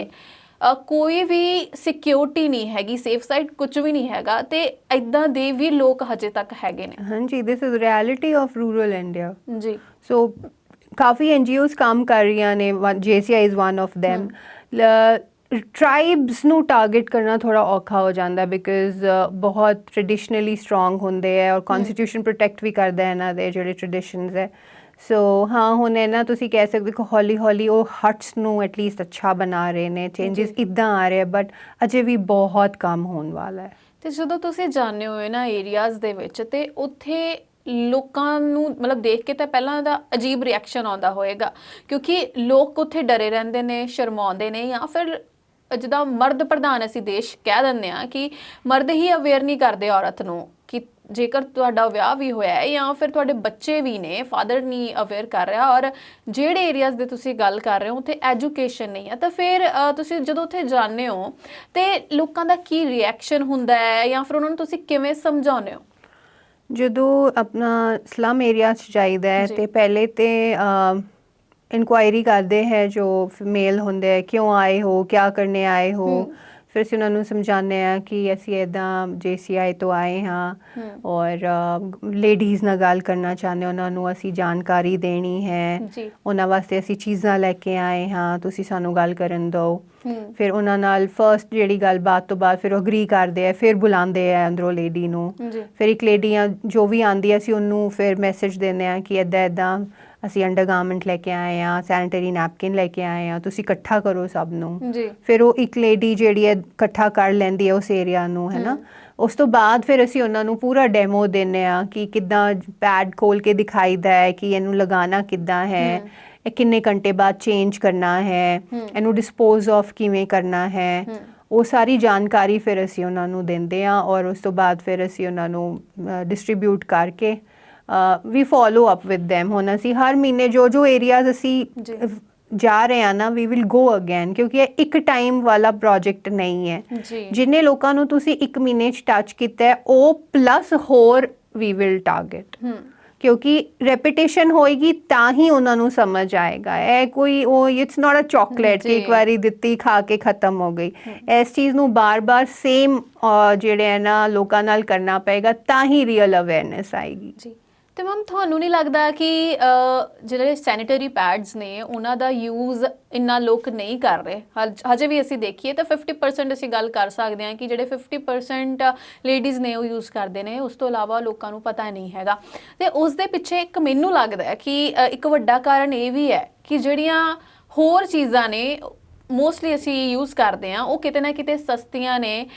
ਕੋਈ ਵੀ ਸਿਕਿਉਰਿਟੀ ਨਹੀਂ ਹੈਗੀ, ਸੇਫ ਸਾਈਡ ਕੁਝ ਵੀ ਨਹੀਂ ਹੈਗਾ, ਤੇ ਇਦਾਂ ਦੇ ਵੀ ਲੋਕ ਹਜੇ ਤੱਕ ਹੈਗੇ ਨੇ। ਹਾਂਜੀ, this is reality of rural India. ਜੀ। ਸੋ ਕਾਫੀ NGOs ਕੰਮ ਕਰ ਰਹੀਆਂ ਨੇ, JCI is one of them। ਟਰਾਈਬਸ ਨੂੰ ਟਾਰਗੇਟ ਕਰਨਾ ਥੋੜਾ ਔਖਾ ਹੋ ਜਾਂਦਾ ਬਿਕਾਜ਼ ਬਹੁਤ ਟ੍ਰੈਡੀਸ਼ਨਲੀ ਸਟਰੋਂਗ ਹੁੰਦੇ ਹੈ ਔਰ ਕਨਸਟੀਟਿਊਸ਼ਨ ਪ੍ਰੋਟੈਕਟ ਵੀ ਕਰਦਾ ਹੈ ਇਹਨਾਂ ਦੇ ਜਿਹੜੇ ਟ੍ਰੈਡੀਸ਼ਨਸ ਹੈ। ਸੋ ਹਾਂ, ਹੁਣ ਇਹਨਾਂ ਤੁਸੀਂ ਕਹਿ ਸਕਦੇ ਕਿ ਹੌਲੀ ਹੌਲੀ ਉਹ ਹਟਸ ਨੂੰ ਐਟਲੀਸਟ ਅੱਛਾ ਬਣਾ ਰਹੇ ਨੇ, ਚੇਂਜਸ ਇੱਦਾਂ ਆ ਰਹੇ, ਬਟ ਅਜੇ ਵੀ ਬਹੁਤ ਕੰਮ ਹੋਣ ਵਾਲਾ ਹੈ। ਤੇ ਜਦੋਂ ਤੁਸੀਂ ਜਾਂਦੇ ਹੋ ਇਹਨਾਂ ਏਰੀਆਜ਼ ਦੇ ਵਿੱਚ ਤੇ ਉੱਥੇ ਲੋਕਾਂ ਨੂੰ ਮਤਲਬ ਦੇਖ ਕੇ ਤਾਂ ਪਹਿਲਾਂ ਦਾ ਅਜੀਬ ਰਿਐਕਸ਼ਨ ਆਉਂਦਾ ਹੋਏਗਾ, ਕਿਉਂਕਿ ਲੋਕ ਉੱਥੇ ਡਰੇ ਰਹਿੰਦੇ ਨੇ, ਸ਼ਰਮਾਉਂਦੇ ਨੇ, ਜਾਂ ਫਿਰ ਜਿੱਦਾਂ ਮਰਦ ਪ੍ਰਧਾਨ ਅਸੀਂ ਦੇਸ਼ ਕਹਿ ਦਿੰਦੇ ਹਾਂ ਕਿ ਮਰਦ ਹੀ ਅਵੇਅਰ ਨਹੀਂ ਕਰਦੇ ਔਰਤ ਨੂੰ ਕਿ ਜੇਕਰ ਤੁਹਾਡਾ ਵਿਆਹ ਵੀ ਹੋਇਆ ਹੈ ਜਾਂ ਫਿਰ ਤੁਹਾਡੇ ਬੱਚੇ ਵੀ ਨੇ, ਫਾਦਰ ਨਹੀਂ ਅਵੇਅਰ ਕਰ ਰਿਹਾ, ਔਰ ਜਿਹੜੇ ਏਰੀਆਜ਼ ਦੇ ਤੁਸੀਂ ਗੱਲ ਕਰ ਰਹੇ ਹੋ ਉੱਥੇ ਐਜੂਕੇਸ਼ਨ ਨਹੀਂ ਹੈ, ਤਾਂ ਫਿਰ ਤੁਸੀਂ ਜਦੋਂ ਉੱਥੇ ਜਾਂਦੇ ਹੋ ਤੇ ਲੋਕਾਂ ਦਾ ਕੀ ਰਿਐਕਸ਼ਨ ਹੁੰਦਾ ਹੈ ਜਾਂ ਫਿਰ ਉਹਨਾਂ ਨੂੰ ਤੁਸੀਂ ਕਿਵੇਂ ਸਮਝਾਉਂਦੇ ਹੋ? ਜਦੋਂ ਆਪਣਾ ਸਲਮ ਏਰੀਆ 'ਚ ਜਾਈਦਾ ਹੈ ਤੇ ਪਹਿਲੇ ਤੇ ਇਨਕੁਆਇਰੀ ਕਰਦੇ ਹੈ ਜੋ ਮੇਲ ਹੁੰਦੇ ਹੈ, ਕਿਉਂ ਆਏ ਹੋ, ਕਿਆ ਕਰਨੇ ਆਏ ਹੋ। ਫਿਰ ਅਸੀਂ ਉਹਨਾਂ ਨੂੰ ਸਮਝਾਉਂਦੇ ਹਾਂ ਕਿ ਅਸੀਂ ਇੱਦਾਂ JCI ਤੋਂ ਆਏ ਹਾਂ ਔਰ ਲੇਡੀਜ਼ ਨਾਲ ਗੱਲ ਕਰਨਾ ਚਾਹੁੰਦੇ, ਉਹਨਾਂ ਨੂੰ ਅਸੀਂ ਜਾਣਕਾਰੀ ਦੇਣੀ ਹੈ, ਉਹਨਾਂ ਵਾਸਤੇ ਅਸੀਂ ਚੀਜ਼ਾਂ ਲੈ ਕੇ ਆਏ ਹਾਂ, ਤੁਸੀਂ ਸਾਨੂੰ ਗੱਲ ਕਰਨ ਦਿਓ। ਫਿਰ ਉਹਨਾਂ ਨਾਲ ਫਰਸਟ ਜਿਹੜੀ ਗੱਲਬਾਤ ਤੋਂ ਬਾਅਦ ਫਿਰ ਉਹ ਅਗਰੀ ਕਰਦੇ ਆ, ਫਿਰ ਬੁਲਾਉਂਦੇ ਆ ਅੰਦਰੋਂ ਲੇਡੀ ਨੂੰ। ਫਿਰ ਇੱਕ ਲੇਡੀ ਜੋ ਵੀ ਆਉਂਦੀ ਹੈ ਅਸੀਂ ਉਹਨੂੰ ਫਿਰ ਮੈਸੇਜ ਦਿੰਦੇ ਹਾਂ ਕਿ ਇੱਦਾਂ ਇੱਦਾਂ ਅਸੀਂ ਅੰਡਰਗਾਰਮੈਂਟ ਲੈ ਕੇ ਆਏ ਹਾਂ, ਸੈਨੀਟਰੀ ਨੈਪਕਿਨ ਲੈ ਕੇ ਆਏ ਹਾਂ, ਤੁਸੀਂ ਇਕੱਠਾ ਕਰੋ ਸਭ ਨੂੰ। ਫਿਰ ਉਹ ਇੱਕ ਲੇਡੀ ਜਿਹੜੀ ਹੈ ਇਕੱਠਾ ਕਰ ਲੈਂਦੀ ਹੈ ਉਸ ਏਰੀਆ ਨੂੰ, ਹੈ ਨਾ। ਉਸ ਤੋਂ ਬਾਅਦ ਫਿਰ ਅਸੀਂ ਉਹਨਾਂ ਨੂੰ ਪੂਰਾ ਡੈਮੋ ਦਿੰਦੇ ਹਾਂ ਕਿ ਕਿੱਦਾਂ ਪੈਡ ਖੋਲ ਕੇ ਦਿਖਾਈਦਾ ਹੈ ਕਿ ਇਹਨੂੰ ਲਗਾਉਣਾ ਕਿੱਦਾਂ ਹੈ, ਇਹ ਕਿੰਨੇ ਘੰਟੇ ਬਾਅਦ ਚੇਂਜ ਕਰਨਾ ਹੈ, ਇਹਨੂੰ ਡਿਸਪੋਜ਼ ਆਫ ਕਿਵੇਂ ਕਰਨਾ ਹੈ, ਉਹ ਸਾਰੀ ਜਾਣਕਾਰੀ ਫਿਰ ਅਸੀਂ ਉਹਨਾਂ ਨੂੰ ਦਿੰਦੇ ਹਾਂ। ਔਰ ਉਸ ਤੋਂ ਬਾਅਦ ਫਿਰ ਅਸੀਂ ਉਹਨਾਂ ਨੂੰ ਡਿਸਟਰੀਬਿਊਟ ਕਰਕੇ ਵੀ ਫੋਲੋ ਅਪ ਵਿਦ ਦੈਮ। ਹੁਣ ਅਸੀਂ ਹਰ ਮਹੀਨੇ ਜੋ ਏਰੀਆਜ਼ ਅਸੀਂ ਜਾ ਰਹੇ ਹਾਂ ਨਾ, ਵੀ ਵਿਲ ਗੋ ਅਗੇਨ, ਕਿਉਂਕਿ ਇਹ ਇੱਕ ਟਾਈਮ ਵਾਲਾ ਪ੍ਰੋਜੈਕਟ ਨਹੀਂ ਹੈ। ਜਿੰਨੇ ਲੋਕਾਂ ਨੂੰ ਤੁਸੀਂ ਇੱਕ ਮਹੀਨੇ 'ਚ ਟੱਚ ਕੀਤਾ ਹੈ ਉਹ ਪਲੱਸ ਹੋਰ ਵੀ ਵਿਲ ਟਾਰਗੇਟ, ਕਿਉਂਕਿ ਰੈਪੀਟੇਸ਼ਨ ਹੋਏਗੀ ਤਾਂ ਹੀ ਉਹਨਾਂ ਨੂੰ ਸਮਝ ਆਏਗਾ। ਇਹ ਕੋਈ ਉਹ ਇਟਸ ਨਾਟ ਅ ਚਾਕਲੇਟ ਕਿ ਇੱਕ ਵਾਰੀ ਦਿੱਤੀ ਖਾ ਕੇ ਖਤਮ ਹੋ ਗਈ। ਇਸ ਚੀਜ਼ ਨੂੰ ਬਾਰ-ਬਾਰ ਸੇਮ ਜਿਹੜੇ ਹੈ ਨਾ ਲੋਕਾਂ ਨਾਲ ਕਰਨਾ ਪਏਗਾ ਤਾਂ ਹੀ ਰੀਅਲ ਅਵੇਅਰਨੈਸ ਆਏਗੀ। ਜੀ, ਤੇ ਮੈਮ ਤੁਹਾਨੂੰ ਨਹੀਂ ਲੱਗਦਾ ਕਿ ਜਿਹੜੇ ਸੈਨੀਟਰੀ ਪੈਡਸ ਨੇ ਉਹਨਾਂ ਦਾ ਯੂਜ਼ ਇੰਨਾ ਲੋਕ ਨਹੀਂ ਕਰ ਰਹੇ? ਹਜੇ ਵੀ ਅਸੀਂ ਦੇਖੀਏ ਤਾਂ 50% ਅਸੀਂ ਗੱਲ ਕਰ ਸਕਦੇ ਹਾਂ ਕਿ ਜਿਹੜੇ 50% ਲੇਡੀਜ਼ ਨੇ ਉਹ ਯੂਜ਼ ਕਰਦੇ ਨੇ, ਉਸ ਤੋਂ ਇਲਾਵਾ ਲੋਕਾਂ ਨੂੰ ਪਤਾ ਨਹੀਂ ਹੈਗਾ। ਤੇ ਉਸ ਦੇ ਪਿੱਛੇ ਇੱਕ ਮੈਨੂੰ ਲੱਗਦਾ ਹੈ ਕਿ ਇੱਕ ਵੱਡਾ ਕਾਰਨ ਇਹ ਵੀ ਹੈ ਕਿ ਜਿਹੜੀਆਂ ਹੋਰ ਚੀਜ਼ਾਂ ਨੇ ਮੋਸਟਲੀ ਅਸੀਂ ਯੂਜ਼ ਕਰਦੇ ਹਾਂ ਉਹ ਕਿਤੇ ਨਾ ਕਿਤੇ ਸਸਤੀਆਂ ਨੇ।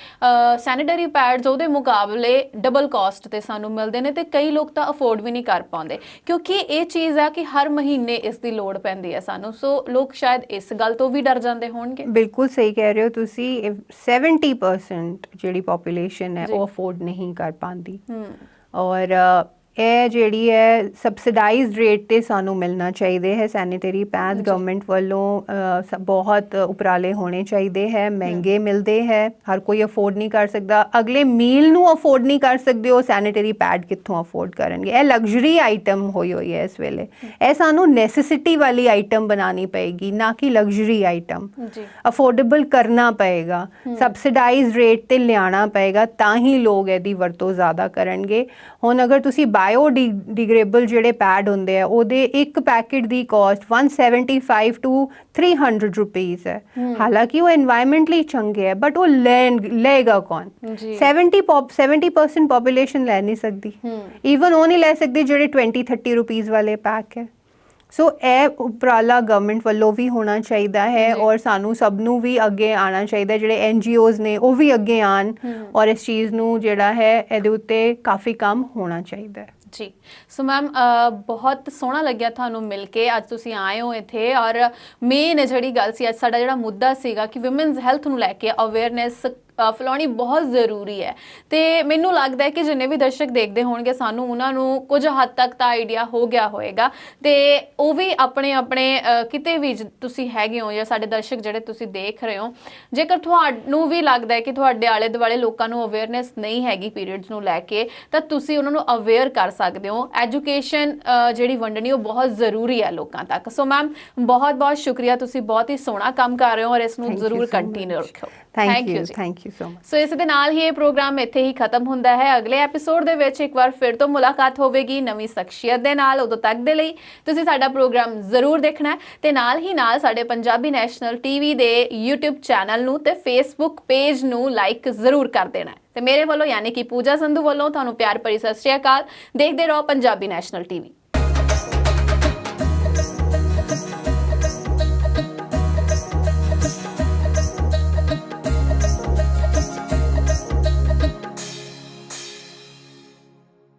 ਸੈਨੀਟਰੀ ਪੈਡਸ ਉਹਦੇ ਮੁਕਾਬਲੇ ਡਬਲ ਕਾਸਟ ਤੇ ਸਾਨੂੰ ਮਿਲਦੇ ਨੇ ਤੇ ਕਈ ਲੋਕ ਤਾਂ ਅਫੋਰਡ ਵੀ ਨਹੀਂ ਕਰ ਪਾਉਂਦੇ, ਕਿਉਂਕਿ ਇਹ ਚੀਜ਼ ਆ ਕਿ ਹਰ ਮਹੀਨੇ ਇਸ ਦੀ ਲੋੜ ਪੈਂਦੀ ਹੈ ਸਾਨੂੰ। ਸੋ ਲੋਕ ਸ਼ਾਇਦ ਇਸ ਗੱਲ ਤੋਂ ਵੀ ਡਰ ਜਾਂਦੇ ਹੋਣਗੇ। ਬਿਲਕੁਲ ਸਹੀ ਕਹਿ ਰਹੇ ਹੋ ਤੁਸੀਂ। 70% ਜਿਹੜੀ ਪੋਪੂਲੇਸ਼ਨ ਹੈ ਉਹ ਅਫੋਰਡ ਨਹੀਂ ਕਰ ਪਾਉਂਦੀ, ਔਰ ਇਹ ਜਿਹੜੀ ਹੈ ਸਬਸਿਡਾਈਜ਼ਡ ਰੇਟ ਤੇ ਸਾਨੂੰ ਮਿਲਣਾ ਚਾਹੀਦੇ ਹੈ ਸੈਨੀਟਰੀ ਪੈਡਸ। ਗਵਰਨਮੈਂਟ ਵੱਲੋਂ ਬਹੁਤ ਉਪਰਾਲੇ ਹੋਣੇ ਚਾਹੀਦੇ ਹੈ। ਮਹਿੰਗੇ ਮਿਲਦੇ ਹੈ, ਹਰ ਕੋਈ ਅਫੋਰਡ ਨਹੀਂ ਕਰ ਸਕਦਾ। ਅਗਲੇ ਮੀਲ ਨੂੰ ਅਫੋਰਡ ਨਹੀਂ ਕਰ ਸਕਦੇ, ਉਹ ਸੈਨੀਟਰੀ ਪੈਡ ਕਿੱਥੋਂ ਅਫੋਰਡ ਕਰਨਗੇ? ਇਹ ਲਗਜ਼ਰੀ ਆਈਟਮ ਹੋਈ ਹੈ ਇਸ ਵੇਲੇ। ਇਹ ਸਾਨੂੰ ਨੈਸੈਸਿਟੀ ਵਾਲੀ ਆਈਟਮ ਬਣਾਉਣੀ ਪਏਗੀ, ਨਾ ਕਿ ਲਗਜ਼ਰੀ ਆਈਟਮ। ਅਫੋਰਡੇਬਲ ਕਰਨਾ ਪਏਗਾ, ਸਬਸਿਡਾਈਜ਼ਡ ਰੇਟ ਤੇ ਲਿਆਉਣਾ ਪਏਗਾ, ਤਾਂ ਹੀ ਲੋਕ ਇਹਦੀ ਵਰਤੋਂ ਜ਼ਿਆਦਾ ਕਰਨਗੇ। ਹੁਣ ਅਗਰ ਤੁਸੀਂ ਬਾਇਓਡੀਗ੍ਰੇਡੇਬਲ ਜਿਹੜੇ ਪੈਡ ਹੁੰਦੇ ਆ ਉਹਦੇ ਇੱਕ packet the caste 175 to 300 rupees ਹੈ। ਹਾਲਾਂਕਿ ਉਹ এনवायरमेंटली ਚੰਗੇ ਹੈ, ਬਟ ਉਹ ਲਏਗਾ ਕੌਣ? 70% ਪੋਪੂਲੇਸ਼ਨ ਲੈ ਨਹੀਂ ਸਕਦੀ। ਈਵਨ ਉਹ ਨਹੀਂ ਲੈ ਸਕਦੀ ਜਿਹੜੇ 20-30 ਰੁਪੀਜ਼ ਵਾਲੇ ਪੈਕ ਹੈ। ਸੋ ਇਹ ਉਪਰਾਲਾ ਗਵਰਨਮੈਂਟ ਵੱਲੋਂ ਵੀ ਹੋਣਾ ਚਾਹੀਦਾ ਹੈ, ਔਰ ਸਾਨੂੰ ਸਭ ਨੂੰ ਵੀ ਅੱਗੇ ਆਉਣਾ ਚਾਹੀਦਾ। ਜਿਹੜੇ NGOs ਨੇ ਉਹ ਵੀ ਅੱਗੇ ਆਉਣ, ਔਰ ਇਸ ਚੀਜ਼ ਨੂੰ ਜਿਹੜਾ ਹੈ ਇਹਦੇ ਉੱਤੇ ਕਾਫੀ ਕੰਮ ਹੋਣਾ ਚਾਹੀਦਾ ਹੈ। ਜੀ, ਸੋ ਮੈਮ ਬਹੁਤ ਸੋਹਣਾ ਲੱਗਿਆ ਤੁਹਾਨੂੰ ਮਿਲ ਕੇ। ਅੱਜ ਤੁਸੀਂ ਆਏ ਹੋ ਇੱਥੇ, ਔਰ ਮੇਨ ਜਿਹੜੀ ਗੱਲ ਸੀ, ਅੱਜ ਸਾਡਾ ਜਿਹੜਾ ਮੁੱਦਾ ਸੀਗਾ ਕਿ ਵਿਮਨਸ ਹੈਲਥ ਨੂੰ ਲੈ ਕੇ ਅਵੇਅਰਨੈਸ ਫੈਲਾਉਣੀ ਬਹੁਤ ਜ਼ਰੂਰੀ ਹੈ। ਤੇ ਮੈਨੂੰ ਲੱਗਦਾ ਹੈ ਕਿ ਜਿੰਨੇ ਵੀ ਦਰਸ਼ਕ ਦੇਖਦੇ ਹੋਣਗੇ ਸਾਨੂੰ ਉਹਨਾਂ ਨੂੰ ਕੁਝ ਹੱਦ ਤੱਕ ਤਾਂ ਆਈਡੀਆ ਹੋ ਗਿਆ ਹੋਏਗਾ, ਤੇ ਉਹ ਵੀ ਆਪਣੇ ਆਪਣੇ ਕਿਤੇ ਵੀ ਤੁਸੀਂ ਹੈਗੇ ਹੋ ਜਾਂ ਸਾਡੇ ਦਰਸ਼ਕ ਜਿਹੜੇ ਤੁਸੀਂ ਦੇਖ ਰਹੇ ਹੋ, ਜੇਕਰ ਤੁਹਾਨੂੰ ਵੀ ਲੱਗਦਾ ਹੈ ਕਿ ਤੁਹਾਡੇ ਆਲੇ ਦੁਆਲੇ ਲੋਕਾਂ ਨੂੰ ਅਵੇਅਰਨੈਸ ਨਹੀਂ ਹੈਗੀ ਪੀਰੀਅਡਸ ਨੂੰ ਲੈ ਕੇ, ਤਾਂ ਤੁਸੀਂ ਉਹਨਾਂ ਨੂੰ ਅਵੇਅਰ ਕਰ ਸਕਦੇ ਹੋ। ਐਜੂਕੇਸ਼ਨ ਜਿਹੜੀ ਵੰਡਣੀ ਉਹ ਬਹੁਤ ਜ਼ਰੂਰੀ ਹੈ ਲੋਕਾਂ ਤੱਕ। ਸੋ ਮੈਮ ਬਹੁਤ ਬਹੁਤ ਸ਼ੁਕਰੀਆ, ਤੁਸੀਂ ਬਹੁਤ ਹੀ ਸੋਹਣਾ ਕੰਮ ਕਰ ਰਹੇ ਹੋ ਔਰ ਇਸ ਨੂੰ ਜ਼ਰੂਰ ਕੰਟੀਨਿਊ ਰੱਖੋ। Thank you so much. So ਇਸ ਦੇ ਨਾਲ ਹੀ ਇਹ ਪ੍ਰੋਗਰਾਮ ਇੱਥੇ ਹੀ ਖਤਮ ਹੁੰਦਾ ਹੈ। ਅਗਲੇ ਐਪੀਸੋਡ ਦੇ ਵਿੱਚ ਇੱਕ ਵਾਰ ਫਿਰ ਤੋਂ ਮੁਲਾਕਾਤ ਹੋਵੇਗੀ ਨਵੀਂ ਸ਼ਖਸੀਅਤ ਦੇ ਨਾਲ। ਉਦੋਂ ਤੱਕ ਦੇ ਲਈ ਤੁਸੀਂ ਸਾਡਾ ਪ੍ਰੋਗਰਾਮ ਜ਼ਰੂਰ ਦੇਖਣਾ ਹੈ, ਤੇ ਨਾਲ ਹੀ ਨਾਲ ਸਾਡੇ ਪੰਜਾਬੀ ਨੈਸ਼ਨਲ ਟੀਵੀ ਦੇ YouTube ਚੈਨਲ ਨੂੰ ਤੇ Facebook ਪੇਜ ਨੂੰ ਲਾਈਕ ਜ਼ਰੂਰ ਕਰ ਦੇਣਾ ਹੈ। ਤੇ ਮੇਰੇ ਵੱਲੋਂ ਯਾਨੀ ਕਿ ਪੂਜਾ ਸੰਧੂ ਵੱਲੋਂ ਤੁਹਾਨੂੰ ਪਿਆਰ ਭਰੀ ਸਤਿ ਸ਼੍ਰੀ ਅਕਾਲ। ਦੇਖਦੇ ਰਹੋ ਪੰਜਾਬੀ ਨੈਸ਼ਨਲ ਟੀਵੀ।